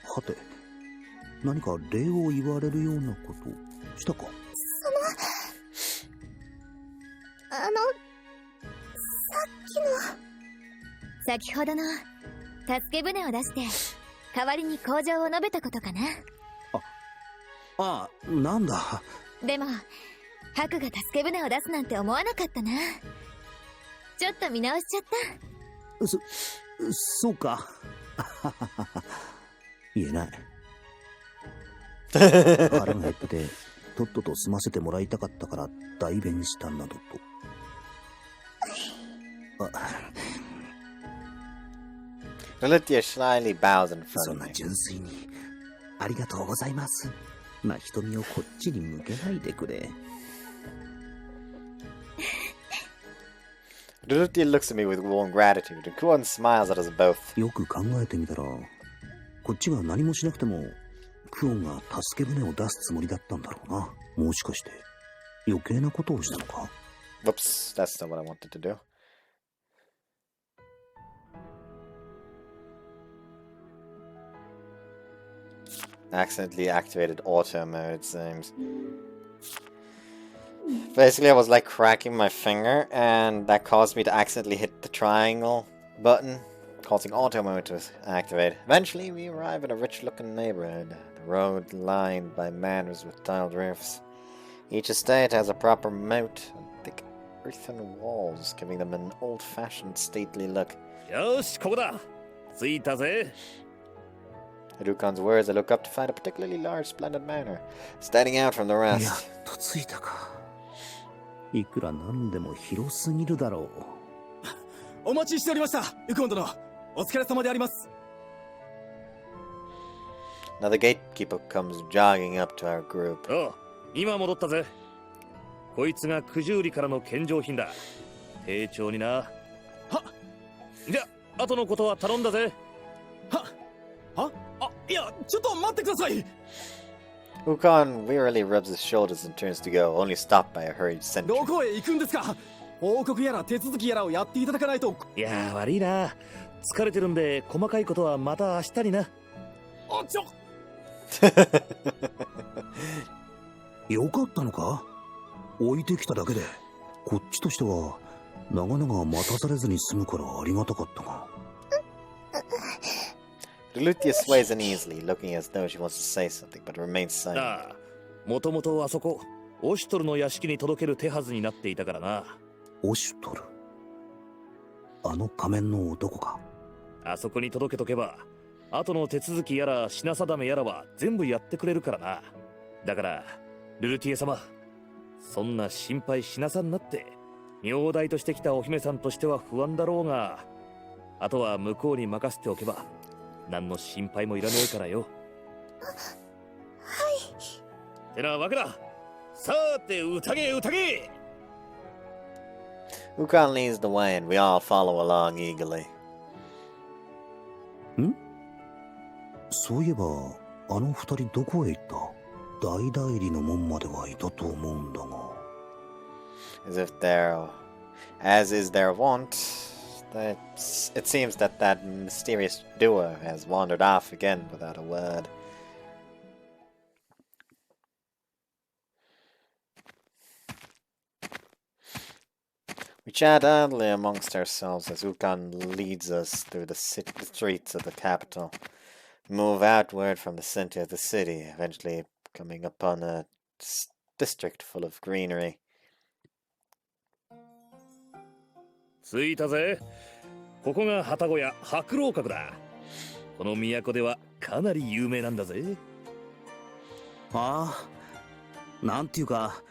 はて、何か礼を言われるようなことしたか。さっきの先ほどの助け舟を出して代わりに口上を述べたことかな。ああ、なんだ。でもハクが助け舟を出すなんて思わなかったな。ちょっと見直しちゃった。そうか。言えない。腹が減ってとっとと済ませてもらいたかったから代弁したなどと。Lutia slyly bows in そ front ん of な me. 純粋にありがとうございますな瞳をこっちに向けないでくれ。Lutia looks at me with warm gratitude, and Kuon smiles at us both. よく考えてみたら、こっちが何もしなくてもクオンが助け舟を出すつもりだったんだろうな。もしかして余計なことをしたのか。 Whoops, that's not what I wanted to do. Accidentally activated auto mode, it seems. Basically, I was like cracking my finger, and that caused me to accidentally hit the triangle button, causing auto mode to activate. Eventually, we arrive at a rich-looking neighborhood, the road lined by manors with tiled roofs. Each estate has a proper moat and thick earthen walls, giving them an old-fashioned, stately look. よし、ここだ。着いたぜ。At Ukon's words, I look up to find a particularly large, splendid manor, standing out from the やっ rest. と着いたか。いくらなんでも広すぎるだろお待ちしておりました、ウコン殿。お疲れ様であります。 Now the gatekeeper comes jogging up to our group. おう、今戻ったぜ。こいつが九十里からの献上品だ。丁重にな。はじゃ、後のことは頼んだぜ。いや、ちょっと待ってください。 Ukon wearily rubs his shoulders and turns to go, only stopped by a hurried ど sentry. こへ行くんですか。報告やら手続きやらをやっていただかないと。いやー、悪いな。疲れてるんで、細かいことはまた明日にな。う。よかったのか？置いてきただけで。こっちとしては長々待たされずに済むからありがたかったが。Lutia sways uneasily, looking as though she wants to say something, but remains silent. ああ、もともとあそこ、オシュトルの屋敷に届ける手はずになっていたからな。オシュトル？あの仮面の男か。あそこに届けとけば、後の手続きやら品定めやらは全部やってくれるからな。だから、ルルティエ様、そんな心配しなさんなって。名代としてきたお姫さんとしては不安だろうが、あとは向こうに任せておけば、何の心配もいらねえからよ。はい。てなわけだ。さーて、宴。 Ukon leads the way, and we all follow along eagerly. そういえばあの二人どこへ行った？大代理の門まではいたと思うんだが。As is their wont, it seems that mysterious duo has wandered off again without a word. We chat idly amongst ourselves as Ukon leads us through the streets of the capital. We move outward from the center of the city, eventually coming upon a district full of greenery. 着いたぜ。ここが旅籠屋白老閣だ。この都ではかなり有名なんだぜ。ああ、なんていうか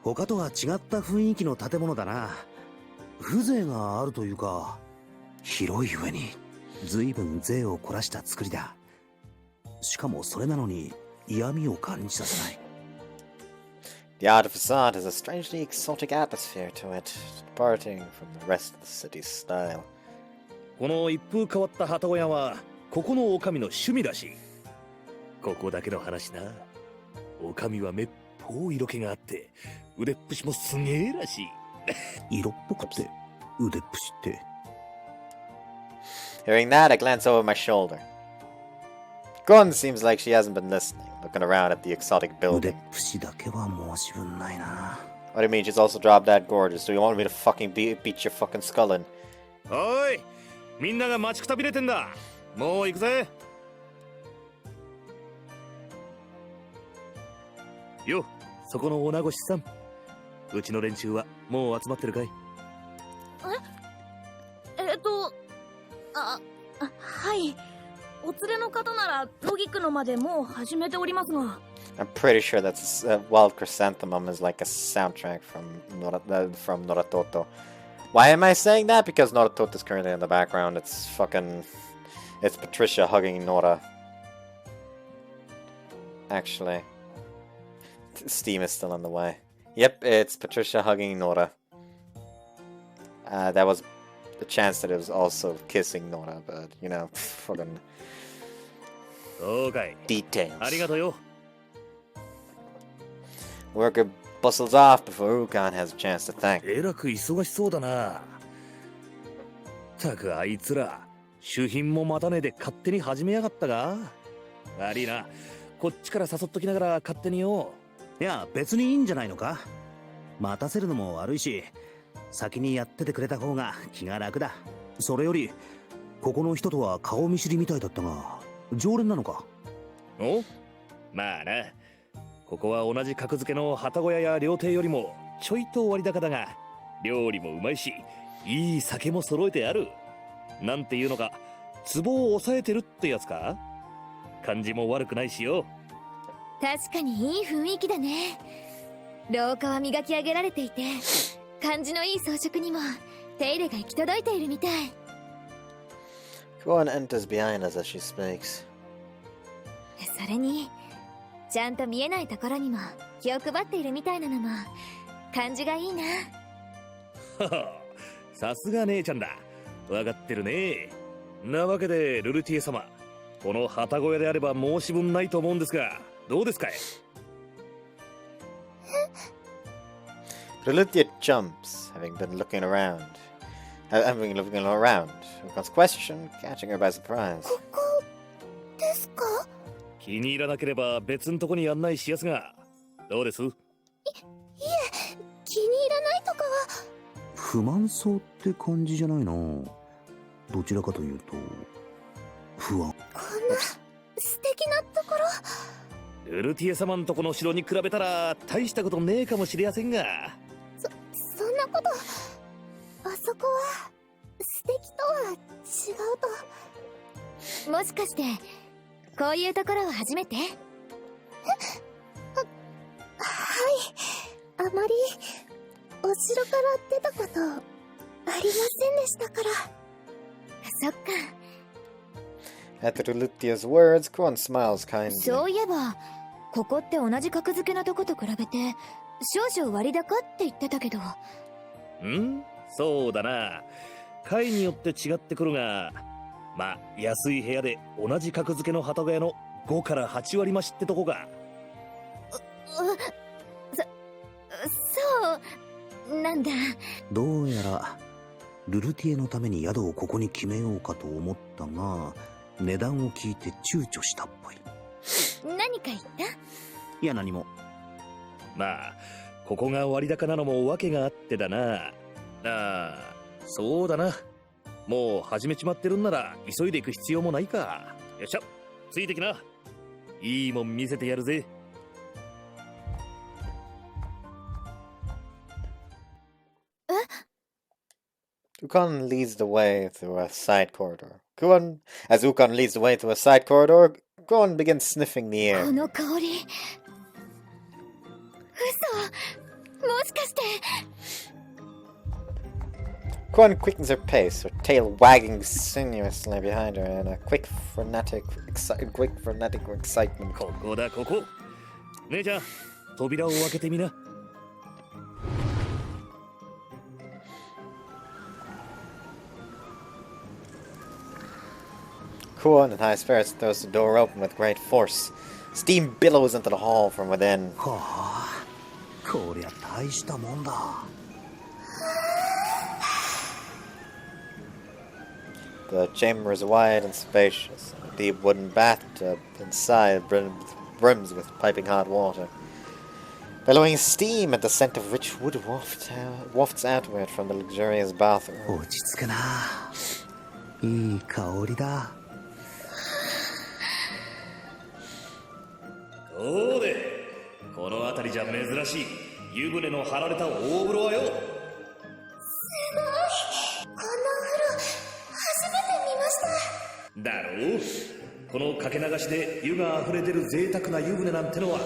他とは違った雰囲気の建物だな。風情があるというか、広い上に随分贅を凝らした作りだ。しかもそれなのに嫌味を感じさせない。The outer facade has a strangely exotic atmosphere to it, departing from the rest of the city's style. この一風変わった旅籠屋はここの女将の趣味らしい。ここだけの話な。女将はめっぽう色気があって腕っぷしもすげえらしい。色っぽくて腕っぷしって。Hearing that, I glance over my shoulder. Gon seems like she hasn't been listening, looking around at the exotic 腕 building. っぷしだけは申し分ないな。 What do you mean she's also dropped that gorgeous? Do you want me to fucking beat your fucking skull in? おい、みんなが待ちくたびれてんだ。もう行くぜ。よ、そこの女越さん。うちの連中はもう集まってるかい？はい。お連れの方ならロギクのまでもう始めておりますが。I'm pretty sure that's Wild Chrysanthemum is like a soundtrack from Noratoto. Why am I saying that? Because Noratoto is currently in the background. It's Patricia hugging Nora. Actually, Steam is still on the way. Yep, it's Patricia hugging Nora. That was a chance that it was also kissing Nora, but you know, fucking details. ありがとうよ。 Worker bustles off before Ukon has a chance to thank. えらく忙しそうだな。たくあいつら、主品も待たねえで勝手に始めやがったが。悪いな。こっちから誘っときながら勝手によ。いや別にいいんじゃないのか。待たせるのも悪いし、先にやっててくれた方が気が楽だ。それよりここの人とは顔見知りみたいだったが、常連なのか？お？まあな。ここは同じ格付けの旅籠屋や料亭よりもちょいと割高だが、料理もうまいし、いい酒も揃えてある。なんていうのか、壺を抑えてるってやつか？感じも悪くないしよ。確かにいい雰囲気だね。廊下は磨き上げられていて、感じのいい装飾にも手入れが行き届いているみたい。Kuon enters behind us as she speaks. それにちゃんと見えないところにも気を配っているみたいなのも感じがいいな。はは、さすが姉ちゃんだ。わかってるね。なわけでルルティエ様、この旗小屋であれば申し分ないと思うんですが、どうですかい？ Lulutia jumps, having been looking around. Ukon's question, catching her by surprise. ここですか？気に入らなければ別のとこに案内しやすが、どうです？いえ、気に入らないとかは。不満そうって感じじゃないな。どちらかというと不安。こんな素敵なところ。ルルティエ様んとこの城に比べたら大したことねえかもしれやせんが。そんなこと。あそこは素敵とは違うと。もしかしてこういうところは初めて？はい。あまりお城から出たことありませんでしたから。そっか。At Lulutia's words, Kuon smiles kindly. そういえばここって同じ格付けのとこと比べて少々割高って言ってたけど。そうだな。階によって違ってくるが、まあ安い部屋で同じ格付けの旗小屋の5から8割増しってとこか。そうなんだ。どうやらルルティエのために宿をここに決めようかと思ったが、値段を聞いて躊躇したっぽい。何か言った？いや何も。まあここが割高なのも訳があってだな。そうだな。もう始めちまってるんなら急いで行く必要もないか。よっしゃ、ついてきな。いいもん見せてやるぜ。Ukon leads the way through a side corridor. As Ukon leads the way through a side corridor, Kuon begins sniffing the こ air. の香り。嘘。もしかして。Kuon quickens her pace, her tail wagging sinuously behind her in a quick, frenetic excitement. ここだここ。姉ちゃん、扉を開けてみな。Kuon, in high spirits, throws the door open with great force. Steam billows into the hall from within. はあ、こりゃ大したもんだ。The chamber is wide and spacious. A deep wooden bathtub inside brims with piping hot water. Billowing steam and the scent of rich wood wafts outward from the luxurious bathroom. 落ち着くな。いい香りだ。そうで、この辺りじゃ珍しい湯船の張られた大風呂はよ。すごい。こんなお風呂初めて見ました。だろう。このかけ流しで湯が溢れ出る贅沢な湯船なんてのは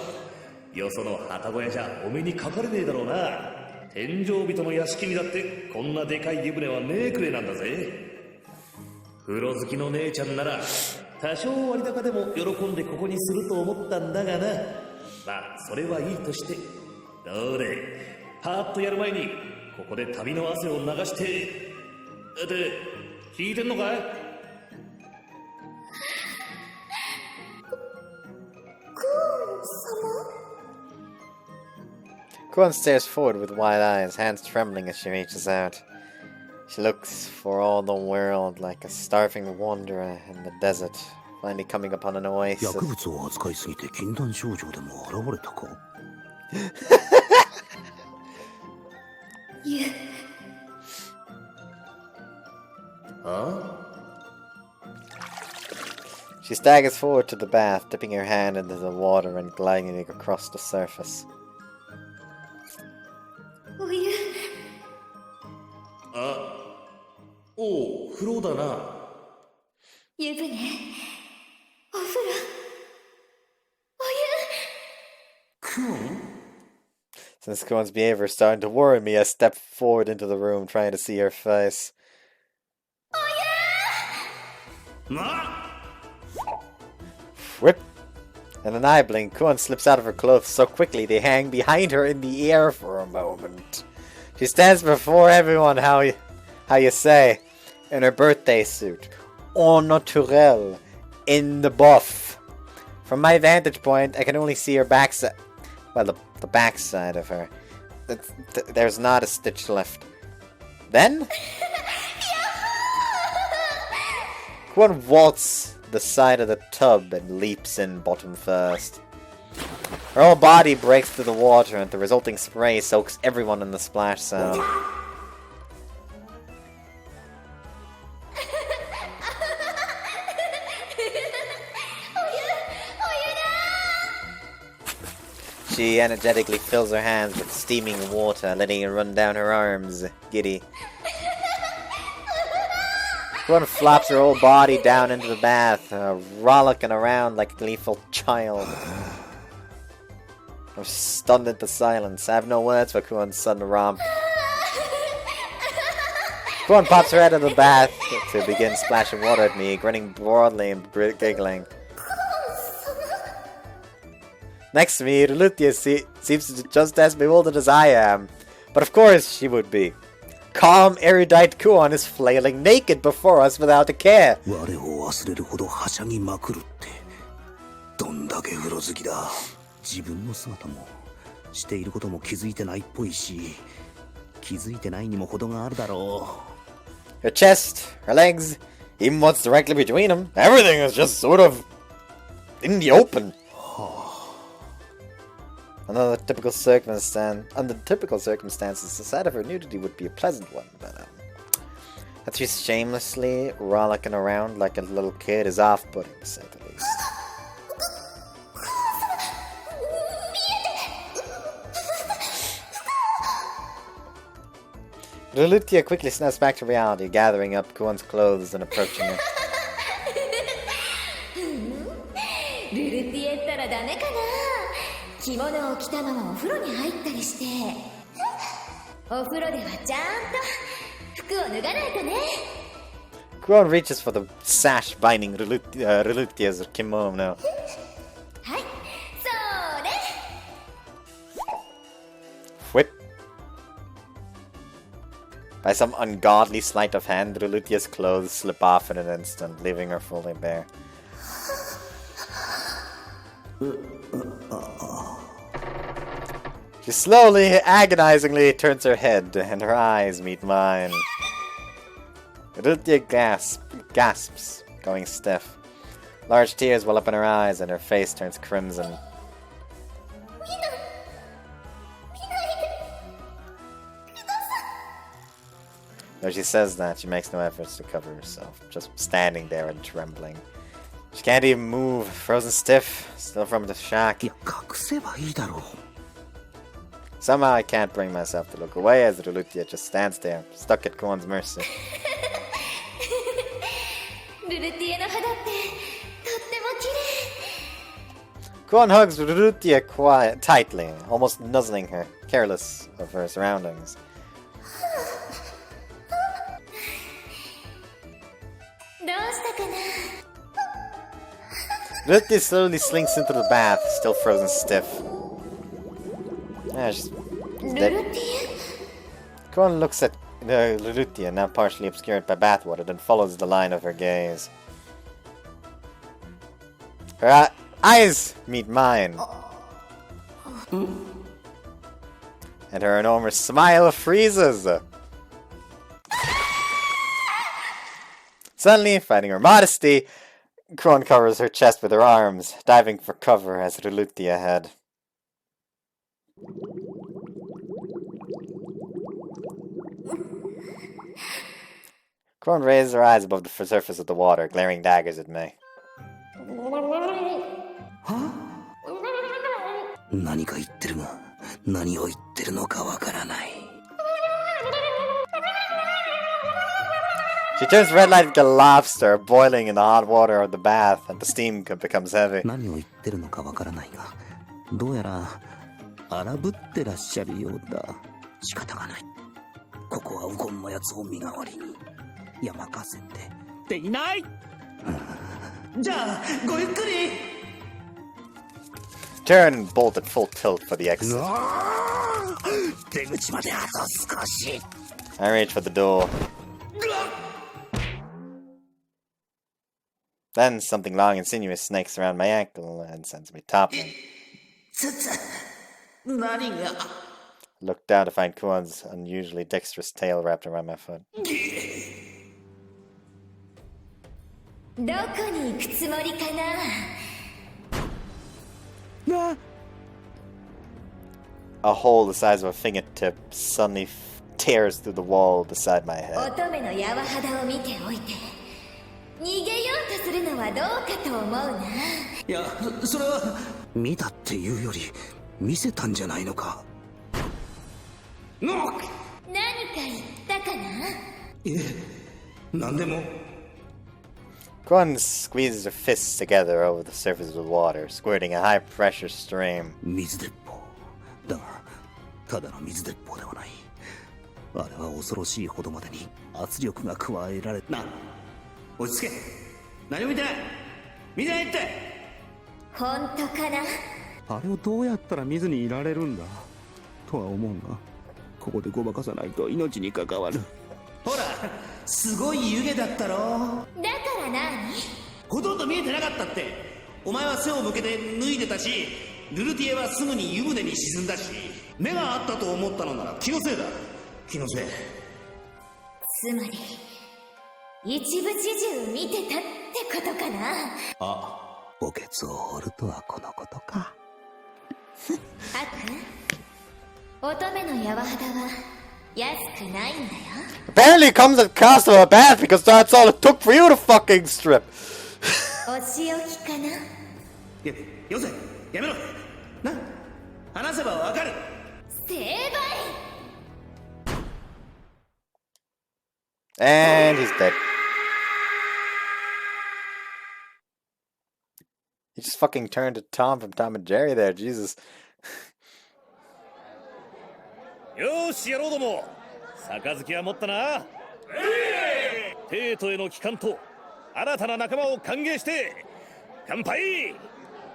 よその旗小屋じゃお目にかかれねえだろうな。天井人の屋敷にだってこんなでかい湯船はねえくれなんだぜ。風呂好きの姉ちゃんなら多少割高でも喜んでここにすると思ったんだがな。まあそれはいいとして、どうでパーッとやる前にここで旅の汗を流して。で聞いてんのかい？Kuon stares forward with wide eyes, hands trembling as she reaches out. She looks for all the world like a starving wanderer in the desert, finally coming upon an oasis. 薬物を扱いすぎて禁断症状でも現れたか。She staggers forward to the bath, dipping her hand into the water and gliding across the surface. お湯。おう、風呂だな。湯船。お風呂。Since Kuon's behavior is starting to worry me, I step forward into the room, trying to see her face. Whip! In an eye blink, Kuon slips out of her clothes so quickly they hang behind her in the air for a moment. She stands before everyone, how you say, in her birthday suit, au naturel, in the buff. From my vantage point, I can only see her backside. Well, the backside of her. There's not a stitch left. Then? Kuon vaults the side of the tub and leaps in bottom first. Her whole body breaks through the water and the resulting spray soaks everyone in the splash zone. She energetically fills her hands with steaming water, letting it run down her arms, giddy. Kuon flops her whole body down into the bath, rollicking around like a gleeful child. I'm stunned into silence. I have no words for Kuon's sudden romp. Kuon pops her out of the bath to begin splashing water at me, grinning broadly and giggling. Next to me, Lutia seems just as bewildered as I am. But of course she would be. Calm, erudite Kuon is flailing naked before us without a care. Her chest, her legs, even what's directly between them, everything is just sort of in the open. Under typical circumstances, the sight of her nudity would be a pleasant one, but that she's shamelessly rollicking around like a little kid is off-putting, to say the least. Lutia quickly snaps back to reality, gathering up Kuon's clothes and approaching her. Kuon reaches for the sash binding Relutia's kimono. Whip. By some ungodly sleight of hand, Relutia's clothes slip off in an instant, leaving her fully bare. She slowly, agonizingly turns her head, and her eyes meet mine. Rutia gasps, going stiff. Large tears well up in her eyes, and her face turns crimson. Though she says that, she makes no efforts to cover herself, just standing there and trembling. She can't even move, frozen stiff, still from the shock. Somehow I can't bring myself to look away as Rutia just stands there, stuck at Kuon's mercy. Kuon hugs Rutia tightly, almost nuzzling her, careless of her surroundings. Rutia slowly slinks into the bath, still frozen stiff. Yeah, she's dead. Kuon looks at Rutia, now partially obscured by bathwater, then follows the line of her gaze. Her eyes meet mine. And her enormous smile freezes. Suddenly, finding her modesty, Kuon covers her chest with her arms, diving for cover as Rutia had. Kuon raises her eyes above the surface of the water, glaring daggers at me. Huh? She turns red like a lobster, boiling in the hot water of the bath, and the steam becomes heavy. 荒ぶってらっしゃるようだ。仕方がない。ここはウコンのやつを身代わりに山任せてっていない。じゃあごゆっくり。 Turn and bolt at full tilt for the exit. 出口まであと少し。 I reach for the door. Then something long and sinuous snakes around my ankle and sends me toppling. 何が Look down to find Kuon's unusually dexterous tail wrapped around my foot. どこに行くつもりかな。 A hole the size of a fingertip suddenly tears through the wall beside my head. 乙女の柔肌を見ておいて逃げようとするのはどうかと思うな。いや、それは見たっていうより見せたんじゃないのか。何か言ったかな。いえ、何でも。 Kuon squeezes her fists together over the surface of the water, squirting a high-pressure stream. 水鉄砲だが、ただの水鉄砲ではない。あれは恐ろしいほどまでに圧力が加えられな。落ち着け。何も見てない。見てないって。本当かな。あれをどうやったら見ずにいられるんだとは思うが、ここでごまかさないと命に関わる。ほら、すごい湯気だったろ。だから何？ほとんど見えてなかったって。お前は背を向けて脱いでたし、ルルティエはすぐに湯船に沈んだし、目があったと思ったのなら気のせいだ。気のせい。つまり一部始終見てたってことかな。あ、墓穴を掘るとはこのことか。あった？乙女の柔肌は安くないんだよ。 Apparently it comes at the cost of a bath because that's all it took for you to fucking strip. お仕置きかな。よせ、やめろ。な、話せばわかる。成敗。 And he's dead. He just fucking turned to Tom from Tom and Jerry there, Jesus. よし野郎ども、杯は持ったな。帝都への帰還と新たな仲間を歓迎して乾杯。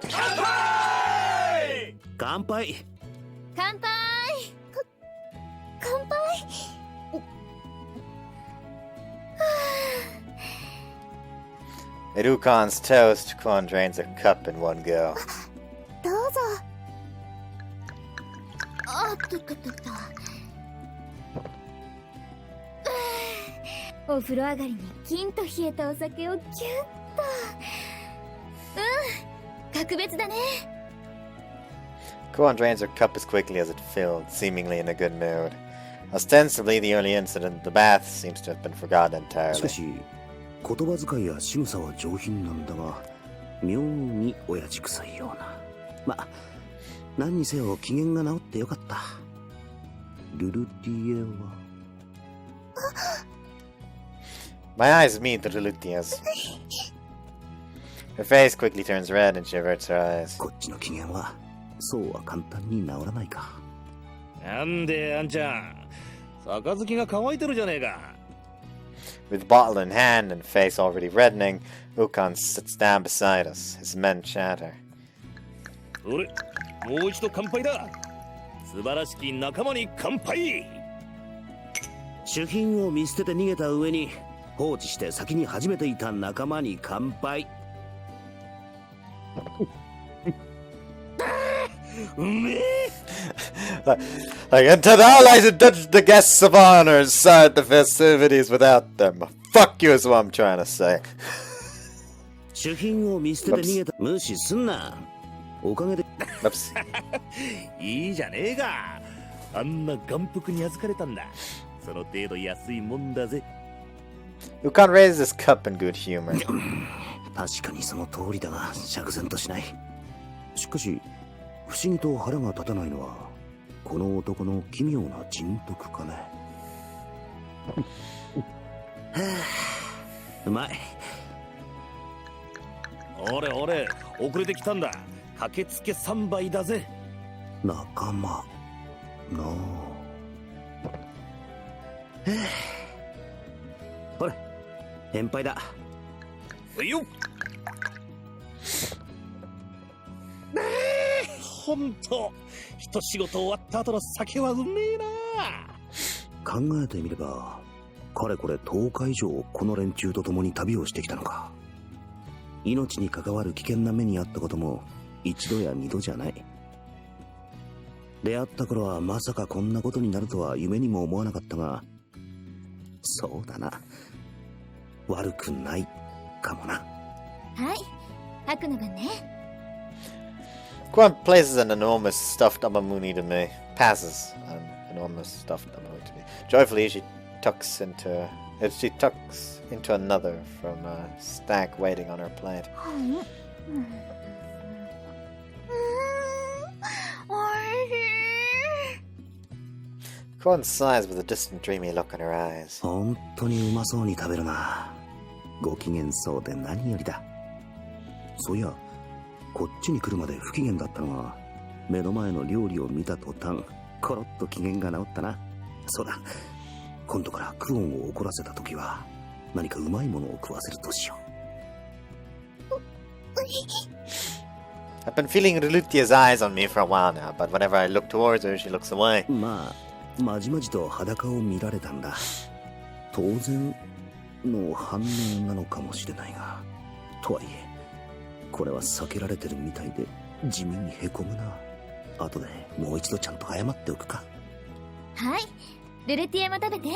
乾杯。乾杯。乾杯。乾杯。 At Ukon's toast, Kuon drains a cup in one go. どうぞ。あっと。お風呂上がりにキンと冷えたお酒をギュッと。格別だね。 Kuon drains her cup as quickly as it filled, seemingly in a good mood. Ostensibly the only incident, the bath seems to have been forgotten しか entirely. し、言葉遣いや仕草は上品なんだが、妙に親父臭いような。ま、何にせよ機嫌が治ってよかった。ルルティエは My eyes meet the Lulutia's. Her face quickly turns red and she averts her eyes. こっちの機嫌はそうは簡単に治らないか。なんであんちゃん、杯が乾いてるじゃねえか。 With bottle in hand and face already reddening, Ukon sits down beside us. His men chatter. それ、もう一度乾杯だ。素晴らしき仲間に乾杯。主賓を見捨てて逃げた上に放置して先に始めていた仲間に乾杯。うめえ。 Like, and to the allies who touched the guests of honor inside the festivities without them. Fuck you is what I'm trying to say. 主賓を見捨てて逃げた。無視すんな。おかげで。Oops. いいじゃねえか。あんな眼福に預かれたんだ。その程度安いもんだぜ。 Ukon raises his cup in good humor. 確かにその通りだが釈然としない。しかし不思議と腹が立たないのはこの男の奇妙な人徳かね。はあ、うまい。俺遅れてきたんだ。駆けつけ3杯だぜ。仲間なあ。ほら、返杯だ。よっ。ほんと、一仕事終わった後の酒はうめえな。考えてみれば、かれこれ10日以上この連中と共に旅をしてきたのか。命に関わる危険な目にあったことも一度や二度じゃない。出会った頃はまさかこんなことになるとは夢にも思わなかったが、そうだな、悪くないかもな。はい、白の分ね。Quan places an enormous stuffed Amamuni to me. Passes an enormous stuffed Amamuni to me. Joyfully, she tucks into another from a stack waiting on her plate. Quan sighs with a distant, dreamy look in her eyes. 本当にうまそうに食べるな。ご機嫌そうで何よりだ。そういや、こっちに来るまで不機嫌だったのは、目の前の料理を見た途端、コロッと機嫌が治ったな。そうだ、今度からクオンを怒らせた時は、何かうまいものを食わせるとしよう。I've been feeling Relutia's eyes on me for a while now, but whenever I look towards her, she looks away. まあ、まじまじと裸を見られたんだ。当然の反応なのかもしれないが、とはいえ、これは避けられてるみたいで地味にへこむな。後でもう一度ちゃんと謝っておくか。はい、ルルティエも食べて。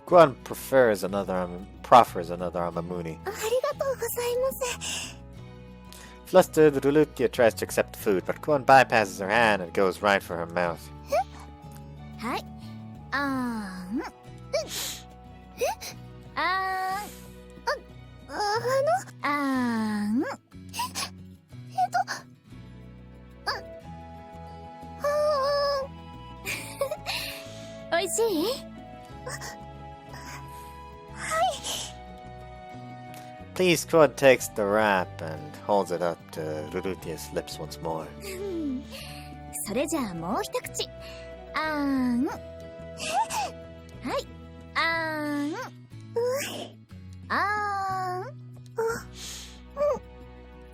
Quan proffers another Amamuni. ありがとうございます。Flustered, Relutia tries to accept the food, but Quan bypasses her hand and goes right for her mouth. はい、あーん、あーん、おいしいPlease, Quan takes the wrap and holds it up to Relutia's lips once more. それじゃあもう一口。あーん。はい。あーん。あーん。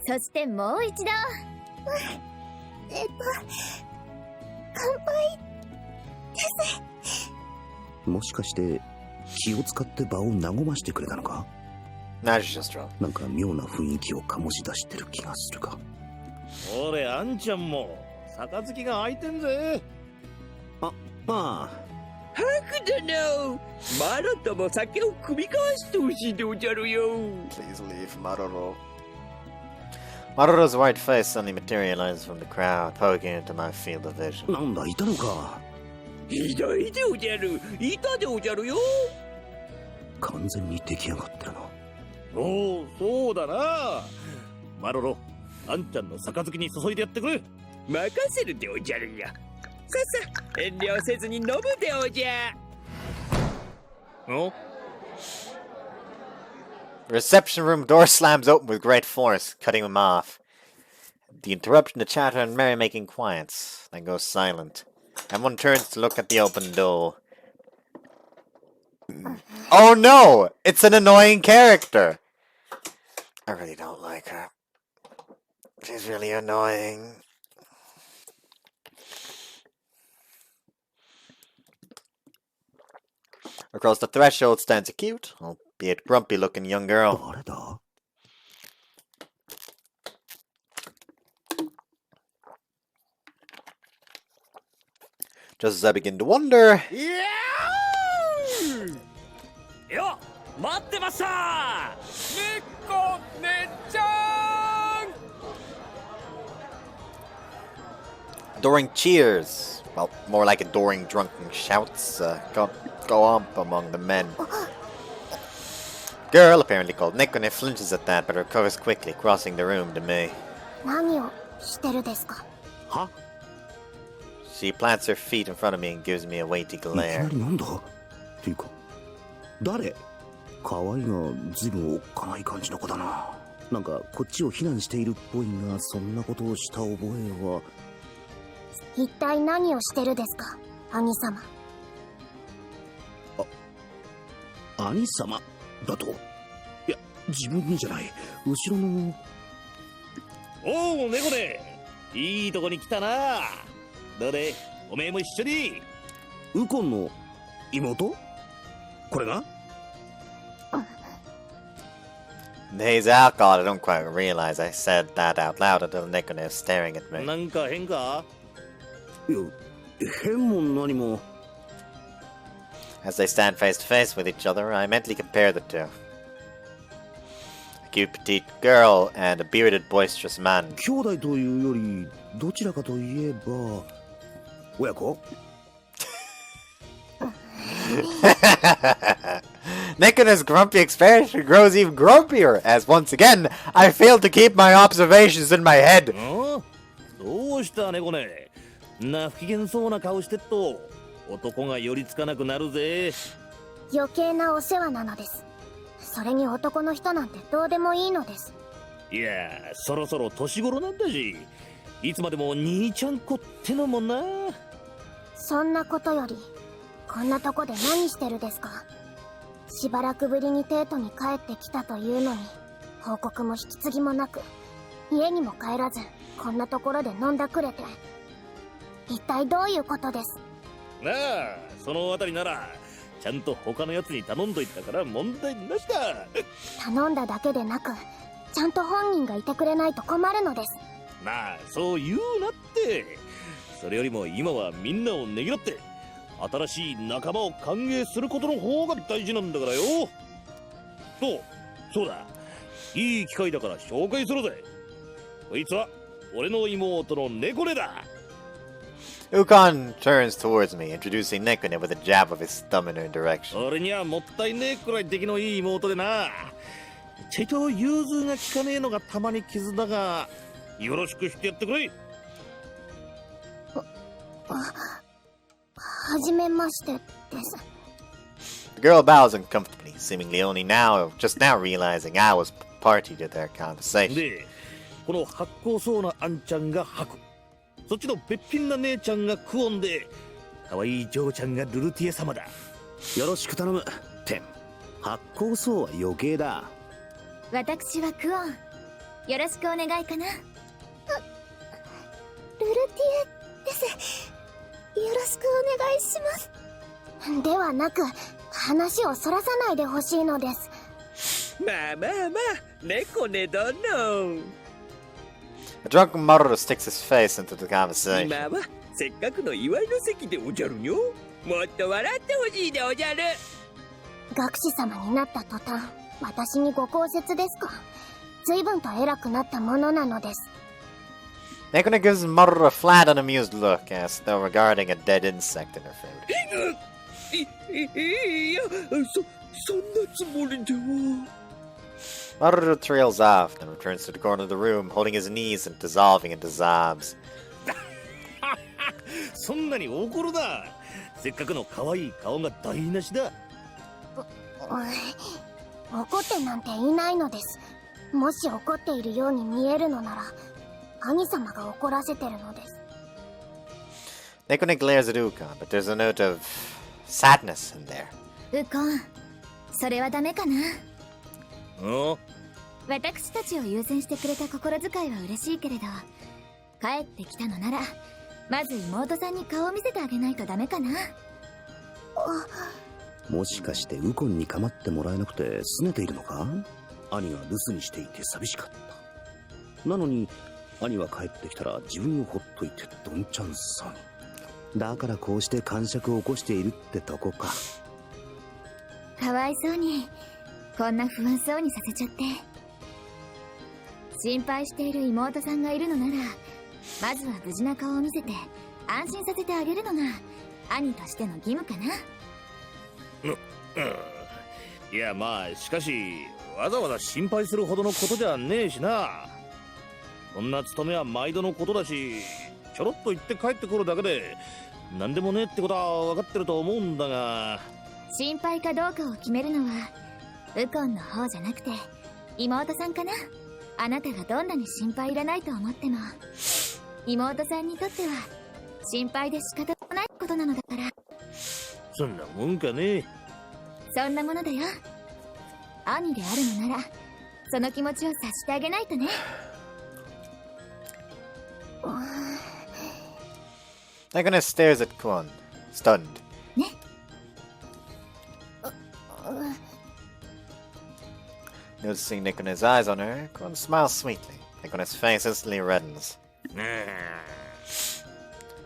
そしてもう一度。乾杯です。もしかして気を使って場を和ましてくれたのか。Now she's just drunk. なんか妙な雰囲気を醸し出してる気がするが。俺、あんちゃんも杯が開いてんぜ。ああ。白殿、マロとも酒を酌み交わしてほしいでおじゃるよ。 Please leave, Maroro. Maroro's white face suddenly materializes from the crowd, poking into my field of vision. なんだ、いたのか。いないでおじゃる。いたでおじゃるよ。完全に出来上がってるな。おお、そうだな。マロロ、あんちゃんの杯に注いでやってくれ。任せるでおじゃるよ。ささ、遠慮せずに飲むでおじゃ。お The reception room door slams open with great force, cutting him off. The interruption to chatter and merrymaking quiets, then goes silent. Everyone turns to look at the open door. Oh no! It's an annoying character! I really don't like her. She's really annoying. Across the threshold stands a cute, albeit grumpy-looking young girl. 誰だ。Just as I begin to wonder... よ、待ってました。ねっこねっちゃん。 Adoring cheers, well, more like adoring drunken shouts, go up among the men. Girl, apparently called Nekone, flinches at that, but recovers quickly, crossing the room to me. 何をしてるですか。は？ She plants her feet in front of me and gives me a weighty いきな glare. りなんだっていうか、誰？可愛いが随分おっかない感じの子だな。なんかこっちを非難しているっぽいが、そんなことをした覚えは。一体何をしてるですか、兄様。兄様だと？いや、自分にじゃない、後ろの。おお、猫ね、いいとこに来たな。どうで、おめえも一緒に。ウコンの妹？これがHe's alcohol. I don't quite realize I said that out loud until Nikon is staring at me. なんか変か？いや、変も何も。As they stand face to face with each other, I mentally compare the two. A cute petite girl and a bearded boisterous man. 兄弟というよりどちらかといえば親子。Nikona's grumpy expression grows even grumpier as once again I fail to keep my observations in my head. どうした猫ね、な不機嫌そうな顔してっと男が寄りつかなくなるぜ。余計なお世話なのです。それに男の人なんてどうでもいいのです。いや、そろそろ年頃なんだし、いつまでも兄ちゃん子ってのもな。そんなことより、こんなとこで何してるですか。しばらくぶりに帝都に帰ってきたというのに、報告も引き継ぎもなく、家にも帰らず、こんなところで飲んだくれて、一体どういうことです。なあ、そのあたりならちゃんと他のやつに頼んどいたから問題なしだ。頼んだだけでなく、ちゃんと本人がいてくれないと困るのです。なあ、そう言うなって。それよりも今はみんなをねぎらって新しい仲間を歓迎することの方が大事なんだからよ。そうだ、いい機会だから紹介するぜ。こいつは俺の妹の猫ねだ。Ukon turns towards me, introducing Nikona with a jab of his thumb in her direction. 俺にはもったいねえくらい出来のいい妹でな。ちょいと融通が利かねえのがたまに傷だが、よろしくしてやってくれ。はじめましてです。The girl bows uncomfortably, seemingly only just now realizing I was party to their conversation. で、この発酵そうなあんちゃんがハク、そっちのべっぴんな姉ちゃんがクオンで、可愛いジョーちゃんがルルティエ様だ。よろしく頼む。テン、発酵層は余計だ。私はクオン、よろしくお願いかな。ルルティエです。よろしくお願いします。ではなく、話をそらさないでほしいのです。まあまあまあ、猫ねどの。A drunken murderer sticks his face into the 今 conversation. はせっかくの祝いの席でおじゃるよ。もっと笑ってほしいでおじゃる。学士様になった途端、私にご高説ですか。随分と偉くなったものなのです。Nikona gives the murderer a flat, unamused look, as though regarding a dead insect in her food. いや、そんなつもりでは。Murderer trails off, then returns to the corner of the room, holding his knees and dissolving into sobs. そんなに怒るな。せっかくの可愛い顔が台無しだ。怒ってなんていないのです。もし怒っているように見えるのなら、兄様が怒らせてるのです。Nikona glares at Ukon, but there's a note of sadness in there. ウコン、それはダメかな。お？私たちを優先してくれた心遣いは嬉しいけれど、帰ってきたのならまず妹さんに顔を見せてあげないとダメかな。もしかしてウコンに構ってもらえなくて拗ねているのか。兄が留守にしていて寂しかった。なのに兄は帰ってきたら自分をほっといてどんちゃんさんだから、こうして感触を起こしているってとこか。かわいそうにこんな不安そうにさせちゃって。心配している妹さんがいるのなら、まずは無事な顔を見せて安心させてあげるのが兄としての義務かな。いや、まあしかしわざわざ心配するほどのことじゃねえしな。こんな務めは毎度のことだし、ちょろっと行って帰ってくるだけで何でもねえってことは分かってると思うんだが。心配かどうかを決めるのはウコンの方じゃなくて妹さんかな。あなたがどんなに心配いらないと思っても、妹さんにとっては心配で仕方ないことなのだから。そんなもんかね。そんなものだよ。兄であるのならその気持ちを察してあげないとね。Nekone stares at Kwon, stunned. ね。Noticing Nekone's eyes on her, Kwon smiles sweetly. Nekone's face instantly reddens.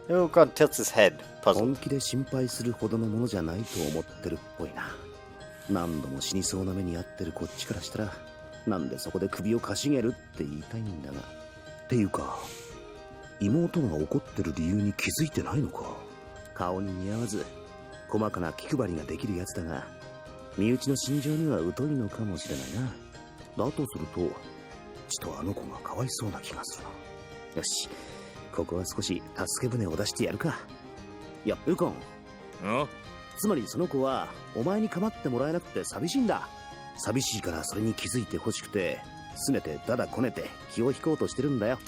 Kwon tilts his head, 本 puzzled. 気で心配するほどのものじゃないと思ってるっぽいな。何度も死にそうな目に遭ってるこっちからしたら、なんでそこで首をかしげるって言いたいんだが。っていうか、妹が怒ってる理由に気づいてないのか。顔に似合わず細かな気配りができるやつだが、身内の心情には疎いのかもしれないな。だとするとちとあの子がかわいそうな気がするな。よし、ここは少し助け舟を出してやるか。いや、ウコン、つまりその子はお前に構ってもらえなくて寂しいんだ。寂しいからそれに気づいてほしくて、すねてだだこねて気を引こうとしてるんだよ。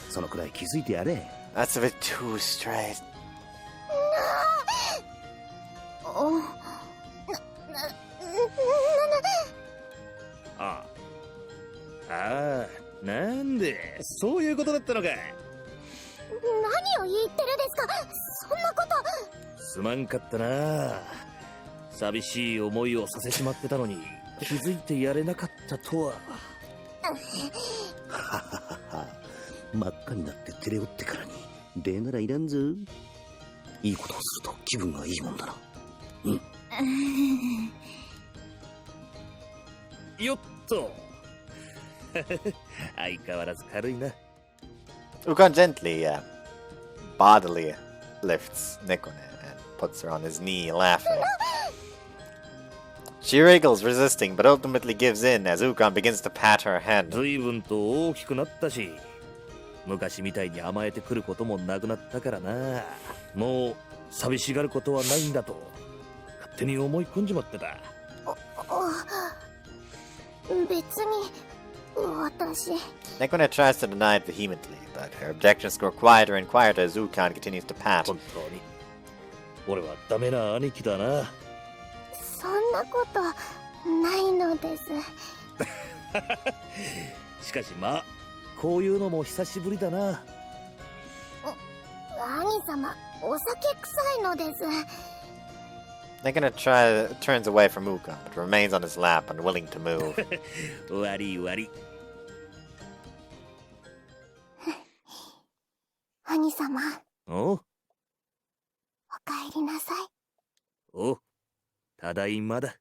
そのくらい気づいてやれ。 That's a bit too straight. ああ、なんでそういうことだったのか。何を言ってるですか、そんなこと。すまんかったな。寂しい思いをさせちまってたのに気づいてやれなかったとは。真っ赤になって照れおってからに礼ならいらんぞ。いいことをすると気分がいいもんだな。よっと。相変わらず軽いな。Ukon gently, bodily lifts Nekone and puts her on his knee, laughing. She wriggles, resisting, but ultimately gives in as Ukon begins to pat her hand. 随分と大きくなったし、昔みたいに甘えてくることもなくなったからな。もう寂しがることはないんだと勝手に思い込んじまってた。別に私。 Nekone tries to deny it vehemently, but her objections grow quieter and quieter as Ukon continues to pat. 本当に俺はダメな兄貴だな。そんなことないのです。しかしまあこういうのも久しぶりだな。兄様、お酒臭いのです。Nekone turns away from Ukon, but remains on his lap, unwilling to move. 悪い悪い。兄様、おお帰りなさい。お、ただいまだ。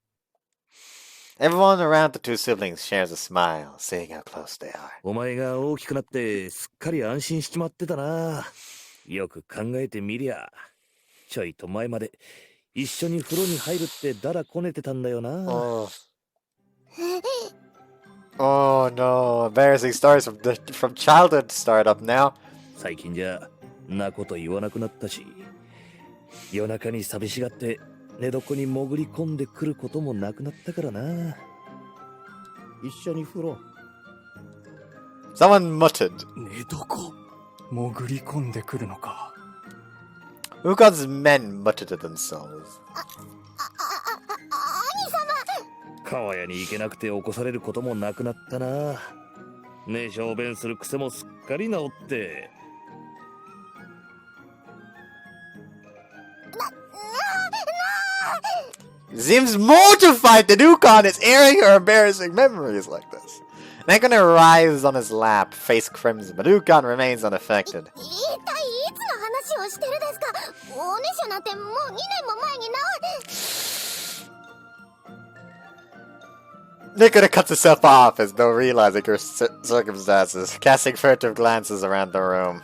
Everyone around the two siblings shares a smile, seeing how close they are. お前が大きくなってすっかり安心しちまってたな。よく考えてみりゃ、ちょいと前まで一緒に風呂に入るってだらこねてたんだよな。Oh no, embarrassing stories from childhood start up now. 最近じゃなこと言わなくなったし、夜中に寂しがって寝床に潜り込んでくることもなくなったからな。一緒に風呂。Someone muttered. 寝床潜り込んでくるのか。Ukon's men muttered to themselves. 川屋に行けなくて起こされることもなくなったな。ねえ、小便する癖もすっかり治って。Seems mortified that Ukon is airing her embarrassing memories like this. Nekone writhes on his lap, face crimson, but Ukon remains unaffected. 一体いつの話をしてるですか。おねしょなんてもう2年も前にNekone cuts herself off as though realizing her circumstances, casting furtive glances around the room.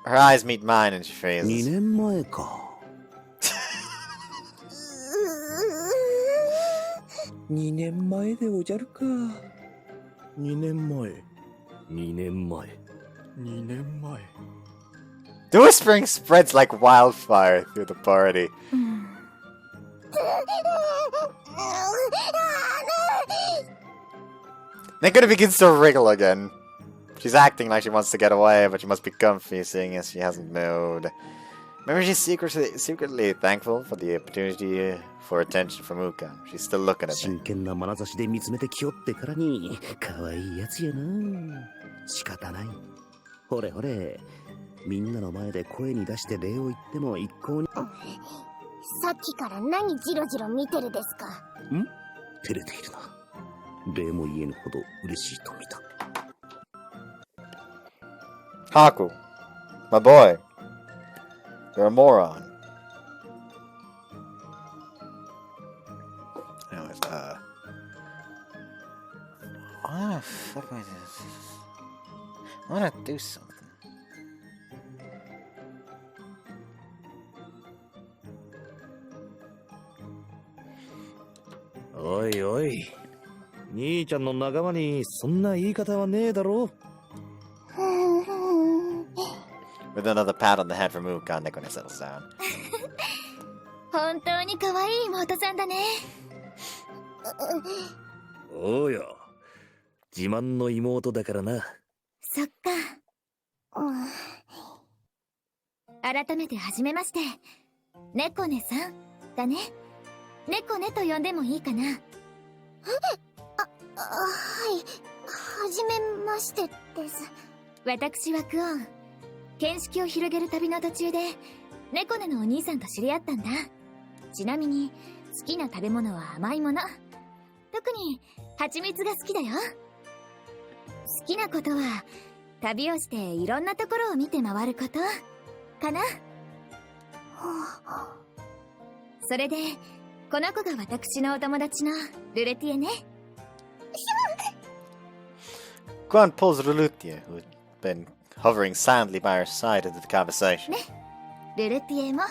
Her eyes meet mine and she 2 freezes. 年前か。2年前でおじゃるか。2年前。 2年前。 2年前。 The whispering spreads like wildfire through the party. Nekune begins to wriggle again. She's acting like she wants to get away, but she must be comfy, seeing as she hasn't moved. Maybe she's secretly thankful for the opportunity for attention from Ukan. She's still looking at me. 真剣な眼差しで見つめてきよってからに可愛いやつやな。仕方ない。ほれほれ、みんなの前で声に出して礼を言っても一向に。さっきから何ジロジロ見てるですか？ん？照れているな。礼も言えぬほど嬉しいと見た。Haku, my boy, you're a moron. Anyways, what the fuck is this? I wanna do something. Oi, oi. 兄ちゃんの仲間にそんな言い方はねえだろ。With another pat on the head from Ukan, Nekune settles down. 本当に可愛い妹さんだね。おうよ。自慢の妹だからな。そっか。改めて初めまして。猫ねさんだね。猫ねと呼んでもいいかな。はい。はじめましてです。私はクオン。見識を広げる旅の途中で猫ねのお兄さんと知り合ったんだ。ちなみに好きな食べ物は甘いもの。特に蜂蜜が好きだよ。好きなことは旅をしていろんなところを見て回ることかな。それでこの子が私のお友達のルレティエね。Guan pulls Rulutia, who had been hovering silently by her side into the conversation. ね、ルルティエも。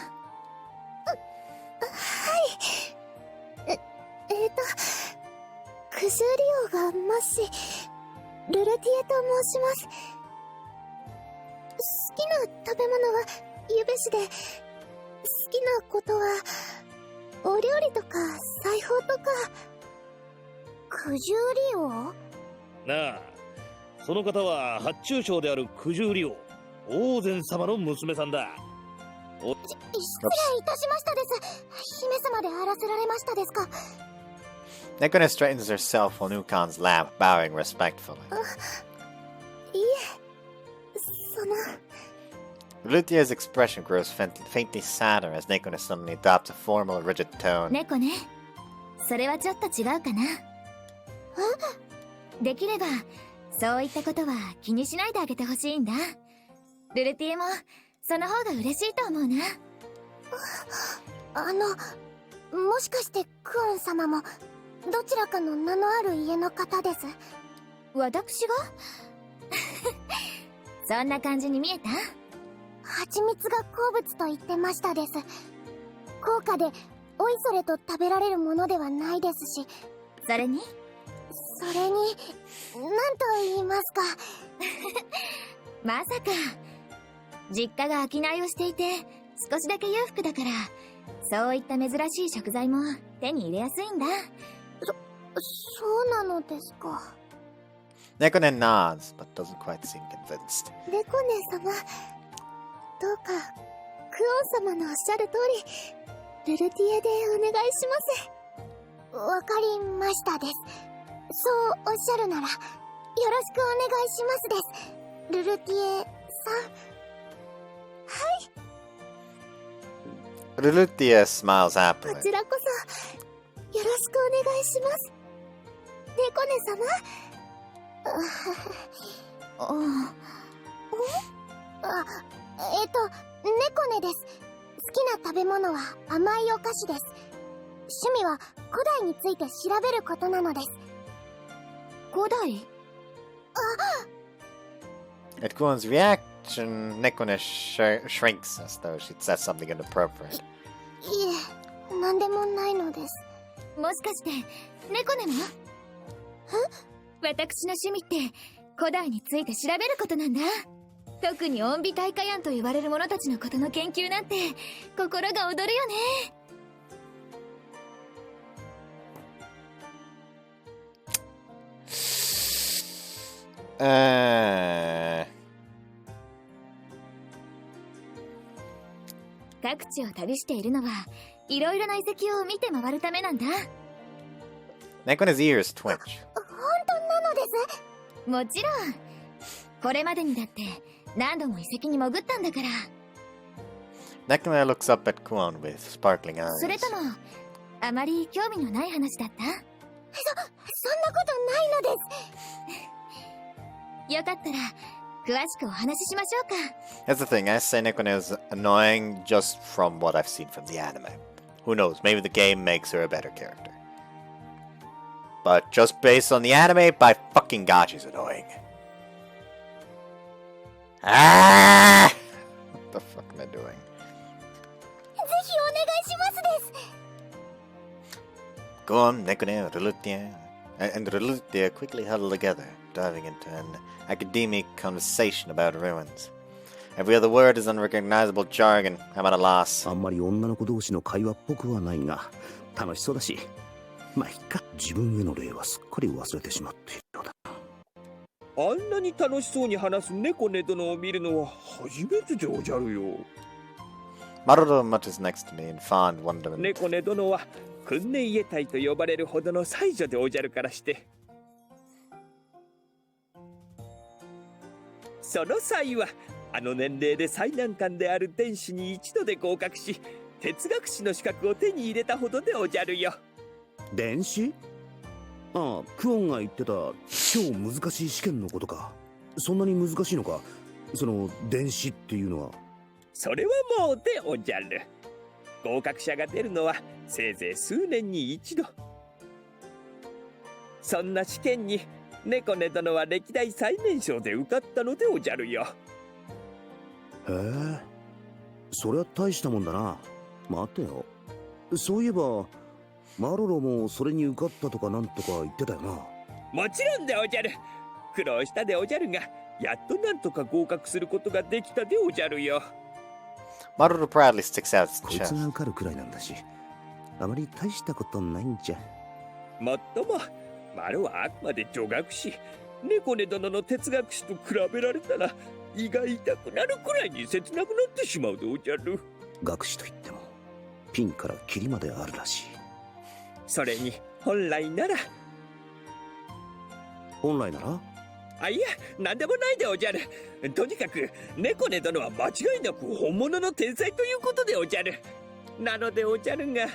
クジュリオがマッシ、ルレティエと申します。好きな食べ物はゆべしで、好きなことはお料理とか裁縫とか。クジュリオ？なあ、その方は発注長である九十里王、王禅様の娘さんだ。失礼いたしましたです。姫様であらせられましたですか。Nekune straightens herself on Ukan's lap, bowing respectfully. いえ、その。Rulutia's expression grows faintly sadder as Nekune suddenly adopts a formal, rigid tone. 猫ね、それはちょっと違うかな。できればそういったことは気にしないであげてほしいんだ。ルルティエもその方が嬉しいと思うな。もしかしてクオン様もどちらかの名のある家の方です。私がそんな感じに見えた？蜂蜜が好物と言ってましたです。高価でおいそれと食べられるものではないですし。それに何と言いますか。まさか実家が商いをしていて少しだけ裕福だから、そういった珍しい食材も手に入れやすいんだ。そうなのですか。Nekune nods, but doesn't quite seem convinced. 猫姉様、どうかクオン様のおっしゃる通りルルティエでお願いします。わかりましたです。そうおっしゃるならよろしくお願いしますです。ルルティエさん。はい。Rulutia smiles happily. こちらこそよろしくお願いします。猫姉様。猫ねです。好きな食べ物は甘いお菓子です。趣味は古代について調べることなのです。古代At Guan's reaction, Nekune shrinks as though she'd said something inappropriate. いえ、なんでもないのです。もしかして猫ねも？私の趣味って古代について調べることなんだ。特にオンビタイカヤンと言われる者たちのことの研究なんて心が躍るよね。各地を旅しているのはいろいろな遺跡を見て回るためなんだ。 Nekone's ears twitch. 本当なのです。もちろん。これまでにだって何度も遺跡に潜ったんだから。 Nekone looks up at Kuon with sparkling eyes. それともあまり興味のない話だった？そんなことないのです。よかったら詳しくお話ししましょうか。 Here's the thing, I say Nekone is annoying just from what I've seen from the anime. Who knows, maybe the game makes her a better character. But just based on the anime, by fucking god, she's annoying. Ah! What the fuck am I doing? ぜひお願いしますです。 Go on, Nekone, Relutia. And Relutia quickly huddled together, diving into an academic conversation about ruins. Every other word is unrecognizable jargon. I'm at a loss. あんまり女の子同士の会話っぽくはないが、楽しそうだし。まあいっか。自分への礼はすっかり忘れてしまっているようだ。あんなに楽しそうに話す猫ね殿を見るのは初めてでおじゃるよ。Maruto mutters next to me in fond wonderment. 猫ね殿は訓練家隊と呼ばれるほどの才女でおじゃるからして。その際はあの年齢で最難関である天使に一度で合格し、哲学士の資格を手に入れたほどでおじゃるよ。電子？ああ、クオンが言ってた超難しい試験のことか。そんなに難しいのか、その電子っていうのは。それはもうでおじゃる。合格者が出るのはせいぜい数年に一度。そんな試験に猫ね殿は歴代最年少で受かったのでおじゃるよ。へえ、そりゃ大したもんだな。待てよ、そういえばマロロもそれに受かったとかなんとか言ってたよな。もちろんでおじゃる。苦労したでおじゃるが、やっとなんとか合格することができたでおじゃるよ。Maruto proudly sticks out his こいつ chest. が受かるくらいなんだし、あまり大したことないんじゃ。もっともマロはあくまで女学士。猫ね殿の哲学士と比べられたら胃が痛くなるくらいに切なくなってしまうでおじゃる。学士といってもピンからキリまであるらしい。それに本来ならあ、いや、なんでもないでおじゃる。とにかく猫ね殿は間違いなく本物の天才ということでおじゃる。なのでおじゃるが、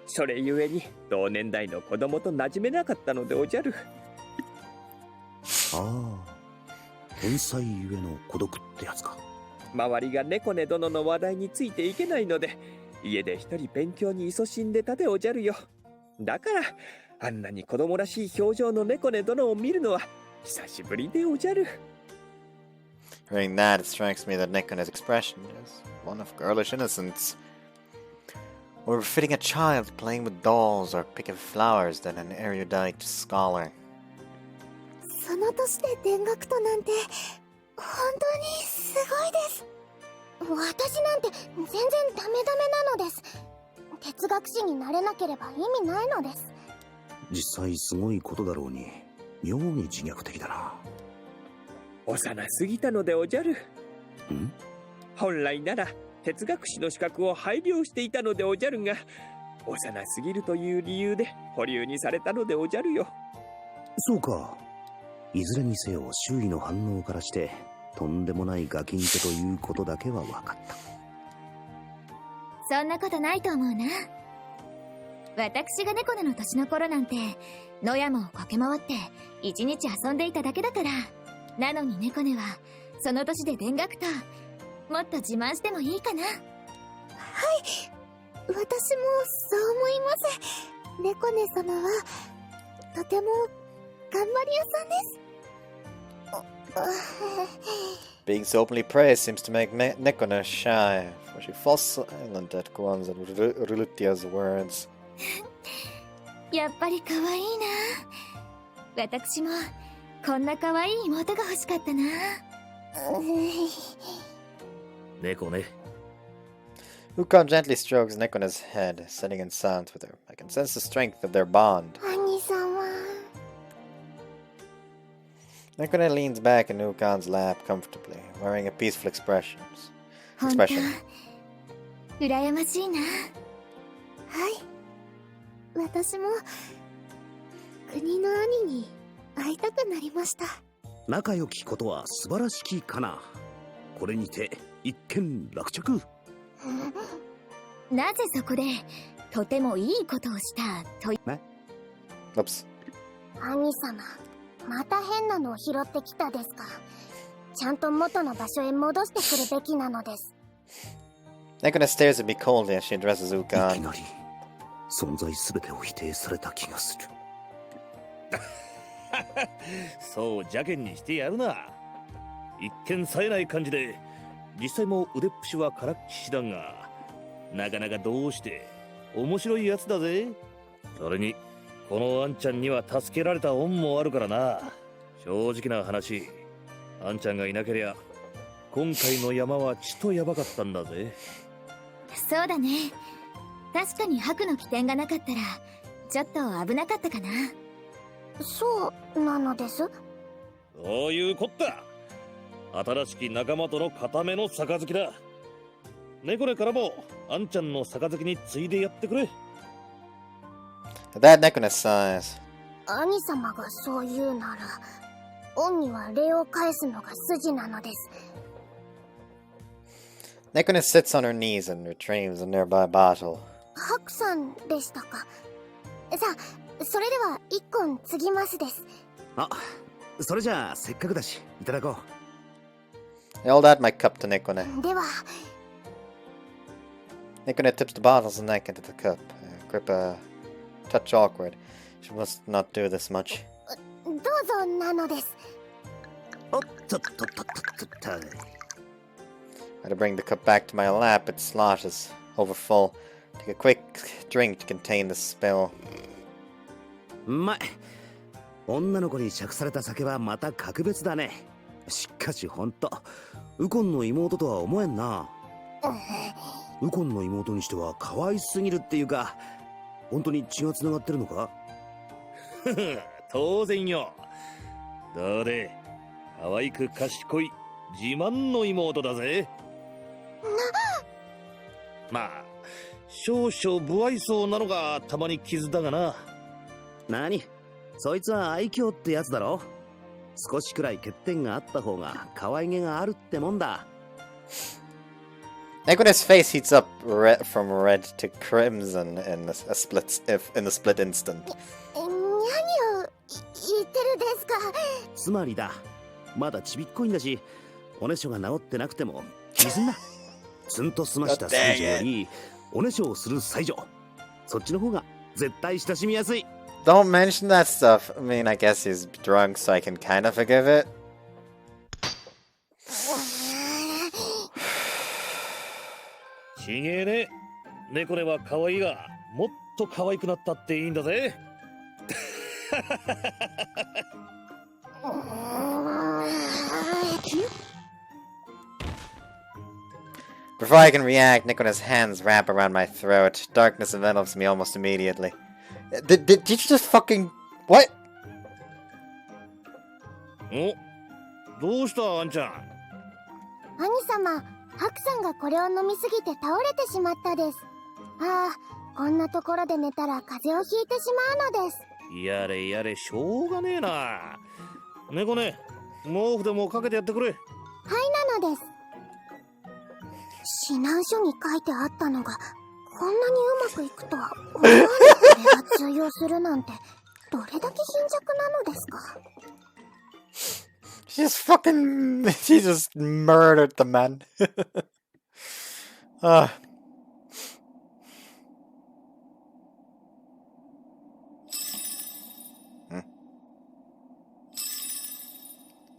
それゆえに同年代の子供と馴染めなかったのでおじゃる。ああ、天才ゆえの孤独ってやつか。周りが猫ね殿の話題についていけないので、家で一人勉強に勤しんでたでおじゃるよ。だからあんなに子供らしい表情の猫ね殿を見るのは久しぶりでおじゃる。 Hearing that, it strikes me that Nekone's expression is one of girlish innocence. Or befitting a child playing with dolls or picking flowers than an erudite scholar. その年で田学となんて本当にすごいです。私なんて全然ダメなのです。哲学士になれなければ意味ないのです。実際すごいことだろうに妙に自虐的だな。幼すぎたのでおじゃる。ん？本来なら哲学士の資格を拝領していたのでおじゃるが、幼すぎるという理由で保留にされたのでおじゃるよ。そうか。いずれにせよ周囲の反応からしてとんでもないガキンチョということだけは分かった。そんなことないと思うな。私が猫の年の頃なんて野山を駆け回って一日遊んでいただけだから。なのに猫ねはその年で田学ともっと自慢してもいいかな。はい、私もそう思います。猫ね様はとても頑張り屋さんです。Being so openly praised seems to make Nekone shy, for she falls silent at Kuon's and Rulutia's words. やっぱり可愛いな。私もこんな可愛い妹が欲しかったな。猫ね。Ukon gently strokes Nekone's head, sitting in silence with her. I can sense the strength of their bond. 兄さんは Nekone leans back in Ukon's lap comfortably, wearing a peaceful expression. 本当羨ましいな。はい。私も国の兄に会いたくなりました。仲良きことは素晴らしきかな。これにて一件落着。なぜそこでとてもいいことをしたとね。Oops. 兄様、また変なのを拾ってきたですか。ちゃんと元の場所へ戻してくるべきなのです。Nekone stares at me coldly as she addresses いき Ukon. なり存在すべてを否定された気がする。そう邪険にしてやるな。一見冴えない感じで、実際も腕っぷしはからっきしだが、なかなかどうして面白いやつだぜ。それにこのあんちゃんには助けられた恩もあるからな。正直な話、あんちゃんがいなけりゃ今回の山はちとやばかったんだぜ。そうだね。確かに白の起点がなかったらちょっと危なかったかな。そうなのです。そういうこった。新しき仲間との固めの杯だ。猫ねからもあんちゃんの杯についでやってくれ。That Nekone sighs. 兄様がそう言うなら、恩には礼を返すのが筋なのです。Nekone sits on her knees and retrieves a nearby bottle. 白さんでしたか。さあ、それでは一本継ぎますです。あ、それじゃあせっかくだしいただこう。I hold out my cup to Nekone. では、Nekone tips the bottle's neck into the cup. Grip a touch awkward. She must not do this much. どうぞなのです。おっとっとっとっとっと。I to bring the cup back to my lap, its slot is overfull. Take a quick drink to contain the spill. うまい。女の子に酌された酒はまた格別だね。しかしほんと、ウコンの妹とは思えんな。ウコンの妹にしては可愛すぎるっていうか、本当に血が繋がってるのか？当然よ。どうで、可愛く賢い自慢の妹だぜ。まあ少々不愛想なのがたまに傷だがな。何？そいつは愛嬌ってやつだろ。少しくらい欠点があった方が可愛げがあるってもんだ。Nekone's face heats up from red to crimson in the split instant. 何を言ってるですか。つまりだ、まだちびっこいんだし、おねしょが治ってなくても気にすんな。ツンと済ました才女よりおねしょをする才女、そっちの方が絶対親しみやすい。Don't mention that stuff. I mean, I guess he's drunk, so I can kind of forgive it. ちげえね。猫ねは可愛いが、もっと可愛くなったっていいんだぜ。Before I can react, Nekone's hands wrap around my throat. Darkness envelops me almost immediately. Did you just fucking... What? お、どうしたあんちゃん。兄様、ハクさんがこれを飲みすぎて倒れてしまったです。ああ、こんなところで寝たら風邪をひいてしまうのです。やれやれ、しょうがねえな。猫ね、毛布でもかけてやってくれ。はい、なのです。指南書に書いてあったのがこんなにうまくいくとは思わない。これが通用するなんてどれだけ貧弱なのですか。She just murdered the man.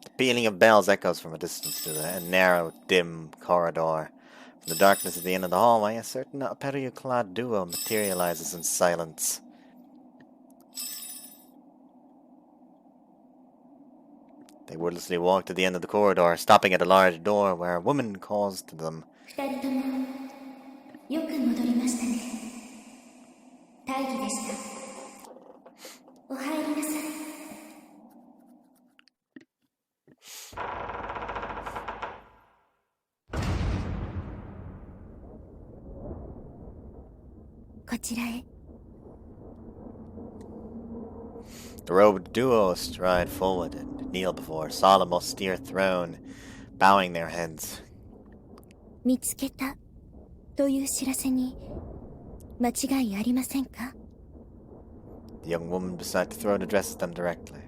The pealing of bells echoes from a distance through a narrow, dim corridor. From the darkness at the end of the hallway, a certain apparel-clad duo materializes in silence. They wordlessly walk to the end of the corridor, stopping at a large door where a woman calls to them. 二人ともよく戻りましたね。大儀でした。お入りなさい。らへ。The robed duo stride forward and kneel before a solemn austere throne, bowing their heads. 見つけたという知らせに間違いありませんか？ The young woman beside the throne addresses them directly.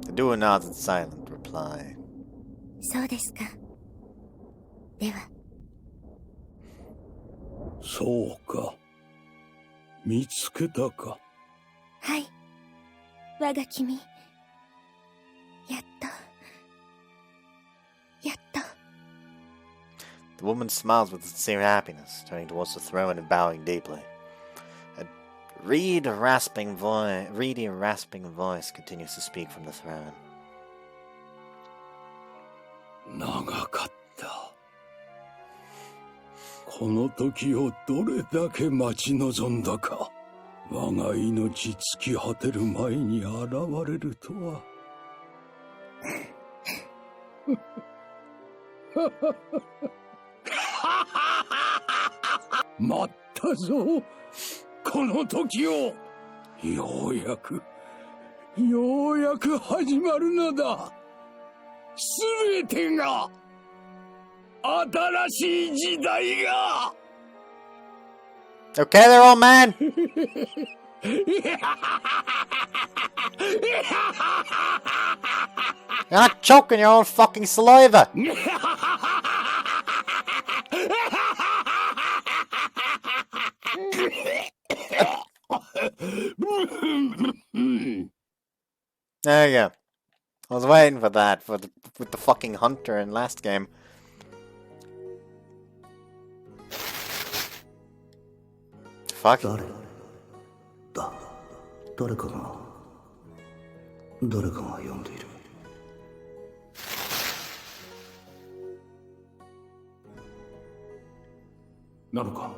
The duo nods in silent reply. そうですか。では。そうか。見つけたか。はい。我が君。やっと。The woman smiles with sincere happiness, turning towards the throne and bowing deeply. A reedy, rasping voice continues to speak from the throne. 長かった。この時をどれだけ待ち望んだか。我が命尽き果てる前に現れるとは。待ったぞ。この時を。ようやく始まるのだ。すべてが新しい時代が。 Okay, there, old man. You're not choking your own fucking saliva. There you go. I was waiting for that with the fucking hunter in last game. Fuck. 誰かが呼んでいる。なのか。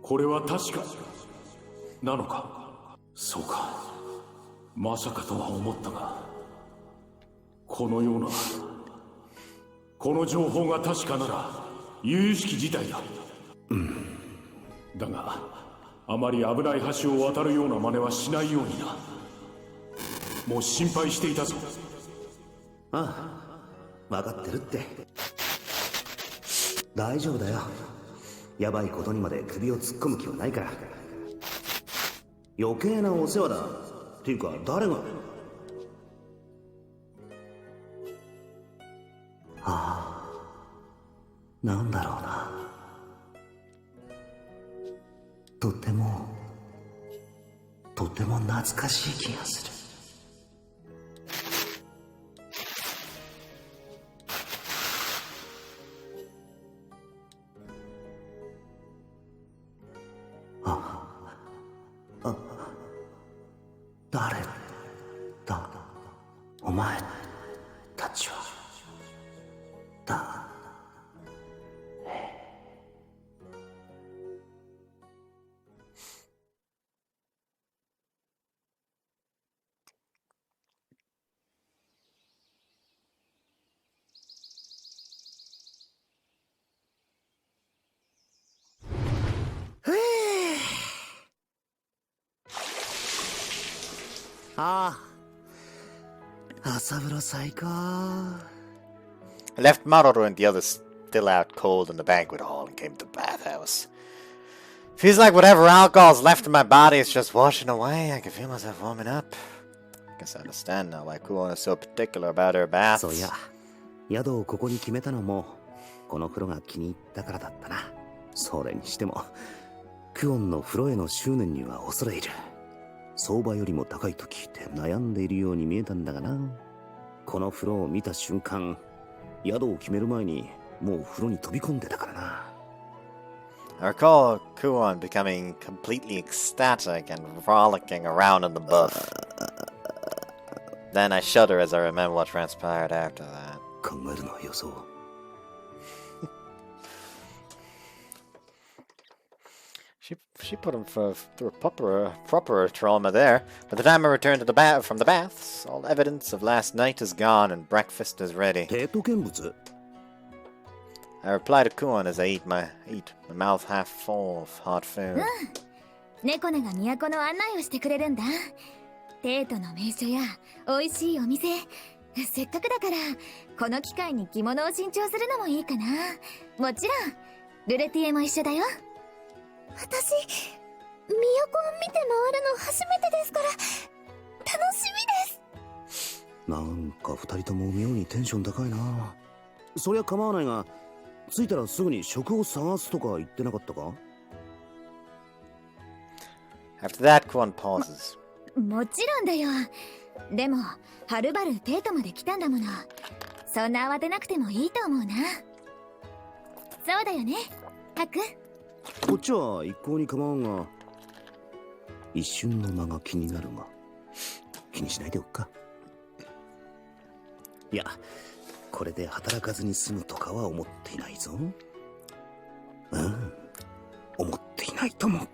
これは確かなのか。そうか。まさかとは思ったが、この情報が確かなら由々しき事態だ。だがあまり危ない橋を渡るような真似はしないようにな。もう心配していたぞ。ああ、分かってるって。大丈夫だよ。やばいことにまで首を突っ込む気はないから。余計なお世話だ。っていうか誰が。なんだろうな。とても懐かしい気がする。誰だお前たちは。朝風呂最高。I left Maroru and the others still out cold in the banquet hall and came to the bathhouse. Feels like whatever alcohol's left in my body is just washing away. I can feel myself warming up. Guess I understand now why Kuon is so particular about her baths. そうや、宿をここに決めたのもこの風呂が気に入ったからだったな。それにしてもクオンの風呂への執念には恐れ入る。相場よりも高いと聞いて悩んでいるように見えたんだがな。この風呂を見た瞬間、宿を決める前にもう風呂に飛び込んでたからな。I recall Kuon becoming completely ecstatic and frolicking around in the buff. Then I shudder as I remember what transpired after that. 考えるのは予想。She put him through a proper trauma there. By the time I returned to from the baths, all evidence of last night is gone and breakfast is ready. 帝都見物 I reply to Kuon as I eat my mouth half full of hot food. 猫ねが都の案内をしてくれるんだ。デートの名所や美味しいお店。せっかくだからこの機会に着物を新調するのもいいかな。もちろんルレティエも一緒だよ。私、都を見て回るの初めてですから楽しみです。なんか二人とも妙にテンション高いな。そりゃ構わないが、着いたらすぐに職を探すとか言ってなかったか？ After that, Kuon pauses. もちろんだよ。でもはるばるデートまで来たんだもの。そんな慌てなくてもいいと思うな。そうだよね、ハク。こっちは一向に構わんが、一瞬の間が気になるが、気にしないでおくか。いや、これで働かずに済むとかは思っていないぞ。うん、思っていないとも。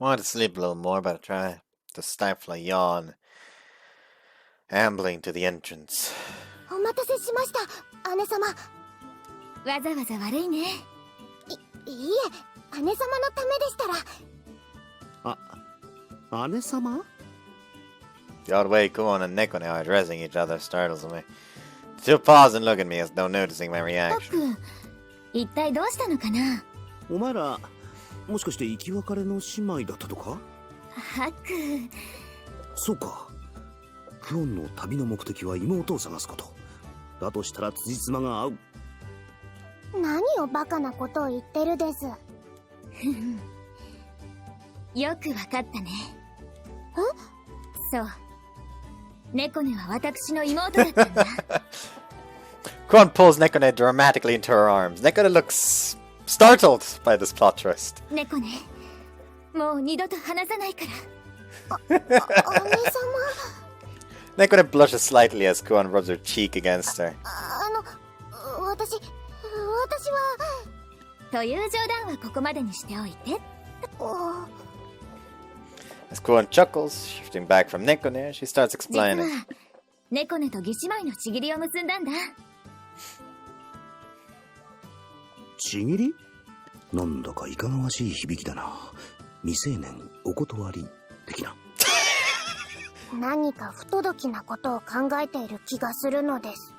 Wanted to sleep a little more, but I try to stifle a yawn, ambling to the entrance. お待たせしました、姉様。わざわざ悪いね。いいえ、姉様のためでしたら。姉様? The odd way Kuon and Nekone are addressing each other startles me. The two pause and look at me as though noticing my ハ reaction. ク、一体どうしたのかな。お前ら、もしかして生き別れの姉妹だったとか？ハク。そうか。クオンの旅の目的は妹を探すこと。だとしたら辻褄が合う。何をバカなことを言ってるです。よくわかったね。そう。猫ねは私の妹だったんだ。Kuon pulls Nekone dramatically into her arms. Nekone looks startled by this plot twist. 猫ね、もう二度と話さないから。姉様。Nekone blushes slightly as Kuon rubs her cheek against her. 私は。という冗談はここまでにしておいて。As Kuon chuckles, shifting back from Nekone, she starts 実 explaining. は猫ねと義姉妹のちぎりを結んだんだ。ちぎり？なんだかいかがわしい響きだな。未成年お断り的な。何か不届きなことを考えている気がするのです。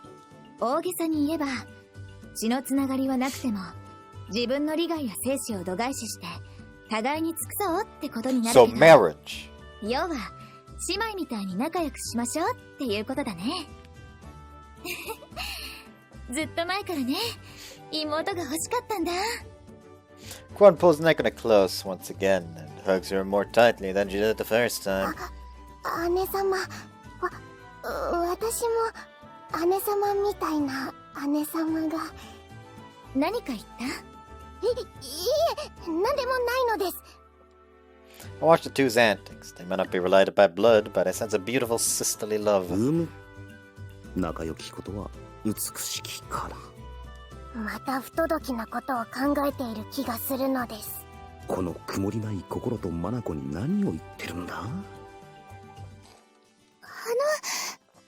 大げさに言えば血のつながりはなくても自分の利害や生死を度外視して互いに尽くそうってことになる So けど、 marriage. 要は姉妹みたいに仲良くしましょうっていうことだね。ずっと前からね、妹が欲しかったんだ。Kuon pulls Nekone close once again and hugs her more tightly than she did the first time. 姉様。私も姉様みたいな姉様が。何か言った？いえ、何でもないのです。I watch the two's antics. They may not be related by blood, but I sense a beautiful sisterly love. 仲良きことは美しきから。また不届きなことを考えている気がするのです。この曇りない心と眼に何を言ってるんだ？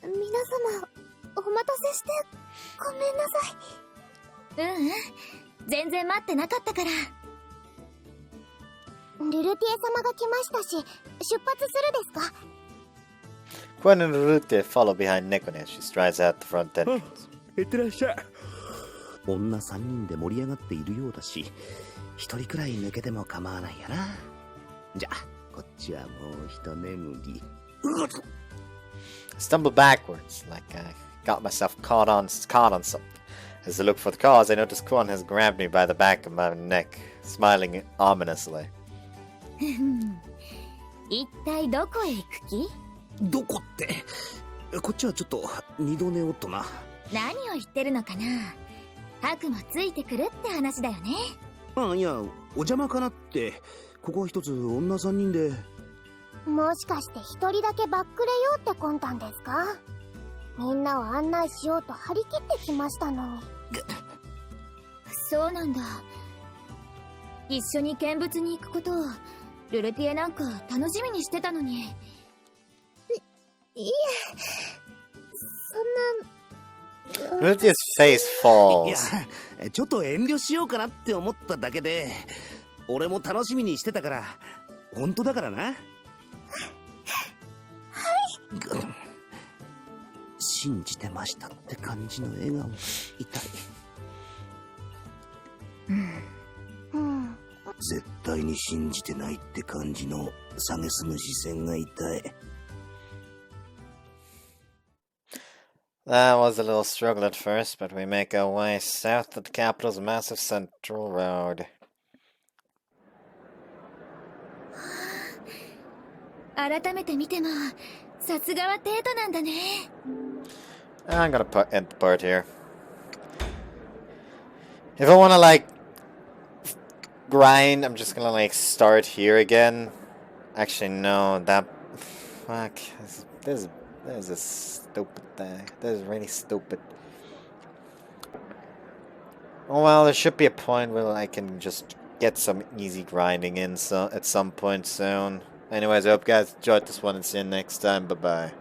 皆様、お待たせしてごめんなさい。全然待ってなかったから。ルルティエ様が来ましたし、出発するですか？ Kuon and Rute follow behind Nekone as she strides out the front entrance. いってらっしゃい。女3人で盛り上がっているようだし、一人くらい抜けても構わないやな。じゃあ、こっちはもう一眠り。I stumble backwards, like I got myself caught on something. As I look for the cause, I notice Kuon has grabbed me by the back of my neck, smiling ominously. 一体どこへ行く気？どこって、こっちはちょっと二度寝おっとな。何を言ってるのかな。ハクもついてくるって話だよね。いや、お邪魔かなって。ここは一つ女3人で。もしかして一人だけバックレようって魂胆ですか？みんなを案内しようと張り切ってきましたのに。そうなんだ。一緒に見物に行くことをルルティエなんか楽しみにしてたのに。いえ、そんな。 Lute's face い falls. や、ちょっと遠慮しようかなって思っただけで、俺も楽しみにしてたから、本当だからな。はい。信じてましたって感じの笑顔が痛い。絶対に信じてないって感じの蔑む視線が痛い。That was a little struggle at first, but we make our way south to the capital's massive central road. 改めて見ても、さすがはテートなんだね。I'm gonna end the part here. If I wanna like grind, I'm just gonna like start here again. Actually, no, that fuck. This is a stupid thing. This is really stupid. Oh well, there should be a point where I can just get some easy grinding in at some point soon. Anyways, I hope you guys enjoyed this one and see you next time. Bye bye.